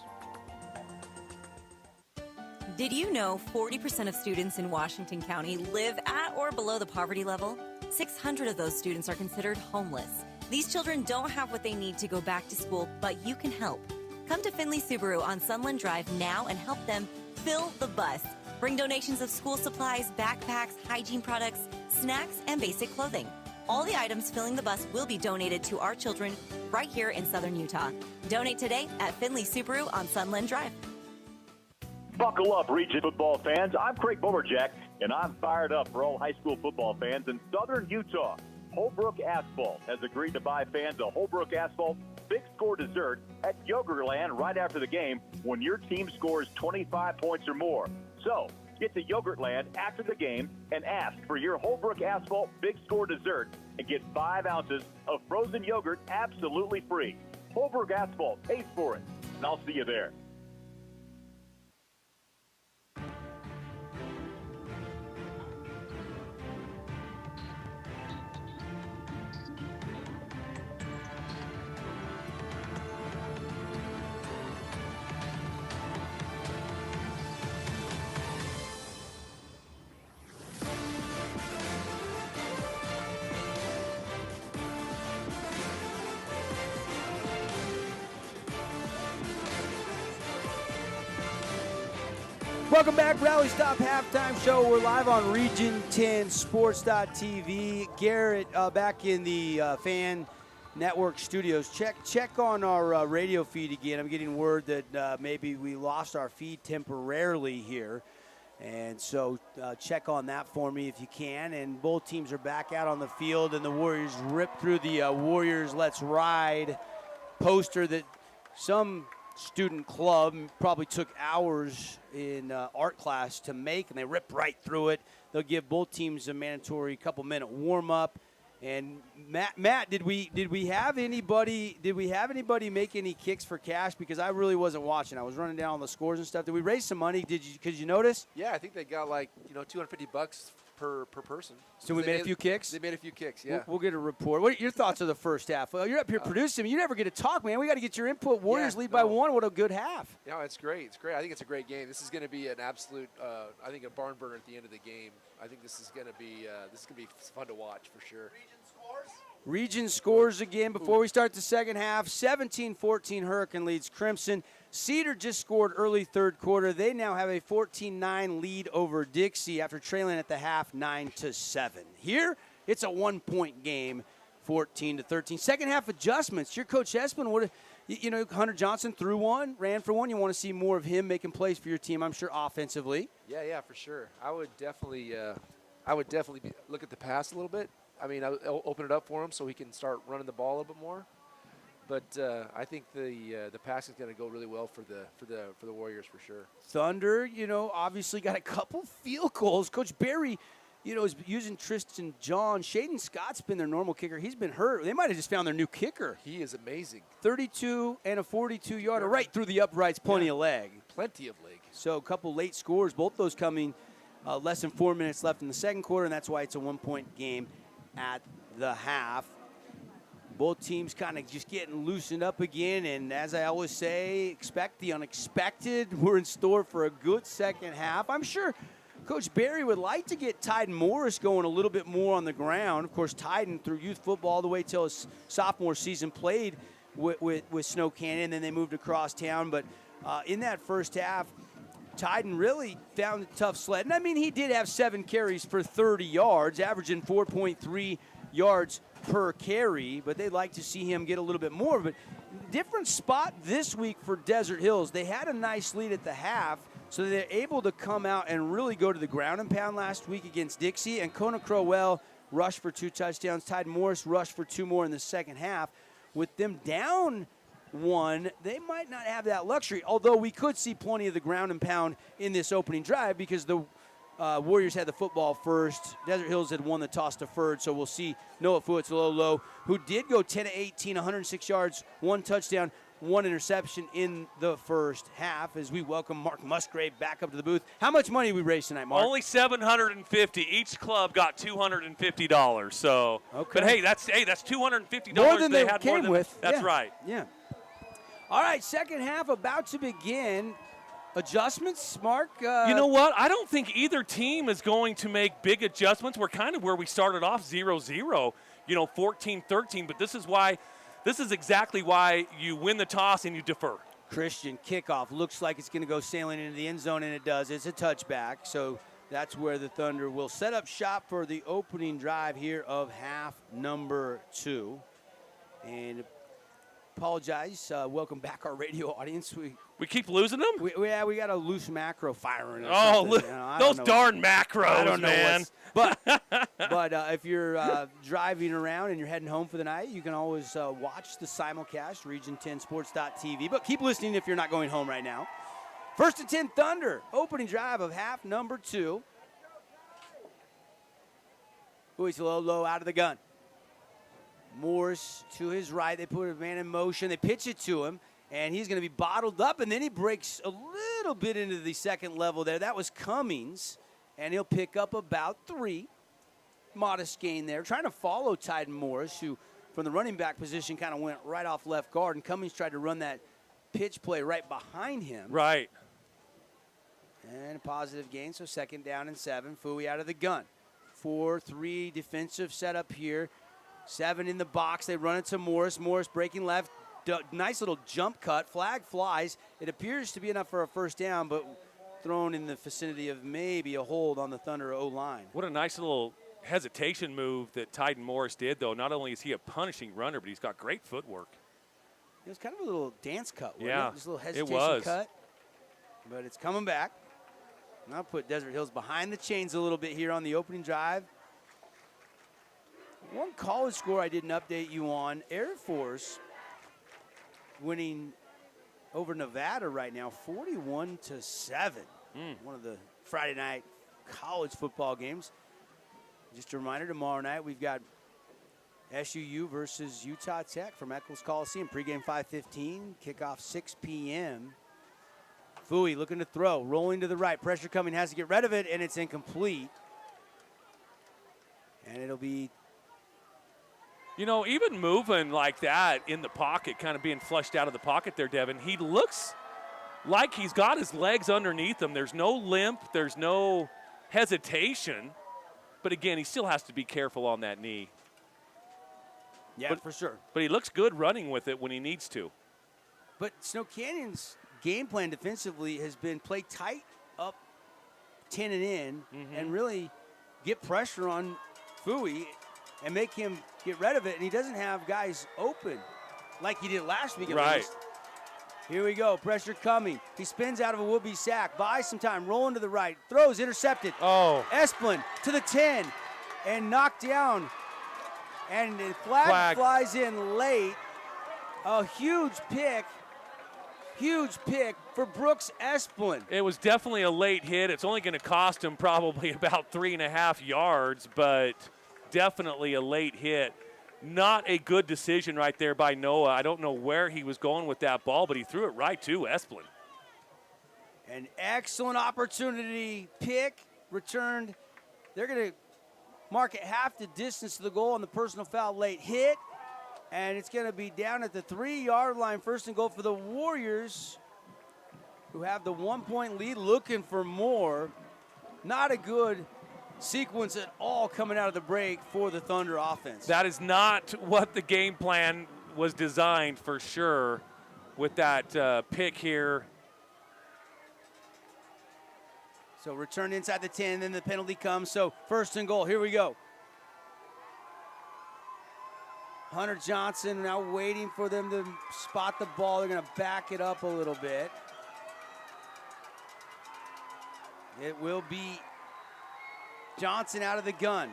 Did you know 40% of students in Washington County live at or below the poverty level? 600 of those students are considered homeless. These children don't have what they need to go back to school, but you can help. Come to Findlay Subaru on Sunland Drive now and help them fill the bus. Bring donations of school supplies, backpacks, hygiene products, snacks, and basic clothing. All the items filling the bus will be donated to our children right here in southern Utah. Donate today at Findlay Subaru on Sunland Drive. Buckle up, Region football fans. I'm Craig Boberjack, and I'm fired up for all high school football fans in southern Utah. Holbrook Asphalt has agreed to buy fans a Holbrook Asphalt big score dessert at Yogurtland right after the game when your team scores 25 points or more. So, get to Yogurtland after the game and ask for your Holbrook Asphalt big score dessert and get 5 ounces of frozen yogurt absolutely free. Holbrook Asphalt, pays for it, and I'll see you there. Welcome back, Rally Stop halftime show. We're live on Region 10 Sports.tv. Garrett back in the Fan Network studios. Check on our radio feed again. I'm getting word that maybe we lost our feed temporarily here. And so check on that for me if you can. And both teams are back out on the field, and the Warriors rip through the Warriors Let's Ride poster that some student club probably took hours in art class to make, and they ripped right through it. They'll give both teams a mandatory couple-minute warm-up. And Matt, did we have anybody make any kicks for cash? Because I really wasn't watching. I was running down on the scores and stuff. Did we raise some money? Could you notice? Yeah, I think they got like $250 per person. So we made a few kicks? They made a few kicks, yeah. We'll get a report. What are your thoughts of the first half? Well, you're up here producing. You never get to talk, man. We got to get your input. Warriors lead by 1. What a good half. Yeah, it's great. It's great. I think it's a great game. This is going to be an absolute, I think, a barn burner at the end of the game. I think this is going to be fun to watch for sure. Region scores again before we start the second half. 17-14 Hurricane leads Crimson. Cedar just scored early third quarter. They now have a 14-9 lead over Dixie after trailing at the half 9-7. Here, it's a 1-point game, 14-13. Second half adjustments. Your coach Espen, Hunter Johnson threw one, ran for one. You want to see more of him making plays for your team, I'm sure, offensively. Yeah, for sure. I would definitely look at the pass a little bit. I mean, I'll open it up for him so he can start running the ball a little bit more. But I think the pass is going to go really well for the Warriors for sure. Thunder, obviously got a couple field goals. Coach Barry, is using Tristan John. Shaden Scott's been their normal kicker. He's been hurt. They might have just found their new kicker. He is amazing. 32 and a 42-yarder right through the uprights. Plenty of leg. Plenty of leg. So a couple late scores, both those coming less than 4 minutes left in the second quarter, and that's why it's a 1-point game at the half. Both teams kind of just getting loosened up again, and as I always say, expect the unexpected. We're in store for a good second half. I'm sure Coach Barry would like to get Tyden Morris going a little bit more on the ground. Of course, Tyden, through youth football all the way till his sophomore season, played with Snow Canyon, then they moved across town. But in that first half, Tyden really found a tough sled. And, I mean, he did have 7 carries for 30 yards, averaging 4.3 yards per carry, but they'd like to see him get a little bit more. But different spot this week for Desert Hills. They had a nice lead at the half, so they're able to come out and really go to the ground and pound last week against Dixie. And Kona Crowell rushed for 2 touchdowns. Tyden Morris rushed for 2 more in the second half. With them down 1, they might not have that luxury, although we could see plenty of the ground and pound in this opening drive because the Warriors had the football first. Desert Hills had won the toss deferred, so we'll see Noah Fuitzalolo, who did go 10 of 18, 106 yards, 1 touchdown, 1 interception in the first half, as we welcome Mark Musgrave back up to the booth. How much money we raised tonight, Mark? Only $750. Each club got $250. So, okay. But hey, that's $250 more than they had came more than, with. That's yeah. right. Yeah. All right, second half about to begin. Adjustments, Mark? You know what? I don't think either team is going to make big adjustments. We're kind of where we started off 0-0, 14-13, but this is exactly why you win the toss and you defer. Christian kickoff looks like it's going to go sailing into the end zone, and it does. It's a touchback, so that's where the Thunder will set up shop for the opening drive here of half number 2. And apologize. Welcome back, our radio audience. We keep losing them? We got a loose macro firing. Those darn macros, I don't know, man. But if you're driving around and you're heading home for the night, you can always watch the simulcast, region10sports.tv. But keep listening if you're not going home right now. 1st and 10 Thunder, opening drive of half number 2. Fuitzalolo out of the gun. Morris to his right. They put a man in motion. They pitch it to him, and he's going to be bottled up, and then he breaks a little bit into the second level there. That was Cummings, and he'll pick up about 3. Modest gain there. Trying to follow Tyden Morris, who from the running back position kind of went right off left guard, and Cummings tried to run that pitch play right behind him. Right. And a positive gain, so 2nd down and 7. Fui out of the gun. 4-3 defensive setup here. 7 in the box. They run it to Morris. Morris breaking left. Nice little jump cut. Flag flies. It appears to be enough for a first down, but thrown in the vicinity of maybe a hold on the Thunder O-line. What a nice little hesitation move that Tyden Morris did, though. Not only is he a punishing runner, but he's got great footwork. It was kind of a little dance cut, wasn't yeah, it? Just a little hesitation cut. But it's coming back. And I'll put Desert Hills behind the chains a little bit here on the opening drive. One college score I didn't update you on. Air Force winning over Nevada right now, 41-7. One of the Friday night college football games. Just a reminder, tomorrow night we've got SUU versus Utah Tech from Eccles Coliseum. Pregame 5:15, kickoff 6 p.m. Fui looking to throw, rolling to the right. Pressure coming, has to get rid of it, and it's incomplete. And it'll be... even moving like that in the pocket, kind of being flushed out of the pocket there, Devin, he looks like he's got his legs underneath him. There's no limp. There's no hesitation. But, again, he still has to be careful on that knee. Yeah, for sure. But he looks good running with it when he needs to. But Snow Canyon's game plan defensively has been play tight up 10 and in and really get pressure on Fui and make him get rid of it. And he doesn't have guys open like he did last week at least. Here we go. Pressure coming. He spins out of a would-be sack. Buys some time. Rolling to the right. Throws. Intercepted. Oh. Esplin to the 10 and knocked down. And the flag flies in late. A huge pick. Huge pick for Brooks Esplin. It was definitely a late hit. It's only going to cost him probably about 3.5 yards, but definitely a late hit. Not a good decision right there by Noah. I don't know where he was going with that ball, but he threw it right to Esplin. An excellent opportunity. Pick returned. They're going to mark it half the distance to the goal on the personal foul late hit. And it's going to be down at the 3-yard line, first and goal for the Warriors, who have the 1-point lead, looking for more. Not a good sequence at all coming out of the break for the Thunder offense. That is not what the game plan was designed for sure with that pick here. So return inside the 10, then the penalty comes. So first and goal, here we go. Hunter Johnson now waiting for them to spot the ball. They're going to back it up a little bit. It will be Johnson out of the gun.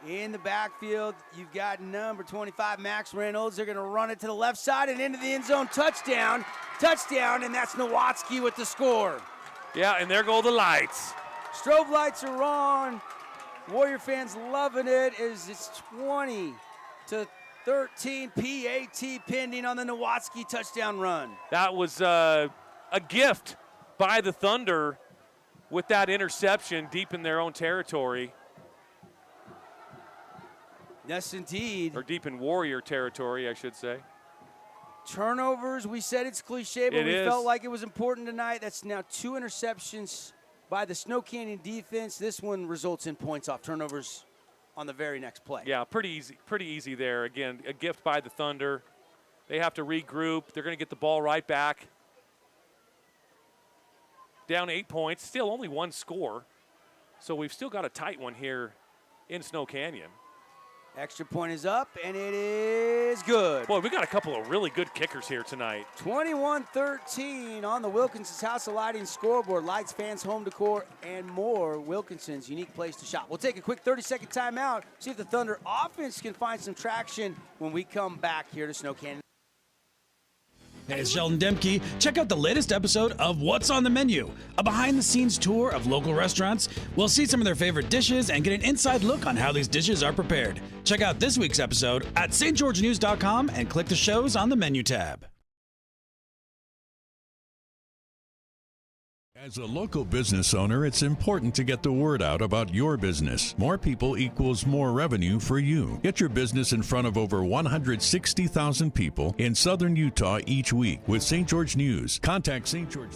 In the backfield, you've got number 25, Max Reynolds. They're going to run it to the left side and into the end zone. Touchdown, and that's Nowatzki with the score. Yeah, and there go the lights. Strobe lights are on. Warrior fans loving it as it's 20-13 PAT pending on the Nowatzki touchdown run. That was a gift by the Thunder with that interception deep in their own territory. Yes, indeed. Or deep in Warrior territory, I should say. Turnovers, we said it's cliche, but we is. felt like it was important tonight. That's now 2 interceptions by the Snow Canyon defense. This one results in points off turnovers on the very next play. Yeah, pretty easy there. Again, a gift by the Thunder. They have to regroup. They're going to get the ball right back. Down 8 points, still only 1 score. So we've still got a tight one here in Snow Canyon. Extra point is up, and it is good. Boy, we got a couple of really good kickers here tonight. 21-13 on the Wilkinson's House of Lighting scoreboard. Lights, fans, home decor, and more. Wilkinson's unique place to shop. We'll take a quick 30-second timeout, see if the Thunder offense can find some traction when we come back here to Snow Canyon. Hey, it's Sheldon Demke. Check out the latest episode of What's on the Menu, a behind-the-scenes tour of local restaurants. We'll see some of their favorite dishes and get an inside look on how these dishes are prepared. Check out this week's episode at stgeorgenews.com and click the shows on the menu tab. As a local business owner, it's important to get the word out about your business. More people equals more revenue for you. Get your business in front of over 160,000 people in southern Utah each week with St. George News. Contact St. George.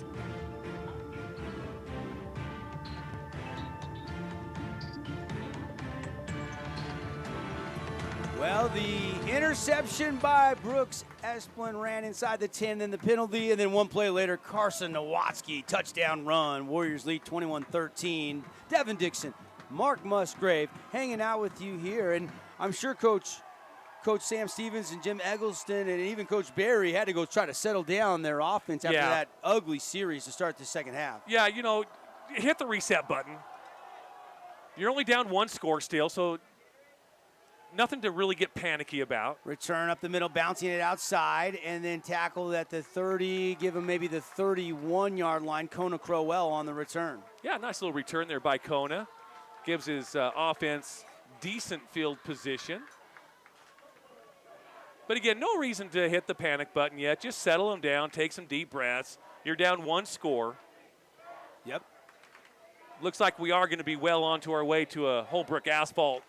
Well, the interception by Brooks Esplin ran inside the 10, then the penalty, and then 1 play later, Carson Nowatzki, touchdown run. Warriors lead 21-13. Devin Dixon, Mark Musgrave hanging out with you here, and I'm sure Coach Sam Stevens and Jim Eggleston and even Coach Barry had to go try to settle down their offense after that ugly series to start the second half. Yeah, you know, hit the reset button. You're only down 1 score still, so nothing to really get panicky about. Return up the middle, bouncing it outside, and then tackle at the 30, give him maybe the 31-yard line. Kona Crowell on the return. Yeah, nice little return there by Kona. Gives his offense decent field position. But again, no reason to hit the panic button yet. Just settle them down, take some deep breaths. You're down 1 score. Yep. Looks like we are going to be well onto our way to a Holbrook asphalt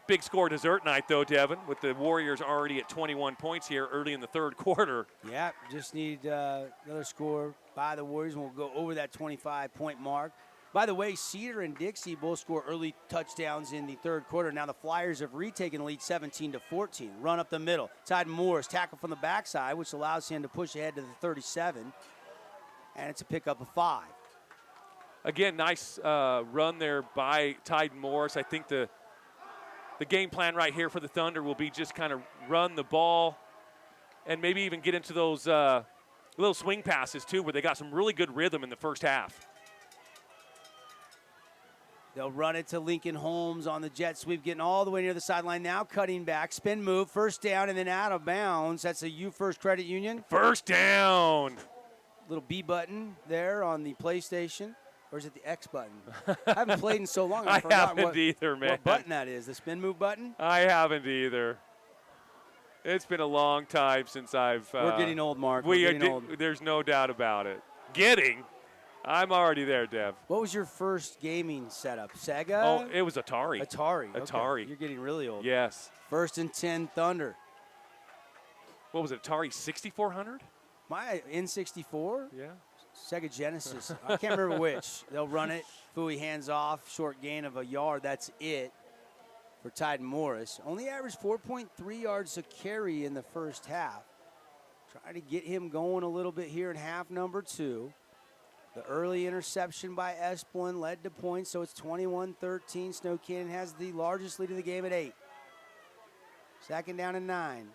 big score dessert night, though, Devin, with the Warriors already at 21 points here early in the third quarter. Yeah, just need another score by the Warriors, and we'll go over that 25-point mark. By the way, Cedar and Dixie both score early touchdowns in the third quarter. Now the Flyers have retaken the lead 17-14. Run up the middle. Tide Morris tackle from the backside, which allows him to push ahead to the 37. And it's a pickup of 5. Again, nice run there by Tide Morris. I think the game plan right here for the Thunder will be just kind of run the ball and maybe even get into those little swing passes, too, where they got some really good rhythm in the first half. They'll run it to Lincoln Holmes on the jet sweep, getting all the way near the sideline now, cutting back, spin move, first down, and then out of bounds. That's a U First Credit Union. First down. Little B button there on the PlayStation. Or is it the X button? I haven't played in so long. I haven't either, man. What button that is, the spin move button? I haven't either. It's been a long time since I've... We're getting old, Mark. We're getting old. There's no doubt about it. Getting. I'm already there, Dev. What was your first gaming setup? Sega? Oh, it was Atari. Atari. Atari. Okay. You're getting really old. Yes. 1st and 10 Thunder. What was it, Atari 6400? My N64? Yeah. Sega Genesis. I can't remember which. They'll run it. Fooey hands off. Short gain of a yard. That's it for Tide Morris. Only averaged 4.3 yards a carry in the first half. Try to get him going a little bit here in half number 2. The early interception by Esplin led to points, so it's 21-13. Snow Canyon has the largest lead of the game at 8. 2nd down and 9.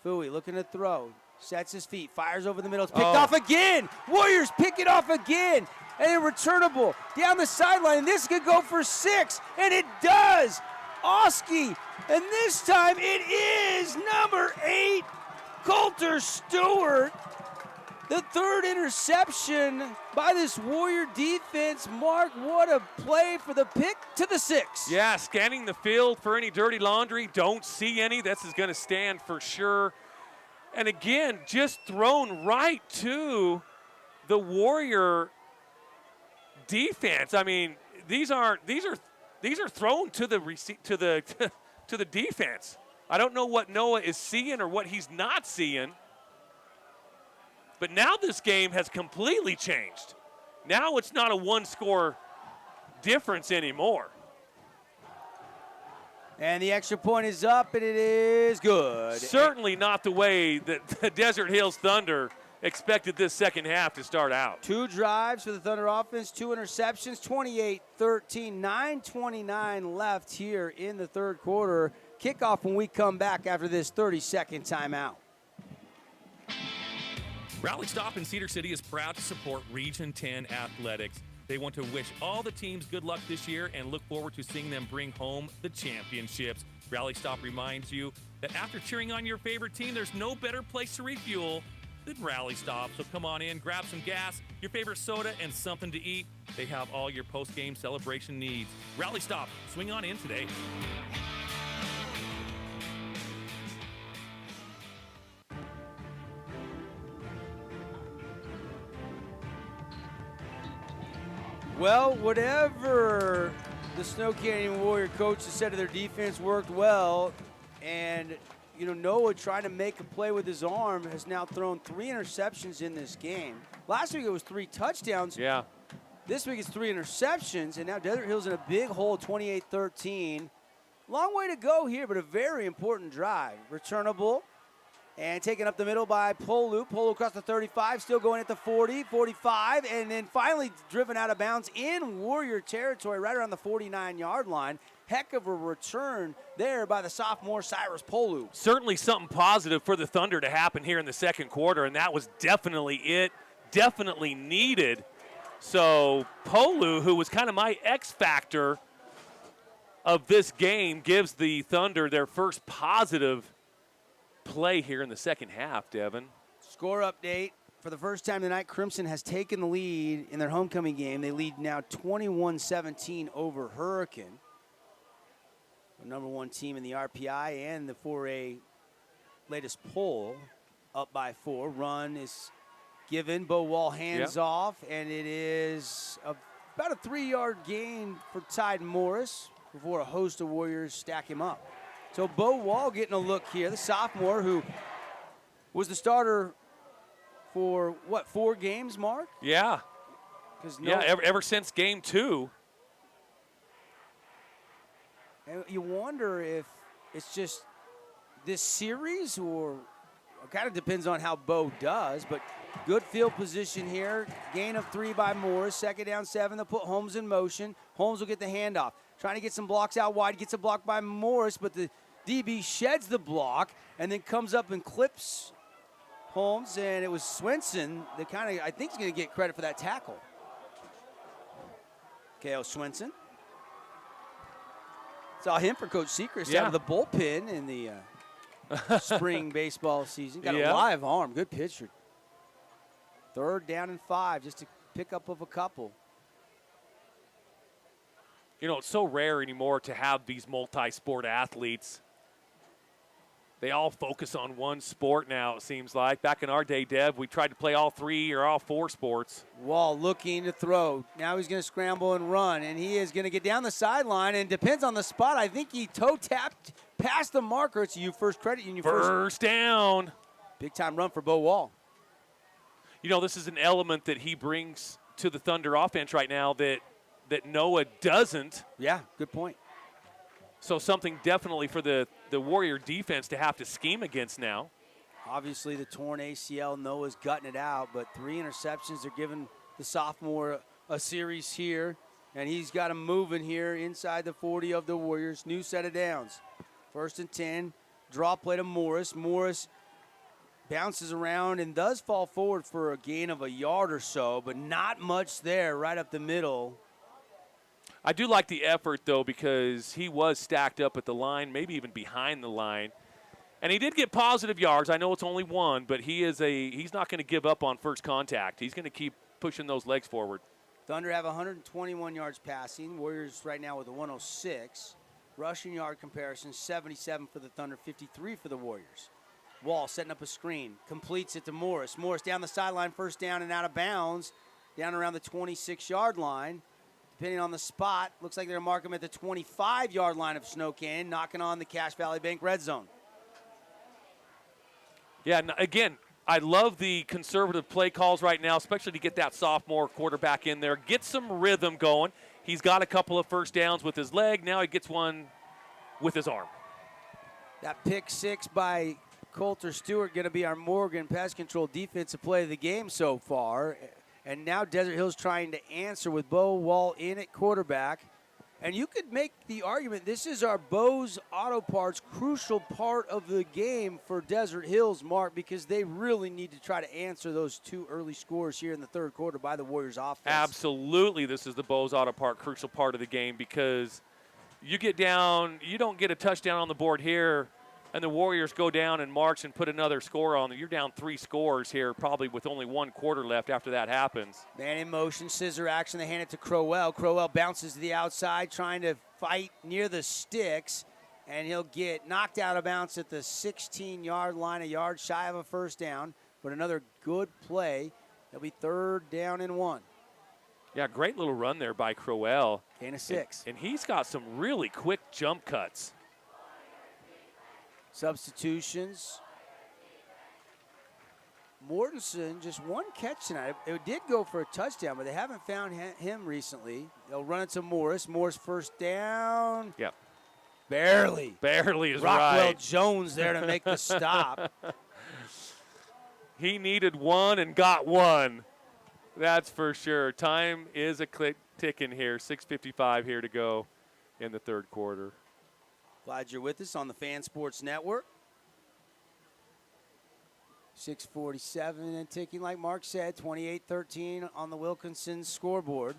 Fooey looking to throw. Sets his feet, fires over the middle. It's picked off again. Warriors pick it off again. And then returnable down the sideline. This could go for 6, and it does. Oski, and this time it is number 8, Coulter Stewart. The 3rd interception by this Warrior defense. Mark, what a play for the pick to the 6. Yeah, scanning the field for any dirty laundry. Don't see any. This is going to stand for sure. And again, just thrown right to the Warrior defense. I mean, these are thrown to the defense. I don't know what Noah is seeing or what he's not seeing. But now this game has completely changed. Now it's not a one-score difference anymore. And the extra point is up, and it is good. Certainly not the way that the Desert Hills Thunder expected this second half to start out. 2 drives for the Thunder offense, 2 interceptions, 28-13, 9:29 left here in the 3rd quarter. Kickoff when we come back after this 30-second timeout. Rally Stop in Cedar City is proud to support Region 10 athletics. They want to wish all the teams good luck this year and look forward to seeing them bring home the championships. Rally Stop reminds you that after cheering on your favorite team, there's no better place to refuel than Rally Stop. So come on in, grab some gas, your favorite soda, and something to eat. They have all your post-game celebration needs. Rally Stop, swing on in today. Well, whatever the Snow Canyon Warrior coach has said to their defense worked well, and Noah trying to make a play with his arm has now thrown 3 interceptions in this game. Last week it was 3 touchdowns. Yeah. This week it's 3 interceptions, and now Desert Hills in a big hole, 28-13. Long way to go here, but a very important drive. Returnable. And taken up the middle by Polu. Polu across the 35, still going at the 40, 45, and then finally driven out of bounds in Warrior territory right around the 49-yard line. Heck of a return there by the sophomore Cyrus Polu. Certainly something positive for the Thunder to happen here in the second quarter, and that was definitely it, definitely needed. So Polu, who was kind of my X factor of this game, gives the Thunder their first positive play here in the second half, Devin. Score update. For the first time tonight, Crimson has taken the lead in their homecoming game. They lead now 21-17 over Hurricane. The number 1 team in the RPI and the 4A latest poll, up by 4. Run is given. Bo Wall hands off, and it is about a 3-yard gain for Tide Morris before a host of Warriors stack him up. So Bo Wall getting a look here, the sophomore who was the starter for, 4 games, Mark? Yeah. Ever since game 2. And you wonder if it's just this series or it kind of depends on how Bo does, but good field position here. Gain of 3 by Morris. 2nd down 7. They'll put Holmes in motion. Holmes will get the handoff. Trying to get some blocks out wide. Gets a block by Morris, but the DB sheds the block and then comes up and clips Holmes, and it was Swenson that I think, is going to get credit for that tackle. K.O. Swenson. Saw him for Coach Sechrist out of the bullpen in the spring baseball season. Got a live arm. Good pitcher. 3rd down and 5, just a pickup of a couple. It's so rare anymore to have these multi-sport athletes They all focus on one sport now, it seems like. Back in our day, Deb, we tried to play all 3 or all 4 sports. Wall looking to throw. Now he's going to scramble and run, and he is going to get down the sideline, and depends on the spot. I think he toe-tapped past the marker. It's you first credit. First down. Big-time run for Bo Wall. You know, this is an element that he brings to the Thunder offense right now that Noah doesn't. Yeah, good point. So something definitely for the Warrior defense to have to scheme against now. Obviously, the torn ACL, Noah's gutting it out, but 3 interceptions. They're giving the sophomore a series here, and he's got him moving here inside the 40 of the Warriors. New set of downs. 1st and 10, draw play to Morris. Morris bounces around and does fall forward for a gain of a yard or so, but not much there right up the middle. I do like the effort, though, because he was stacked up at the line, maybe even behind the line. And he did get positive yards. I know it's only 1, but he's not going to give up on first contact. He's going to keep pushing those legs forward. Thunder have 121 yards passing. Warriors right now with a 106. Rushing yard comparison, 77 for the Thunder, 53 for the Warriors. Wall setting up a screen, completes it to Morris. Morris down the sideline, first down and out of bounds, down around the 26-yard line. Depending on the spot, looks like they're going to mark him at the 25-yard line of Snow Canyon, knocking on the Cache Valley Bank red zone. Yeah, again, I love the conservative play calls right now, especially to get that sophomore quarterback in there. Get some rhythm going. He's got a couple of first downs with his leg. Now he gets one with his arm. That pick 6 by Coulter Stewart going to be our Morgan pest control defensive play of the game so far. And now Desert Hill's trying to answer with Bo Wall in at quarterback. And you could make the argument this is our Bo's Auto Parts crucial part of the game for Desert Hills, Mark, because they really need to try to answer those 2 early scores here in the 3rd quarter by the Warriors offense. Absolutely, this is the Bo's Auto Part crucial part of the game because you get down, you don't get a touchdown on the board here, and the Warriors go down and march and put another score on. You're down 3 scores here, probably with only 1 quarter left after that happens. Man in motion, scissor action. They hand it to Crowell. Crowell bounces to the outside, trying to fight near the sticks, and he'll get knocked out of bounds at the 16-yard line, a yard shy of a first down. But another good play. It'll be 3rd down and 1. Yeah, great little run there by Crowell. Gain of 6. And he's got some really quick jump cuts. Substitutions. Mortensen, just 1 catch tonight. It did go for a touchdown, but they haven't found him recently. They'll run it to Morris. Morris first down. Yep. Barely. Barely is Rockwell right. Jones there to make the stop. He needed 1 and got 1. That's for sure. Time is a click ticking here. 6:55 here to go in the 3rd quarter. Glad you're with us on the Fan Sports Network. 6:47 and ticking, like Mark said, 28-13 on the Wilkinson scoreboard.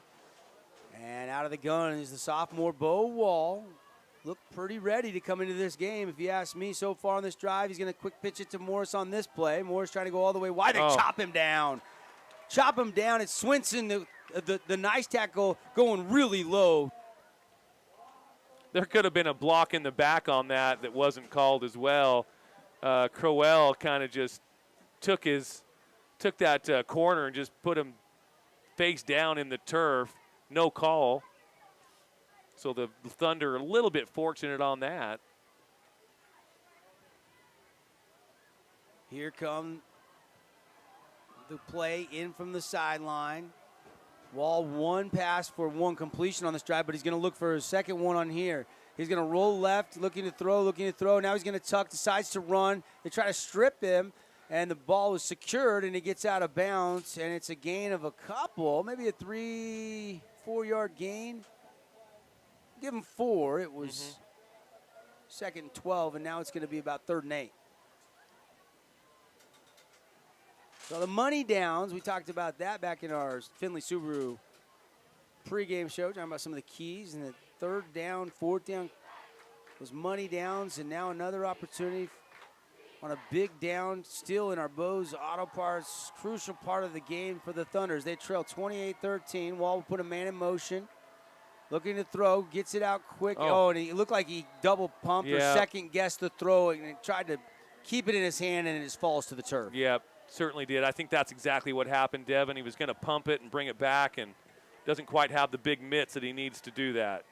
And out of the gun is the sophomore Bo Wall. Looked pretty ready to come into this game. If you ask me, so far on this drive, he's going to quick pitch it to Morris on this play. Morris trying to go all the way wide. They chop him down. Chop him down. It's Swinson, the nice tackle, going really low. There could have been a block in the back on that wasn't called as well. Crowell kind of just took that corner and just put him face down in the turf. No call. So the Thunder a little bit fortunate on that. Here come the play in from the sideline. Wall 1 pass for 1 completion on this drive, but he's going to look for a second one on here. He's going to roll left, looking to throw. Now he's going to tuck, decides to run. They try to strip him, and the ball was secured, and he gets out of bounds, and it's a gain of a couple, maybe a 3-4 yard gain. Give him 4. It was 2nd and 12, and now it's going to be about 3rd and 8. So the money downs, we talked about that back in our Findlay Subaru pregame show, talking about some of the keys, and the 3rd down, 4th down was money downs, and now another opportunity on a big down still in our Bo's Auto Parts, crucial part of the game for the Thunders. They trail 28-13. Wall will put a man in motion, looking to throw, gets it out quick. And he looked like he double pumped or second guessed the throw and tried to keep it in his hand, and it just falls to the turf. Yep, certainly did. I think that's exactly what happened, Devin. He was going to pump it and bring it back, and doesn't quite have the big mitts that he needs to do that.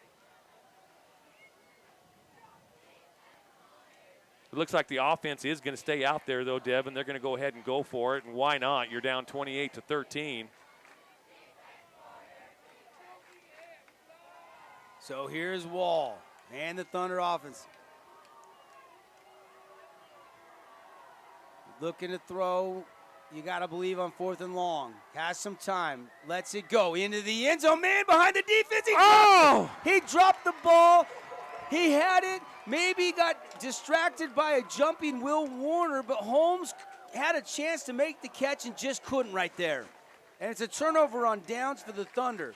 It looks like the offense is going to stay out there, though, Devin. They're going to go ahead and go for it, and why not? You're down 28-13. So here's Wall and the Thunder offense. Looking to throw. You got to believe on 4th and long. Has some time. Lets it go into the end zone. Man behind the defense. He dropped the ball. He had it. Maybe got distracted by a jumping Will Warner, but Holmes had a chance to make the catch and just couldn't right there. And it's a turnover on downs for the Thunder.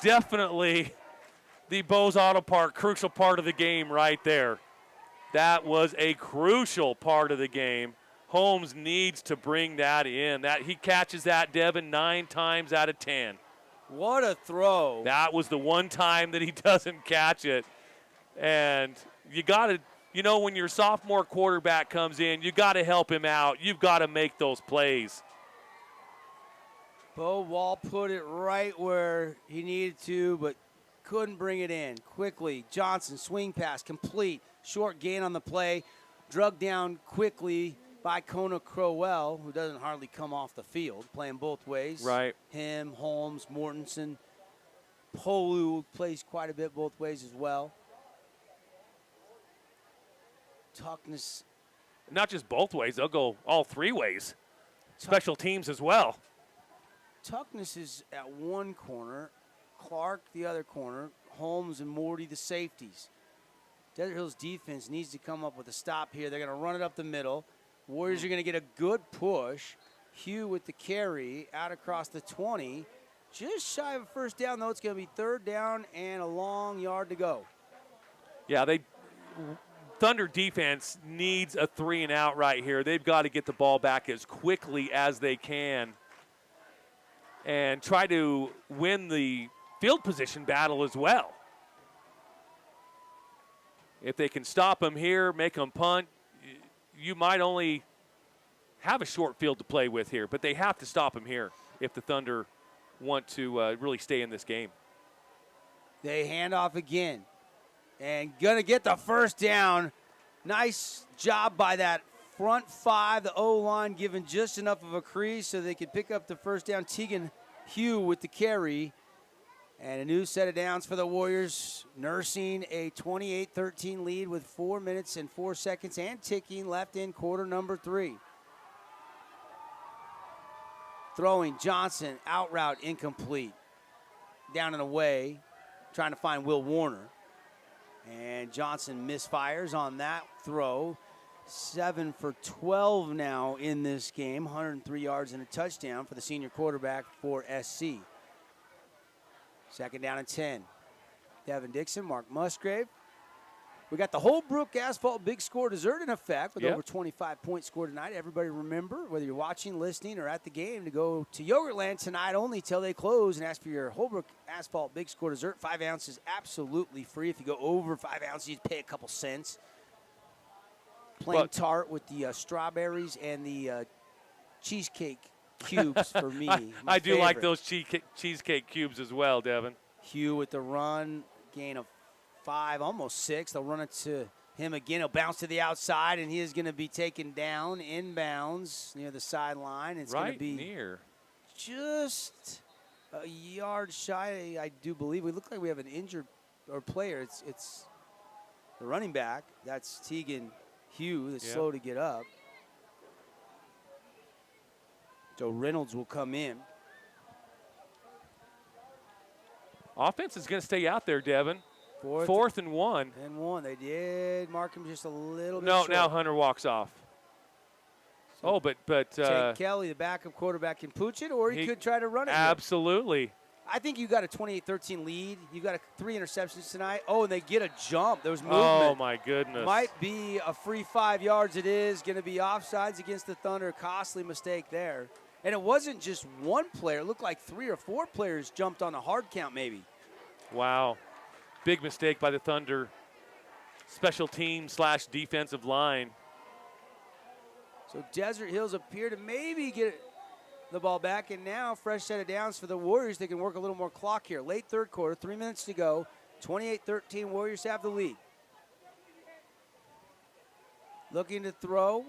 Definitely the Bose Auto Park crucial part of the game right there. That was a crucial part of the game. Holmes needs to bring that in. That he catches that, Devin, 9 times out of 10. What a throw. That was the one time that he doesn't catch it. And you got to, you know, when your sophomore quarterback comes in, you got to help him out. You've got to make those plays. Bo Wall put it right where he needed to, but couldn't bring it in. Quickly, Johnson, swing pass, complete. Short gain on the play. Drug down quickly by Kona Crowell, who doesn't hardly come off the field, playing both ways. Right. Him, Holmes, Mortensen. Polu plays quite a bit both ways as well. Tuckness. Not just both ways, they'll go all 3 ways. Special teams as well. Tuckness is at one corner, Clark the other corner, Holmes and Morty the safeties. Desert Hills defense needs to come up with a stop here. They're going to run it up the middle. Warriors are going to get a good push. Hugh with the carry out across the 20. Just shy of a first down, though. It's going to be 3rd down and a long yard to go. Yeah, Thunder defense needs a 3-and-out right here. They've got to get the ball back as quickly as they can and try to win the field position battle as well. If they can stop them here, make them punt, you might only have a short field to play with here, but they have to stop them here if the Thunder want to really stay in this game. They hand off again and going to get the first down. Nice job by that front 5, the O-line giving just enough of a crease so they could pick up the first down. Tegan Hugh with the carry. And a new set of downs for the Warriors, nursing a 28-13 lead with 4 minutes and 4 seconds and ticking left in quarter number 3. Throwing Johnson, out route, incomplete. Down and away, trying to find Will Warner. And Johnson misfires on that throw. 7 for 12 now in this game, 103 yards and a touchdown for the senior quarterback for SC. 2nd down and 10. Devin Dixon, Mark Musgrave. We got the Holbrook Asphalt Big Score dessert in effect with over 25 points scored tonight. Everybody remember, whether you're watching, listening, or at the game, to go to Yogurtland tonight only till they close and ask for your Holbrook Asphalt Big Score dessert. 5 ounces absolutely free. If you go over 5 ounces, you pay a couple cents. Plain tart with the strawberries and the cheesecake cubes for me. I do like those cheesecake cubes as well, Devin. Hugh with the run, gain of 5, almost 6. They'll run it to him again. He'll bounce to the outside, and he is going to be taken down inbounds near the sideline. It's going to be near. Just a yard shy, I do believe. We look like we have an injured player. It's the running back. That's Tegan Hugh, that's slow to get up. So Reynolds will come in. Offense is going to stay out there, Devin. 4th and 1. And 1. They did mark him just a little bit No, short. now Hunter walks off. So but take Kelly, the backup quarterback, can pooch it, or he could try to run it. Absolutely. I think you got a 28-13 lead. You got 3 interceptions tonight. Oh, and they get a jump. There was movement. Oh, my goodness. Might be a free 5 yards. It is going to be offsides against the Thunder. Costly mistake there. And it wasn't just one player. It looked like 3 or 4 players jumped on a hard count maybe. Wow. Big mistake by the Thunder special team / defensive line. So Desert Hills appear to maybe get the ball back, and now fresh set of downs for the Warriors. They can work a little more clock here. Late third quarter, 3 minutes to go. 28-13, Warriors have the lead. Looking to throw,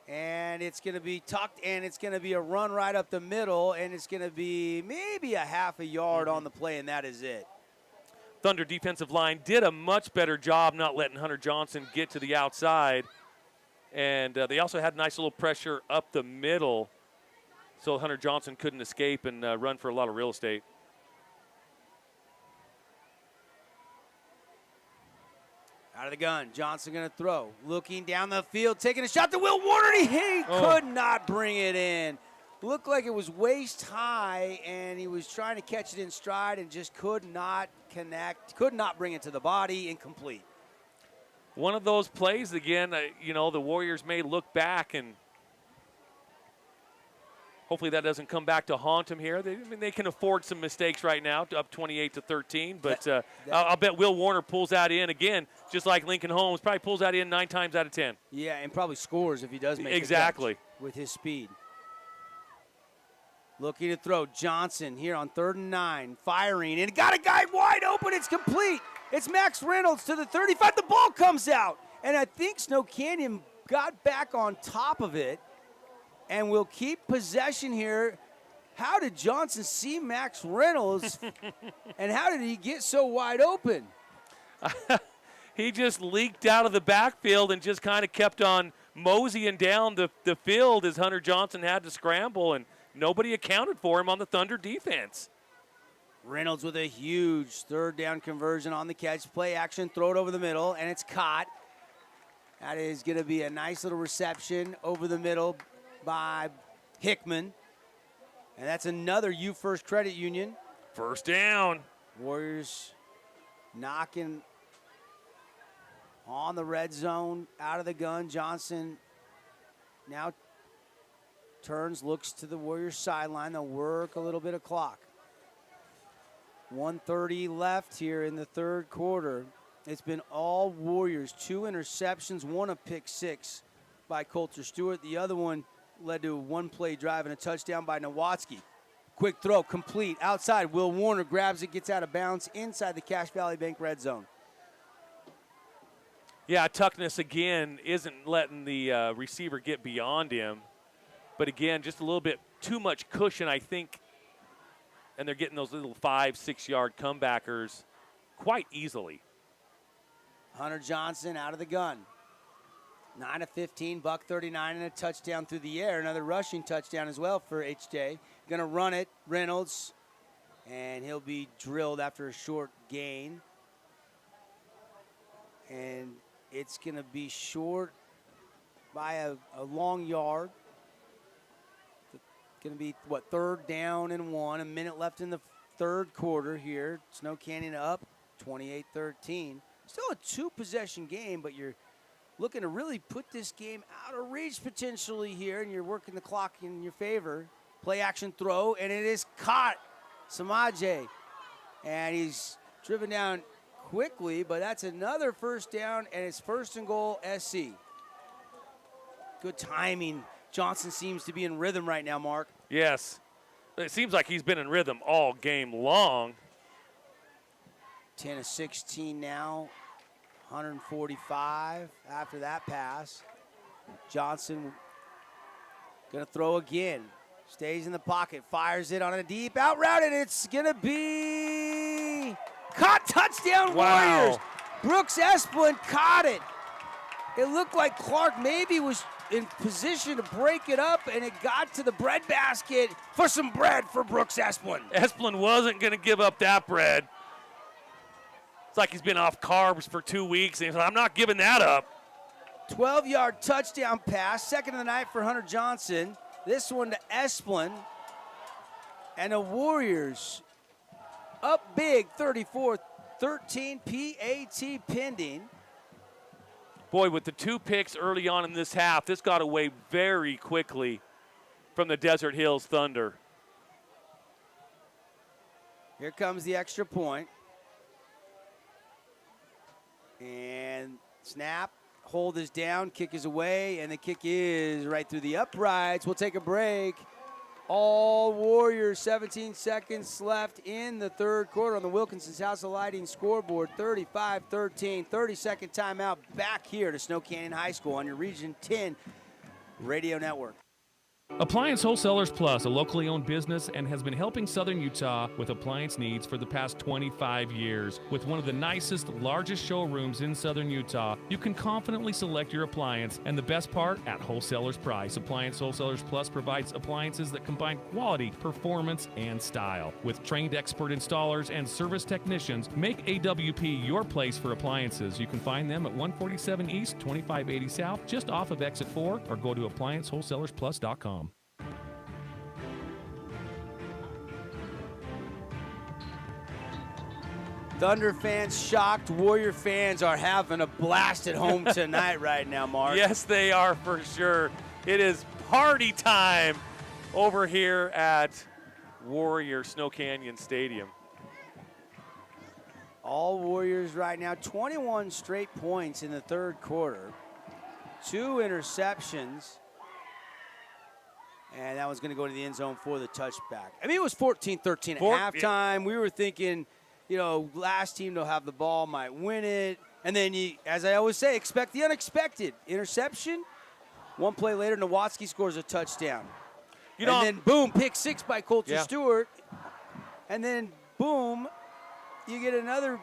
and it's going to be tucked, and it's going to be a run right up the middle, and it's going to be maybe a half a yard on the play, and that is it. Thunder defensive line did a much better job not letting Hunter Johnson get to the outside. And they also had nice little pressure up the middle so Hunter Johnson couldn't escape and run for a lot of real estate. Out of the gun, Johnson going to throw. Looking down the field, taking a shot to Will Warner. He could not bring it in. Looked like it was waist high, and he was trying to catch it in stride and just could not connect, could not bring it to the body, incomplete. One of those plays, again, the Warriors may look back, and hopefully that doesn't come back to haunt them here. They can afford some mistakes right now, up 28-13, but I'll bet Will Warner pulls that in again, just like Lincoln Holmes, probably pulls that in 9 times out of 10. Yeah, and probably scores if he does make exactly the catch with his speed. Looking to throw. Johnson here on 3rd and 9, firing, and got a guy wide open. It's complete. It's Max Reynolds to the 35. The ball comes out, and I think Snow Canyon got back on top of it and will keep possession here. How did Johnson see Max Reynolds, and how did he get so wide open? He just leaked out of the backfield and just kind of kept on moseying down the field as Hunter Johnson had to scramble, and nobody accounted for him on the Thunder defense. Reynolds with a huge 3rd down conversion on the catch. Play action, throw it over the middle, and it's caught. That is going to be a nice little reception over the middle by Hickman. And that's another U First Credit Union. First down. Warriors knocking on the red zone, out of the gun. Johnson now turns, looks to the Warriors sideline. They'll work a little bit of clock. 1:30 left here in the 3rd quarter. It's been all Warriors. 2 interceptions, 1 a pick 6 by Coulter Stewart. The other one led to a 1-play drive and a touchdown by Nowatzki. Quick throw, complete, outside. Will Warner grabs it, gets out of bounds inside the Cache Valley Bank red zone. Yeah, Tuckness again isn't letting the receiver get beyond him. But again, just a little bit too much cushion, I think. And they're getting those little 5-6 yard comebackers quite easily. Hunter Johnson out of the gun. 9 of 15, buck 39, and a touchdown through the air. Another rushing touchdown as well for HJ. Going to run it, Reynolds, and he'll be drilled after a short gain. And it's going to be short by a long yard. Going to be, 3rd down and 1. A minute left in the 3rd quarter here. Snow Canyon up 28-13. Still a 2-possession game, but you're looking to really put this game out of reach potentially here, and you're working the clock in your favor. Play action throw, and it is caught. Samaje. And he's driven down quickly, but that's another first down, and it's 1st and goal SC. Good timing. Johnson seems to be in rhythm right now, Mark. Yes. It seems like he's been in rhythm all game long. 10 of 16 now, 145 after that pass. Johnson going to throw again. Stays in the pocket, fires it on a deep out route, and it's going to be caught. Touchdown, Warriors. Brooks Esplin caught it. It looked like Clark maybe was in position to break it up, and it got to the bread basket for some bread for Brooks Esplin. Esplin wasn't going to give up that bread. It's like he's been off carbs for 2 weeks, and he's like, I'm not giving that up. 12-yard touchdown pass, second of the night for Hunter Johnson. This one to Esplin. And the Warriors up big, 34-13, PAT pending. Boy, with the 2 picks early on in this half, this got away very quickly from the Desert Hills Thunder. Here comes the extra point. And snap, hold is down, kick is away, and the kick is right through the uprights. We'll take a break. All Warriors, 17 seconds left in the third quarter on the Wilkinson's House of Lighting scoreboard. 35-13, 30-second timeout back here to Snow Canyon High School on your Region 10 radio network. Appliance Wholesalers Plus, a locally owned business, and has been helping Southern Utah with appliance needs for the past 25 years. With one of the nicest, largest showrooms in Southern Utah, you can confidently select your appliance, and the best part, at wholesaler's price. Appliance Wholesalers Plus provides appliances that combine quality, performance, and style. With trained expert installers and service technicians, make AWP your place for appliances. You can find them at 147 East, 2580 South, just off of Exit 4, or go to appliancewholesalersplus.com. Thunder fans shocked. Warrior fans are having a blast at home tonight right now, Mark. Yes, they are for sure. It is party time over here at Warrior Snow Canyon Stadium. All Warriors right now, 21 straight points in the third quarter. 2 interceptions. And that was going to go to the end zone for the touchback. I mean, it was 14-13 at halftime. We were thinking, you know, last team to have the ball might win it. And then, you, as I always say, expect the unexpected. Interception. One play later, Nowatzki scores a touchdown. You know, and then, boom, pick 6 by Coulter Yeah. Stewart. And then, boom, you get another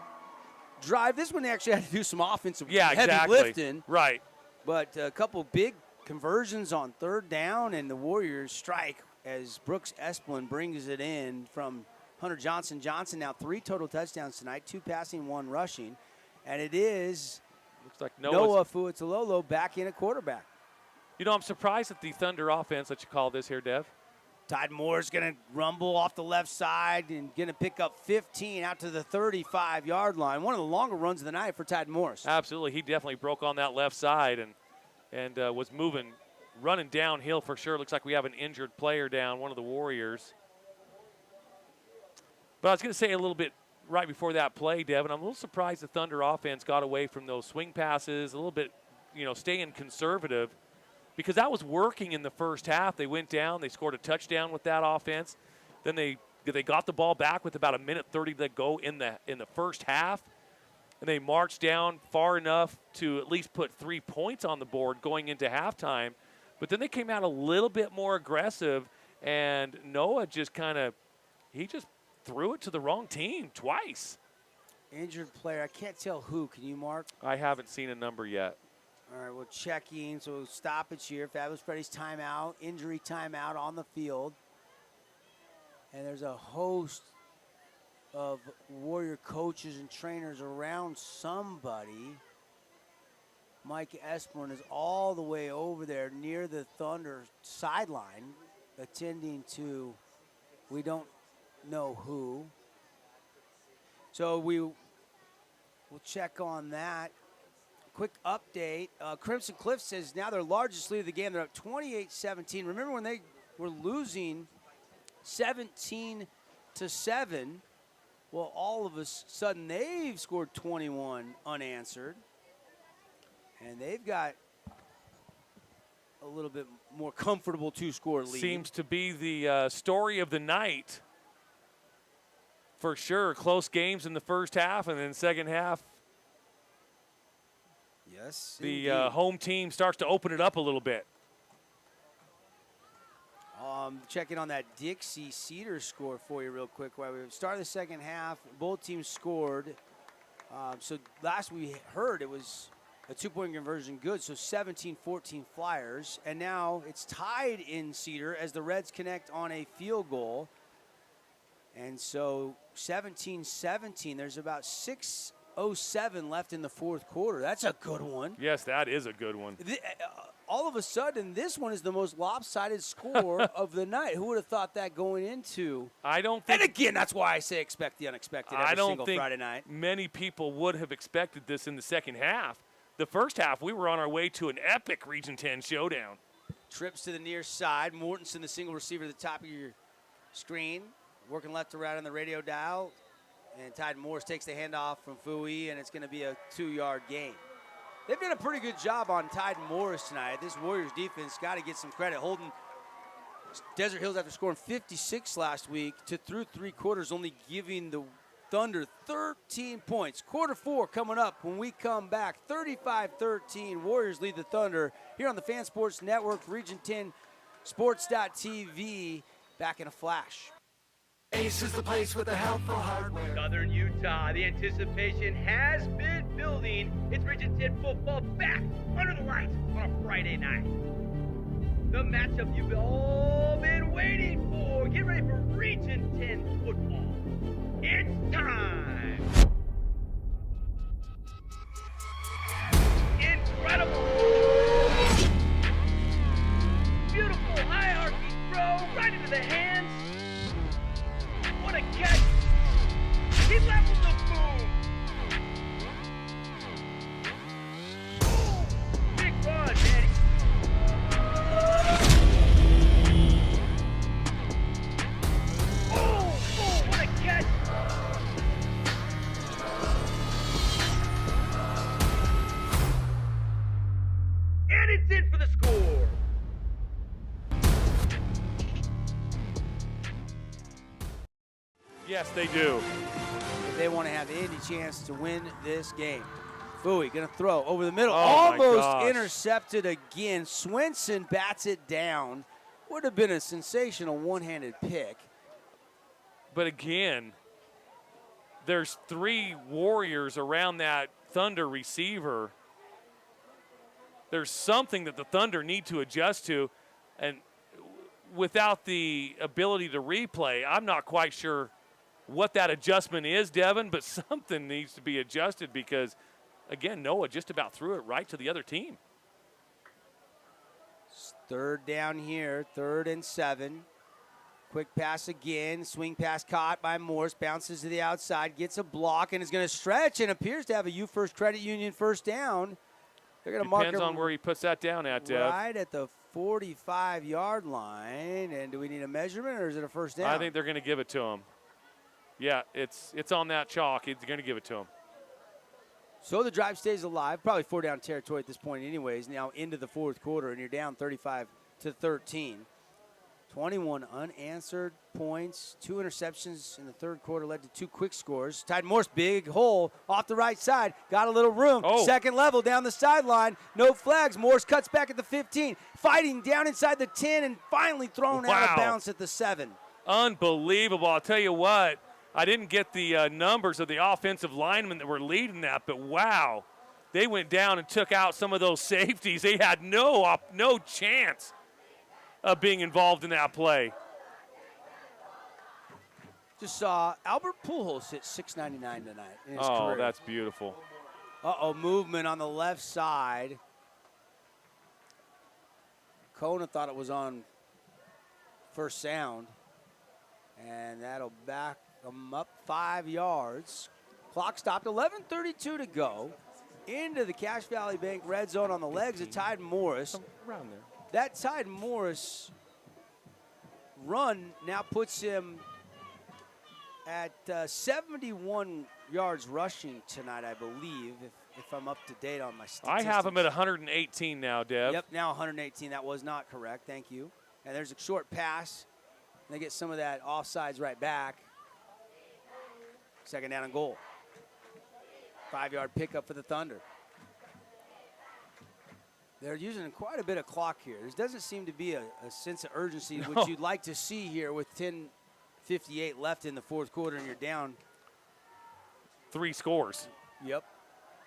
drive. This one they actually had to do some offensive heavy lifting. Right. But a couple big conversions on third down, and the Warriors strike as Brooks Esplin brings it in from Hunter Johnson. Johnson now 3 total touchdowns tonight, 2 passing, 1 rushing. And it is looks like Noah Fuatololo back in at quarterback. You know, I'm surprised at the Thunder offense that you call this here, Dev. Todd Moore's going to rumble off the left side and going to pick up 15 out to the 35-yard line. One of the longer runs of the night for Todd Morris. Absolutely. He definitely broke on that left side and was moving, running downhill for sure. Looks like we have an injured player down, one of the Warriors. But I was going to say a little bit right before that play, Devin, I'm a little surprised the Thunder offense got away from those swing passes, a little bit, you know, staying conservative, because that was working in the first half. They went down, they scored a touchdown with that offense. Then they got the ball back with about 1:30 to go in the first half, and they marched down far enough to at least put 3 points on the board going into halftime. But then they came out a little bit more aggressive, and Noah just threw it to the wrong team twice. Injured player. I can't tell who. Can you, Mark? I haven't seen a number yet. All right, we're checking. So stoppage here. Fabulous Freddy's timeout, injury timeout on the field. And there's a host of Warrior coaches and trainers around somebody. Mike Esplin is all the way over there near the Thunder sideline, attending to, we don't know who. So we'll check on that. Quick update. Crimson Cliff says now their largest lead of the game. They're up 28-17. Remember when they were losing 17-7? Well, all of a sudden they've scored 21 unanswered. And they've got a little bit more comfortable 2-score lead. Seems to be the story of the night. For sure, close games in the first half, and then second half, yes, the home team starts to open it up a little bit. Checking on that Dixie Cedar score for you real quick. While we started the second half, both teams scored. So last we heard it was a 2-point conversion good, so 17-14 Flyers. And now it's tied in Cedar as the Reds connect on a field goal. And so 17-17, there's about 6:07 left in the fourth quarter. That's a good one. Yes, that is a good one. All of a sudden, this one is the most lopsided score of the night. Who would have thought that going into? I don't think. And again, that's why I say expect the unexpected every single Friday night. Many people would have expected this in the second half. The first half, we were on our way to an epic Region 10 showdown. Trips to the near side. Mortensen, the single receiver at the top of your screen. Working left to right on the radio dial. And Tide Morris takes the handoff from Fui, and it's going to be a 2-yard gain. They've done a pretty good job on Tide Morris tonight. This Warriors defense got to get some credit. Holding Desert Hills after scoring 56 last week to through 3 quarters, only giving the Thunder 13 points. Quarter 4 coming up when we come back. 35-13, Warriors lead the Thunder here on the Fan Sports Network, Region 10 Sports.tv. Back in a flash. Ace is the place with the helpful hardware. Southern Utah, the anticipation has been building. It's Region 10 football back under the lights on a Friday night. The matchup you've all been waiting for. Get ready for Region 10 football. It's time. Incredible. Beautiful hierarchy throw right into the hands. What a catch! He levels the boom! Boom! Big run, Daddy! Oh, what a catch! And it's in for the score! Yes, they do. If they want to have any chance to win this game. Bowie going to throw over the middle. Oh, my almost gosh. intercepted again. Swenson bats it down. Would have been a sensational one-handed pick. But again, there's 3 Warriors around that Thunder receiver. There's something that the Thunder need to adjust to. And without the ability to replay, I'm not quite sure what that adjustment is, Devin, but something needs to be adjusted because, again, Noah just about threw it right to the other team. Third down here, 3rd and 7. Quick pass again, swing pass caught by Morse, bounces to the outside, gets a block, and is going to stretch and appears to have a U-First Credit Union first down. They're going to mark Depends on where he puts that down at, Dev. Right at the 45-yard line. And do we need a measurement, or is it a first down? I think they're going to give it to him. Yeah, it's on that chalk. He's going to give it to him. So the drive stays alive. Probably 4-down territory at this point anyways. Now into the 4th quarter, and you're down 35-13. 21 unanswered points. 2 interceptions in the 3rd quarter led to 2 quick scores. Tide Morse, big hole off the right side. Got a little room. Oh. Second level down the sideline. No flags. Morse cuts back at the 15. Fighting down inside the 10 and finally thrown out of Wow. bounds at the 7. Unbelievable. I'll tell you what. I didn't get the numbers of the offensive linemen that were leading that, but wow. They went down and took out some of those safeties. They had no chance of being involved in that play. Just saw Albert Pujols hit .699 tonight in his Oh, career. that's beautiful. Movement on the left side. Kona thought it was on first sound. And that'll back them up 5 yards. Clock stopped, 11:32 to go. Into the Cache Valley Bank red zone on the legs of Tide Morris. Around there. That Tide Morris run now puts him at 71 yards rushing tonight, I believe, if I'm up to date on my statistics. I have him at 118 now, Dev. Yep, now 118. That was not correct. Thank you. And there's a short pass. They get some of that offsides right back. 2nd down and goal. 5-yard pickup for the Thunder. They're using quite a bit of clock here. There doesn't seem to be a sense of urgency, No. which you'd like to see here with 10:58 left in the 4th quarter, and you're down. 3 scores. Yep,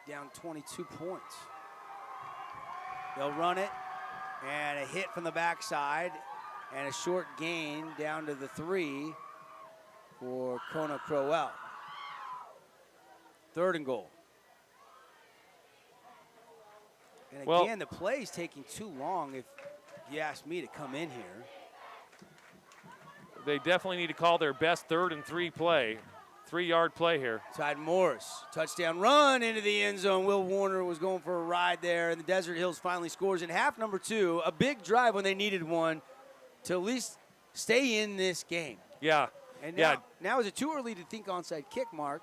down 22 points. They'll run it, and a hit from the backside, and a short gain down to the 3 for Kona Crowell. 3rd and goal. And Well- again, the play's taking too long, if you ask me, to come in here. They definitely need to call their best 3rd and 3 play. 3-yard play here. Tide Morris, touchdown run into the end zone. Will Warner was going for a ride there, and the Desert Hills finally scores in half number 2. A big drive when they needed one to at least stay in this game. Yeah. And Yeah. now is it too early to think onside kick, Mark?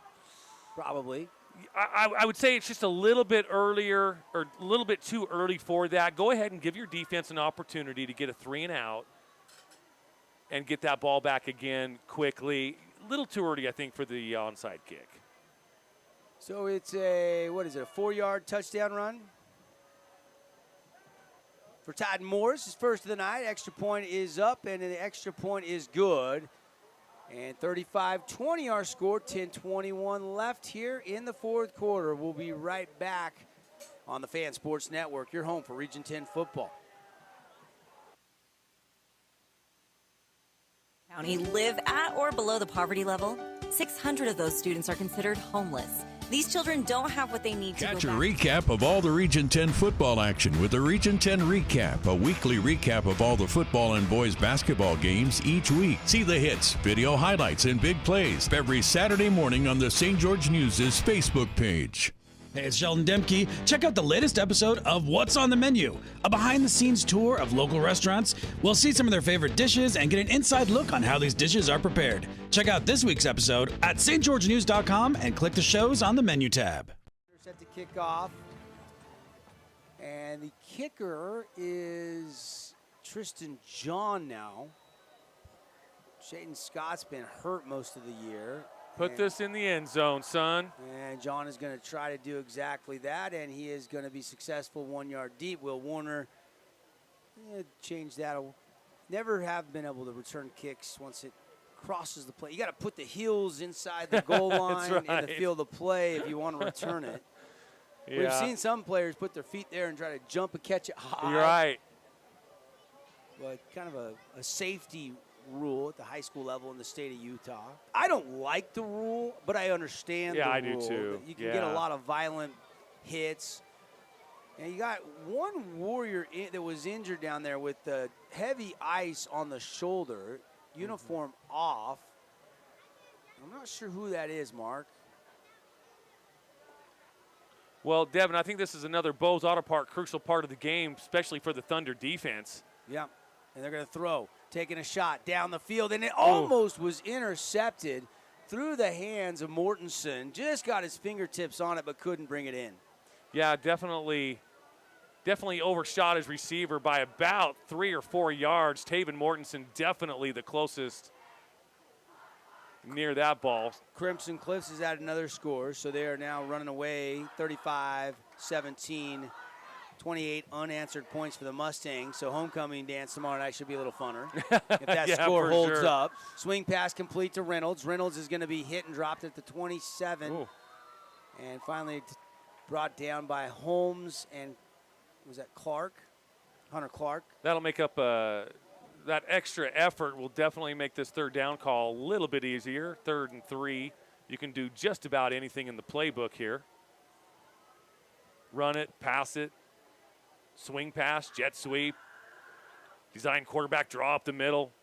Probably. I would say it's just a little bit earlier or a little bit too early for that. Go ahead and give your defense an opportunity to get a 3 and out and get that ball back again quickly. A little too early, I think, for the onside kick. So it's a 4-yard touchdown run for Todd Morris. His first of the night. Extra point is up, and the extra point is good. And 35-20 our score, 10:21 left here in the fourth quarter. We'll be right back on the Fan Sports Network, your home for Region 10 football. County live at or below the poverty level. 600 of those students are considered homeless. These children don't have what they need to Catch go a back. recap of all the Region 10 football action with the Region 10 Recap, a weekly recap of all the football and boys basketball games each week. See the hits, video highlights, and big plays every Saturday morning on the St. George News' Facebook page. Hey, it's Sheldon Demke. Check out the latest episode of What's on the Menu, a behind-the-scenes tour of local restaurants. We'll see some of their favorite dishes and get an inside look on how these dishes are prepared. Check out this week's episode at stgeorgenews.com and click the shows on the menu tab. Set to kick off. And the kicker is Tristan John now. Shaden Scott's been hurt most of the year. Put this in the end zone, son. And John is going to try to do exactly that, and he is going to be successful 1 yard deep. Will Warner change that. Never have been able to return kicks once it crosses the play. You got to put the heels inside the goal line right. in the field of play if you want to return it. Yeah. We've seen some players put their feet there and try to jump and catch it high. You're right. But kind of a safety rule at the high school level in the state of Utah. I don't like the rule, but I understand the rule. Yeah, I do too. You can get a lot of violent hits. And you got one Warrior that was injured down there with the heavy ice on the shoulder, uniform off. I'm not sure who that is, Mark. Well, Devin, I think this is another Bose Auto Park crucial part of the game, especially for the Thunder defense. Yeah, and they're going to throw. Taking a shot down the field, and it almost was intercepted through the hands of Mortensen. Just got his fingertips on it, but couldn't bring it in. Yeah, definitely overshot his receiver by about 3 or 4 yards. Taven Mortensen definitely the closest near that ball. Crimson Cliffs has added another score, so they are now running away 35-17. 28 unanswered points for the Mustangs, so homecoming dance tomorrow night should be a little funner if that score holds up. Swing pass complete to Reynolds. Reynolds is going to be hit and dropped at the 27. Ooh. And finally brought down by Holmes and, was that Clark? Hunter Clark. That'll make up that extra effort will definitely make this third down call a little bit easier. 3rd and 3. You can do just about anything in the playbook here. Run it, pass it. Swing pass, jet sweep, design quarterback draw up the middle.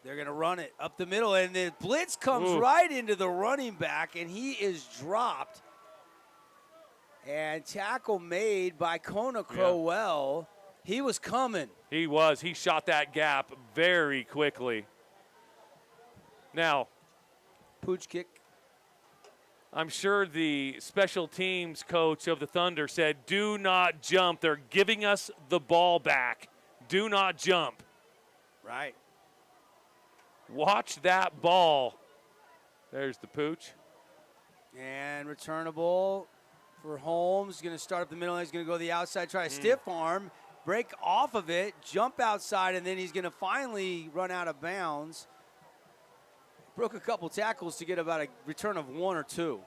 They're going to run it up the middle, and the blitz comes right into the running back, and he is dropped. And tackle made by Kona Crowell. He was coming. He was. He shot that gap very quickly. Now, pooch kick. I'm sure the special teams coach of the Thunder said, do not jump. They're giving us the ball back. Do not jump. Right. Watch that ball. There's the pooch. And returnable for Holmes. Going to start up the middle. He's going to go to the outside, try a stiff arm, break off of it, jump outside, and then he's going to finally run out of bounds. Broke a couple tackles to get about a return of 1 or 2.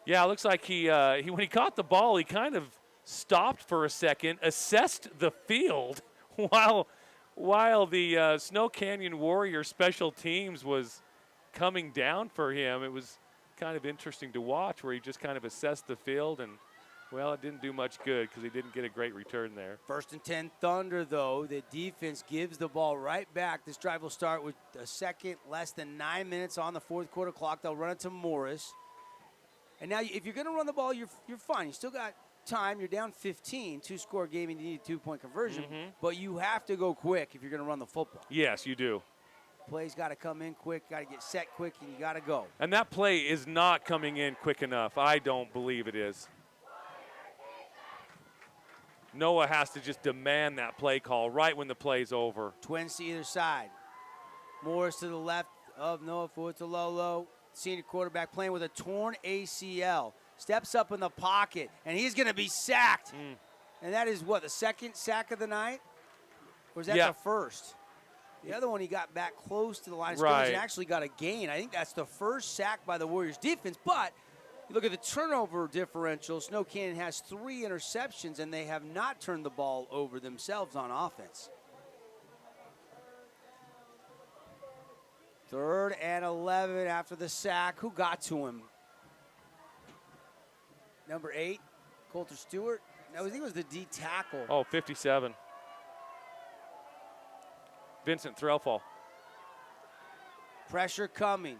Yeah, it looks like he when he caught the ball, he kind of stopped for a second, assessed the field while the Snow Canyon Warrior special teams was coming down for him. It was kind of interesting to watch where he just kind of assessed the field and, well, it didn't do much good because he didn't get a great return there. 1st and 10 Thunder, though. The defense gives the ball right back. This drive will start with a second, less than 9 minutes on the fourth quarter clock. They'll run it to Morris. And now if you're going to run the ball, you're fine. You still got time. You're down 15. 2-score game, and you need a 2-point conversion. But you have to go quick if you're going to run the football. Yes, you do. play's got to come in quick, got to get set quick, and you got to go. And that play is not coming in quick enough. I don't believe it is. Noah has to just demand that play call right when the play's over. Twins to either side. Morris to the left of Noah, forward to Lolo. Senior quarterback playing with a torn ACL. Steps up in the pocket, and he's going to be sacked. And that is what, the second sack of the night? Or is that the first? The other one he got back close to the line of scrimmage and actually got a gain. I think that's the first sack by the Warriors defense, but you look at the turnover differential. Snow Canyon has 3 interceptions, and they have not turned the ball over themselves on offense. 3rd and 11 after the sack. Who got to him? Number 8, Coulter Stewart. No, I think it was the D tackle. Oh, 57. Vincent Threlfall. Pressure coming.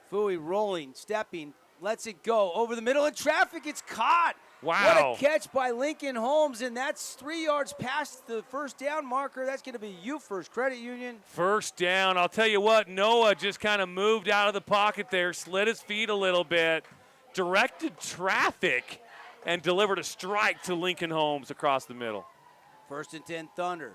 Fui rolling, stepping, lets it go over the middle in traffic. It's caught. Wow. What a catch by Lincoln Holmes, and that's 3 yards past the first down marker. That's going to be you first, Credit Union. First down. I'll tell you what, Noah just kind of moved out of the pocket there, slid his feet a little bit, directed traffic, and delivered a strike to Lincoln Holmes across the middle. 1st and 10 Thunder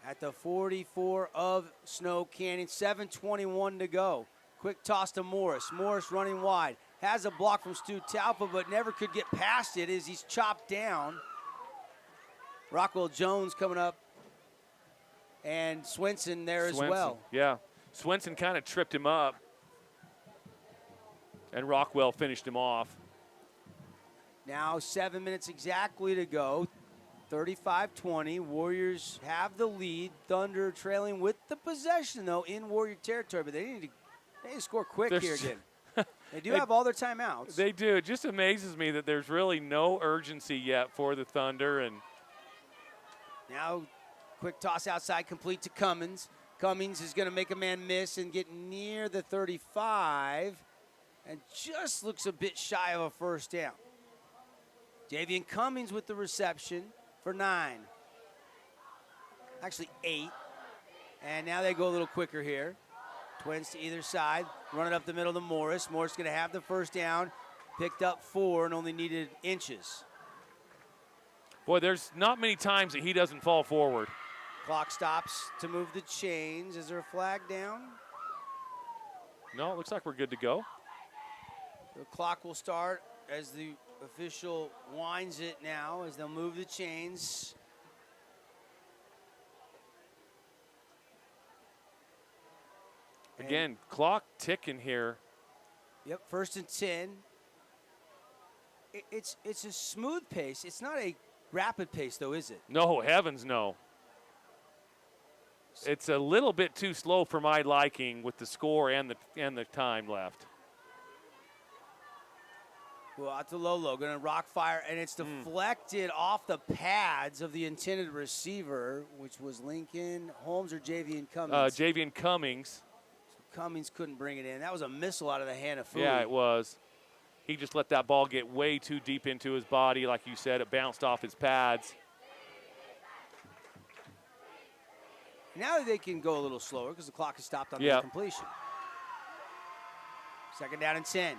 at the 44 of Snow Canyon. 7:21 to go. Quick toss to Morris. Morris running wide. Has a block from Stu Talpa, but never could get past it as he's chopped down. Rockwell Jones coming up. And Swenson there as well. Yeah. Swenson kind of tripped him up. And Rockwell finished him off. Now 7 minutes exactly to go. 35-20. Warriors have the lead. Thunder trailing with the possession, though, in Warrior territory. But they need to score quick here again. They do have all their timeouts. They do. It just amazes me that there's really no urgency yet for the Thunder. And now quick toss outside, complete to Cummins. Cummins is going to make a man miss and get near the 35 and just looks a bit shy of a first down. Javian Cummings with the reception for 9. Actually 8. And now they go a little quicker here. Twins to either side. Run it up the middle to Morris. Morris going to have the first down. Picked up 4 and only needed inches. Boy, there's not many times that he doesn't fall forward. Clock stops to move the chains. Is there a flag down? No, it looks like we're good to go. The clock will start as the official winds it now as they'll move the chains. Again, clock ticking here. Yep, 1st and 10. It's a smooth pace. It's not a rapid pace, though, is it? No, heavens no. It's a little bit too slow for my liking with the score and the time left. Well, out to Lolo, going to rock fire, and it's deflected off the pads of the intended receiver, which was Lincoln Holmes or Javian Cummings. Javian Cummings. So Cummings couldn't bring it in. That was a missile out of the hand of Fui. Yeah, it was. He just let that ball get way too deep into his body. Like you said, it bounced off his pads. Now they can go a little slower because the clock has stopped on the completion. 2nd down and 10.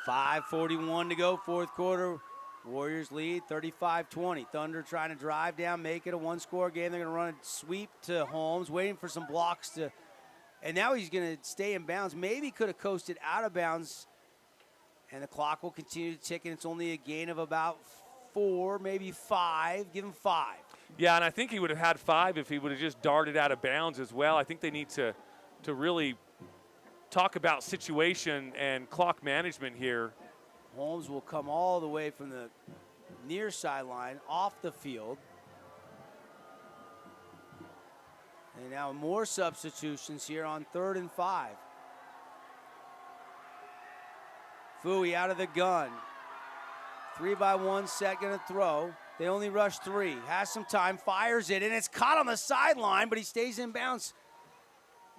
5:41 to go, 4th quarter. Warriors lead 35-20. Thunder trying to drive down, make it a 1-score game. They're going to run a sweep to Holmes, waiting for some blocks to, and now he's going to stay in bounds. Maybe could have coasted out of bounds, and the clock will continue to tick, and it's only a gain of about 4, maybe 5. Give him 5. Yeah, and I think he would have had 5 if he would have just darted out of bounds as well. I think they need to really talk about situation and clock management here. Holmes will come all the way from the near sideline off the field. And now more substitutions here on 3rd and 5. Fui out of the gun. 3-by-1 set, going to throw. They only rush 3. Has some time, fires it, and it's caught on the sideline, but he stays in bounds.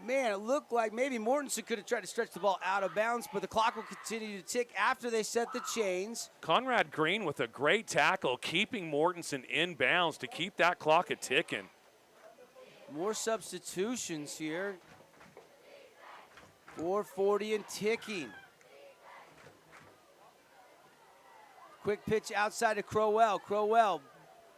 Man, it looked like maybe Mortensen could have tried to stretch the ball out of bounds, but the clock will continue to tick after they set the chains. Conrad Green with a great tackle, keeping Mortensen in bounds to keep that clock a ticking. More substitutions here. 4:40 and ticking. Quick pitch outside to Crowell. Crowell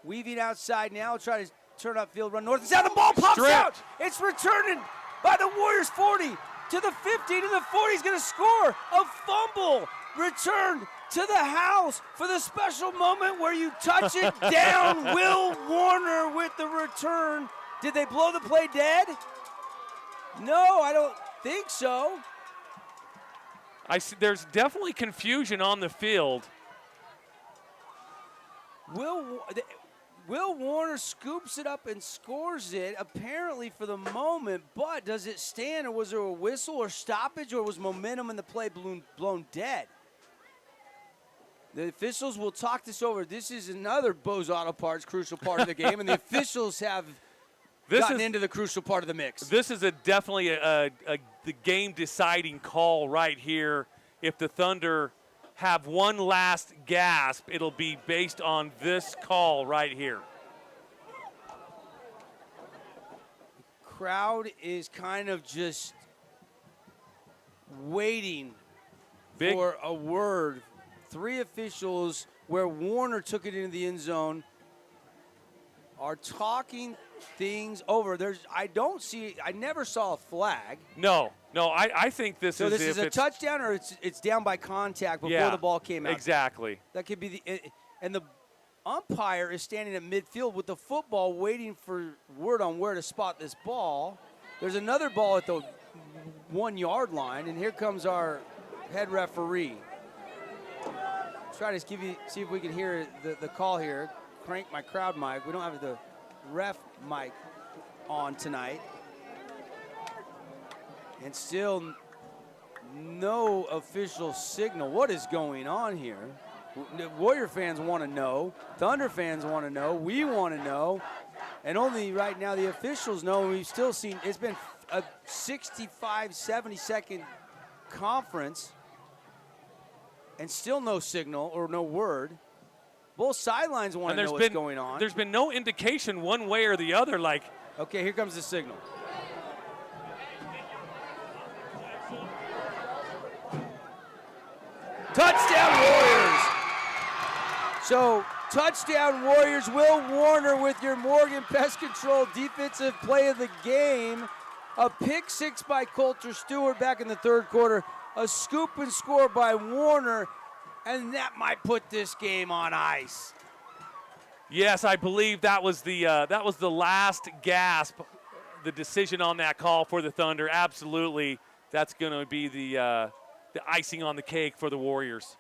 weaving outside now, try to turn upfield, run north and south. The ball pops out. It's returning by the Warriors 40 to the 50 to the 40. He's going to score a fumble. Returned to the house for the special moment where you touch it down. Will Warner with the return. Did they blow the play dead? No, I don't think so. I see there's definitely confusion on the field. Will Warner scoops it up and scores it, apparently for the moment, but does it stand, or was there a whistle or stoppage, or was momentum in the play blown dead? The officials will talk this over. This is another Bose Auto Parts crucial part of the game, and the officials have gotten into the crucial part of the mix. This is definitely the game-deciding call right here. If the Thunder have one last gasp, it'll be based on this call right here. Crowd is kind of just waiting for a word. 3 officials, where Warner took it into the end zone, are talking things over. I never saw a flag. No, I think this so is. So this is a touchdown, or it's down by contact before the ball came out. Exactly. That could be and the umpire is standing at midfield with the football, waiting for word on where to spot this ball. There's another ball at the 1 yard line, and here comes our head referee. Try to see if we can hear the call here. Crank my crowd mic. We don't have the ref mic on tonight. And still no official signal. What is going on here? Warrior fans want to know. Thunder fans want to know. We want to know. And only right now the officials know. We've still seen, it's been a 65, 70-second conference and still no signal or no word. Both sidelines want to know what's going on. There's been no indication one way or the other. Like, okay, here comes the signal. Touchdown Warriors. So touchdown Warriors. Will Warner with your Morgan Pest Control defensive play of the game. A pick 6 by Coulter Stewart back in the third quarter. A scoop and score by Warner, and that might put this game on ice. Yes, I believe that was the last gasp, the decision on that call for the Thunder. Absolutely, that's going to be the icing on the cake for the Warriors.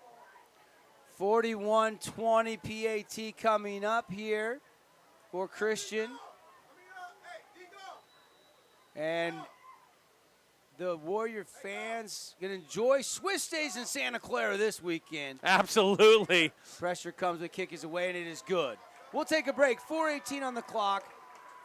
41-20 PAT coming up here for Christian. And the Warrior fans going to enjoy Swiss days in Santa Clara this weekend. Absolutely. Pressure comes, the kick is away, and it is good. We'll take a break. 4:18 on the clock.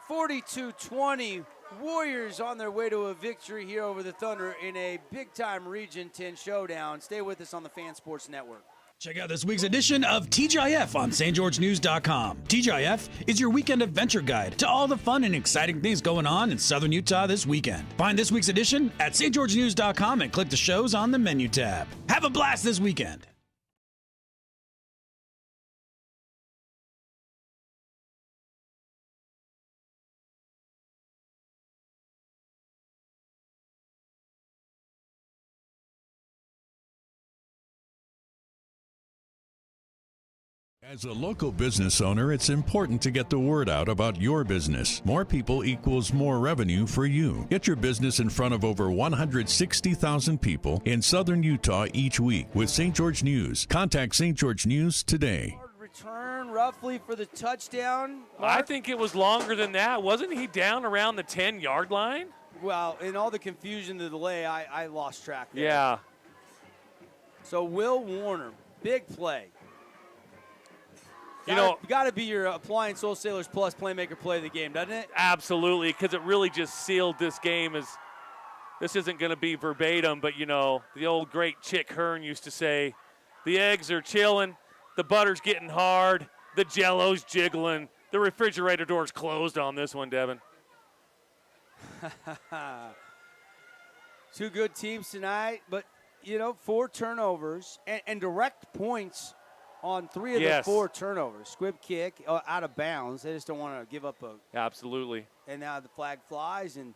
42-20. Warriors on their way to a victory here over the Thunder in a big-time Region 10 showdown. Stay with us on the Fan Sports Network. Check out this week's edition of TGIF on stgeorgenews.com. TGIF is your weekend adventure guide to all the fun and exciting things going on in Southern Utah this weekend. Find this week's edition at stgeorgenews.com and click the shows on the menu tab. Have a blast this weekend. As a local business owner, it's important to get the word out about your business. More people equals more revenue for you. Get your business in front of over 160,000 people in Southern Utah each week with St. George News. Contact St. George News today. Return roughly for the touchdown. Mark? I think it was longer than that. Wasn't he down around the 10-yard line? Well, in all the confusion, the delay, I lost track there. Yeah. So Will Warner, big play. Got to be your Appliance Wholesalers Plus Playmaker play of the game, doesn't it? Absolutely, because it really just sealed this game. This isn't going to be verbatim, but, the old great Chick Hearn used to say, the eggs are chilling, the butter's getting hard, the Jell-O's jiggling, the refrigerator door's closed on this one, Devin. Two good teams tonight, but, 4 turnovers and direct points on 3 of the 4 turnovers. Squib kick out of bounds. They just don't want to give up a. Absolutely. And now the flag flies, and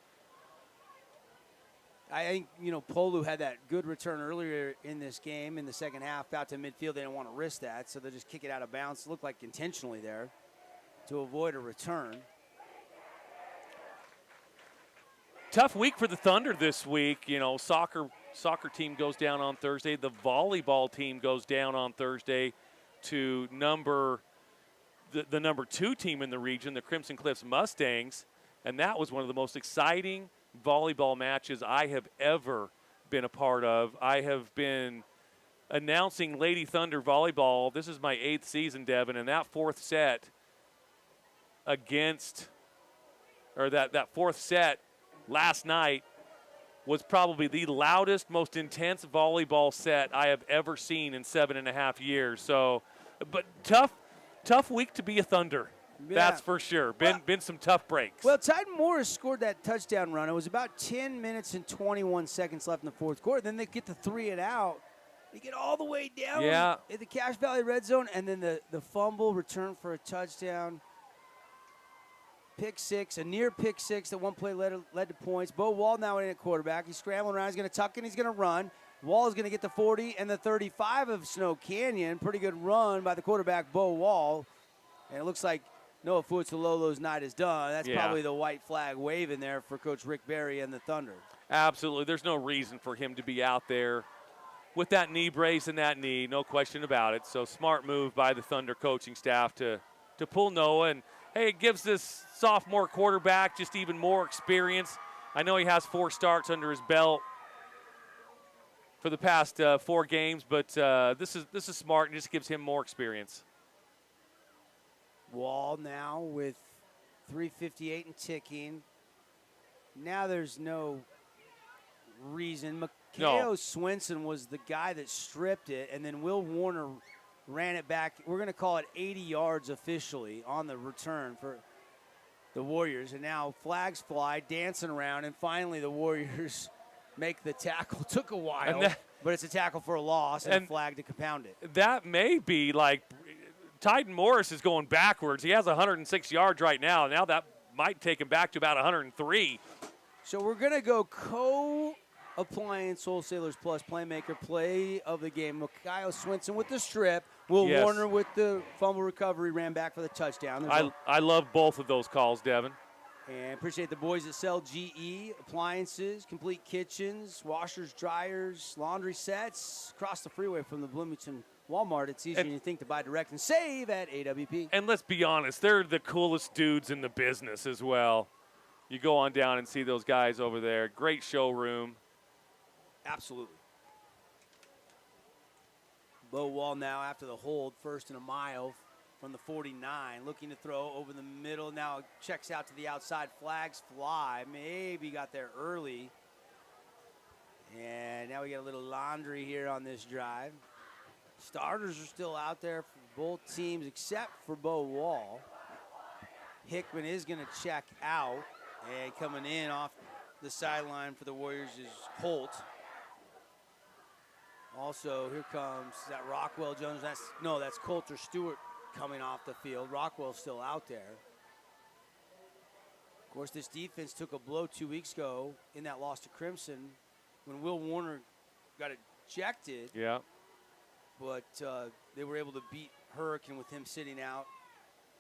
I think, Polu had that good return earlier in this game in the second half out to midfield. They didn't want to risk that, so they just kick it out of bounds. It looked like intentionally there to avoid a return. Tough week for the Thunder this week. Soccer team goes down on Thursday. The volleyball team goes down on Thursday to the number 2 team in the region, the Crimson Cliffs Mustangs, and that was one of the most exciting volleyball matches I have ever been a part of. I have been announcing Lady Thunder volleyball. This is my 8th season, Devin, and that fourth set last night was probably the loudest, most intense volleyball set I have ever seen in 7.5 years. So, but tough week to be a Thunder. Yeah. That's for sure. Been some tough breaks. Well, Titan Morris scored that touchdown run. It was about 10 minutes and 21 seconds left in the fourth quarter. Then they get the 3 and out. They get all the way down at the Cache Valley red zone, and then the fumble return for a touchdown. Pick 6, a near pick 6 that one play led to points. Bo Wall now in at quarterback. He's scrambling around. He's going to tuck in. He's going to run. Wall is going to get the 40 and the 35 of Snow Canyon. Pretty good run by the quarterback, Bo Wall. And it looks like Noah Fuatsalolo's night is done. That's probably the white flag waving there for Coach Rick Berry and the Thunder. Absolutely. There's no reason for him to be out there with that knee brace and that knee. No question about it. So smart move by the Thunder coaching staff to pull Noah. And, hey, it gives this sophomore quarterback just even more experience. I know he has 4 starts under his belt for the past 4 games, but this is smart and just gives him more experience. Wall now with 3:58 and ticking. Now there's no reason. Makeo Swenson was the guy that stripped it, and then Will Warner ran it back. We're going to call it 80 yards officially on the return for the Warriors. And now flags fly, dancing around, and finally the Warriors make the tackle. Took a while, but it's a tackle for a loss and a flag to compound it. That may be like Titan Morris is going backwards. He has 106 yards right now. Now that might take him back to about 103. So we're going to go Appliance Wholesalers Plus Playmaker play of the game. Makio Swinson with the strip. Will Warner with the fumble recovery, ran back for the touchdown. I love both of those calls, Devin. And appreciate the boys that sell GE appliances, complete kitchens, washers, dryers, laundry sets. Across the freeway from the Bloomington Walmart, it's easier than you think to buy direct and save at AWP. And let's be honest, they're the coolest dudes in the business as well. You go on down and see those guys over there. Great showroom. Absolutely. Low Wall now after the hold, 1st and a mile from the 49. Looking to throw over the middle. Now checks out to the outside. Flags fly. Maybe got there early. And now we got a little laundry here on this drive. Starters are still out there for both teams except for Bo Wall. Hickman is going to check out. And coming in off the sideline for the Warriors is Holt. Also, here comes that Rockwell Jones. That's Coulter Stewart coming off the field. Rockwell's still out there. Of course, this defense took a blow 2 weeks ago in that loss to Crimson when Will Warner got ejected. Yeah. But they were able to beat Hurricane with him sitting out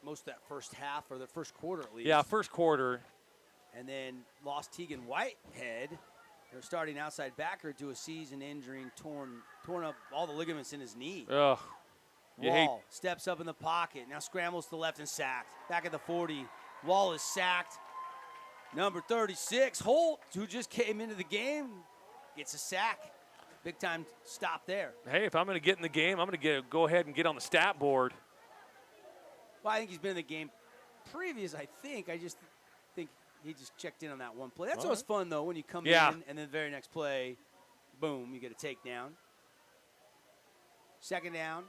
most of that first half, or the first quarter at least. Yeah, first quarter. And then lost Tegan Whitehead, their starting outside backer, to a season injury, torn up all the ligaments in his knee. Ugh. Wall steps up in the pocket, now scrambles to the left and sacked. Back at the 40, Wall is sacked. Number 36, Holt, who just came into the game, gets a sack. Big time stop there. Hey, if I'm going to get in the game, I'm going to go ahead and get on the stat board. Well, I think he's been in the game previous, I just think he just checked in on that one play. That's always fun, though, when you come in and then the very next play, boom, you get a takedown. 2nd down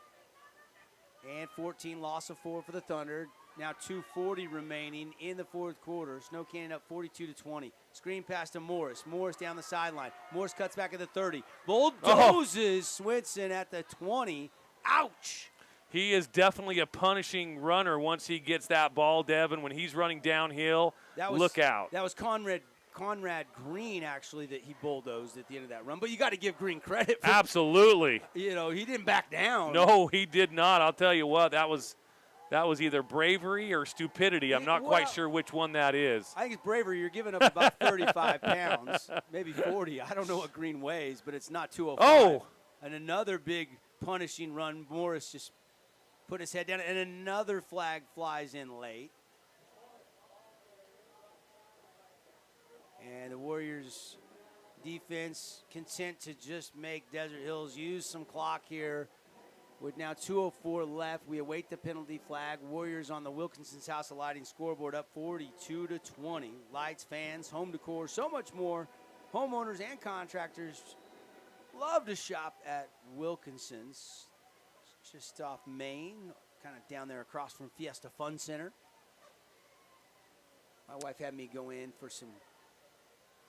and 14, loss of 4 for the Thunder. Now 2:40 remaining in the fourth quarter. Snow Canyon up 42-20. Screen pass to Morris. Morris down the sideline. Morris cuts back at the 30. Bulldozes Swinson at the 20. Ouch! He is definitely a punishing runner once he gets that ball, Devin. When he's running downhill, look out. That was Conrad Green, actually, that he bulldozed at the end of that run. But you got to give Green credit. Absolutely. You know, he didn't back down. No, he did not. I'll tell you what, that was either bravery or stupidity. I'm not quite sure which one that is. I think it's bravery. You're giving up about 35 pounds, maybe 40. I don't know what Green weighs, but it's not 205. Oh! And another big punishing run. Morris just put his head down, and another flag flies in late. And the Warriors defense content to just make Desert Hills use some clock here. With now 2:04 left, we await the penalty flag. Warriors on the Wilkinson's House of Lighting scoreboard up 42-20. Lights, fans, home decor, so much more. Homeowners and contractors love to shop at Wilkinson's. Just off Main, kind of down there across from Fiesta Fun Center. My wife had me go in for some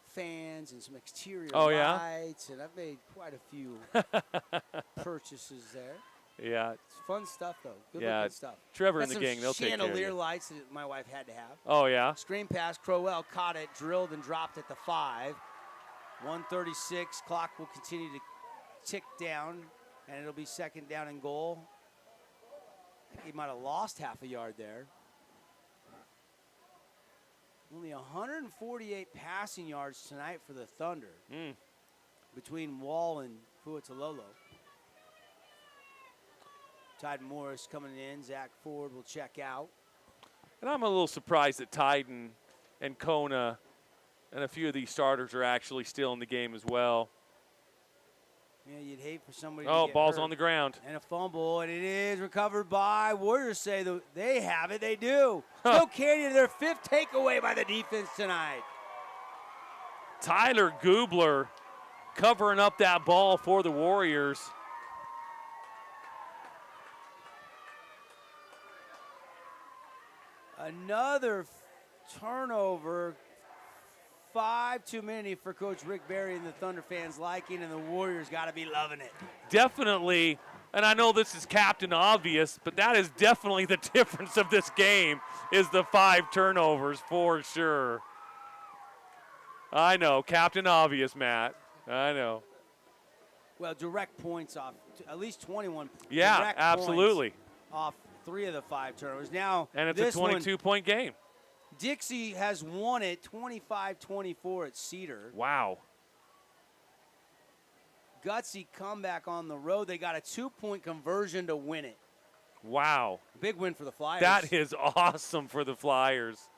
fans and some exterior lights, and I've made quite a few purchases there. Yeah. It's fun stuff, though. Good-looking stuff. Trevor Got and the some gang, they'll take care of chandelier you. lights that my wife had to have. Oh, yeah? Screen pass. Crowell caught it, drilled, and dropped at the 5. 1:36. Clock will continue to tick down, and it'll be second down and goal. I think he might have lost half a yard there. Only 148 passing yards tonight for the Thunder between Wall and Fuatololo. Tide Morris coming in. Zach Ford will check out. And I'm a little surprised that Tyden and Kona and a few of these starters are actually still in the game as well. Yeah, you'd hate for somebody to get ball's hurt. on the ground. And a fumble, and it is recovered by Warriors. Say they have it. They do. Snow Canyon, their 5th takeaway by the defense tonight. Tyler Gubler covering up that ball for the Warriors. Another turnover. 5 too many for Coach Rick Barry and the Thunder fans liking, and the Warriors got to be loving it. Definitely, and I know this is Captain Obvious, but that is definitely the difference of this game is the 5 turnovers for sure. I know, Captain Obvious, Matt. I know. Well, direct points off, at least 21. Yeah, direct absolutely. Points off 3 of the 5 turnovers. Now, and it's a 22-point game. Dixie has won it 25-24 at Cedar. Wow. Gutsy comeback on the road. They got a 2-point conversion to win it. Wow. Big win for the Flyers. That is awesome for the Flyers.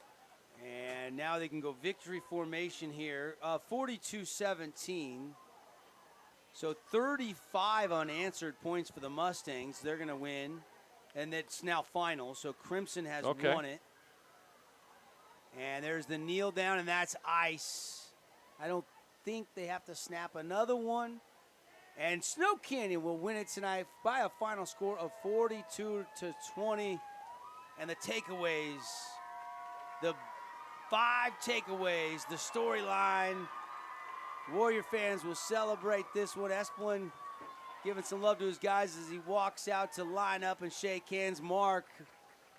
And now they can go victory formation here. 42-17. So 35 unanswered points for the Mustangs. They're going to win. And it's now final. So Crimson has won it. And there's the kneel down, and that's ice. I don't think they have to snap another one. And Snow Canyon will win it tonight by a final score of 42-20. And the takeaways, the 5 takeaways, the storyline. Warrior fans will celebrate this one. Esplin giving some love to his guys as he walks out to line up and shake hands. Mark,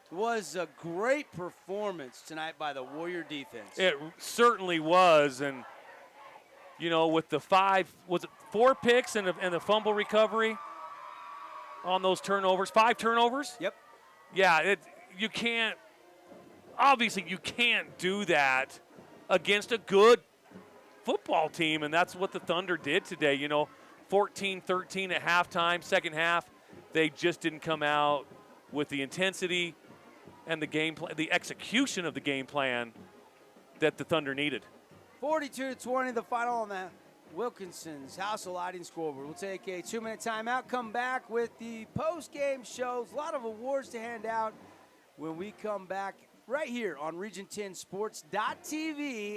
was a great performance tonight by the Warrior defense. It certainly was, and you know, with the 4 picks and the fumble recovery on those turnovers, 5 turnovers. Yep. Yeah, you can't do that against a good football team, and that's what the Thunder did today. You know, 14-13 at halftime, second half, they just didn't come out with the intensity and the execution of the game plan that the Thunder needed. 42-20, the final on that Wilkinson's House of Lighting scoreboard. We'll take a 2-minute timeout, come back with the post-game shows. A lot of awards to hand out when we come back right here on Region 10 Sports.tv.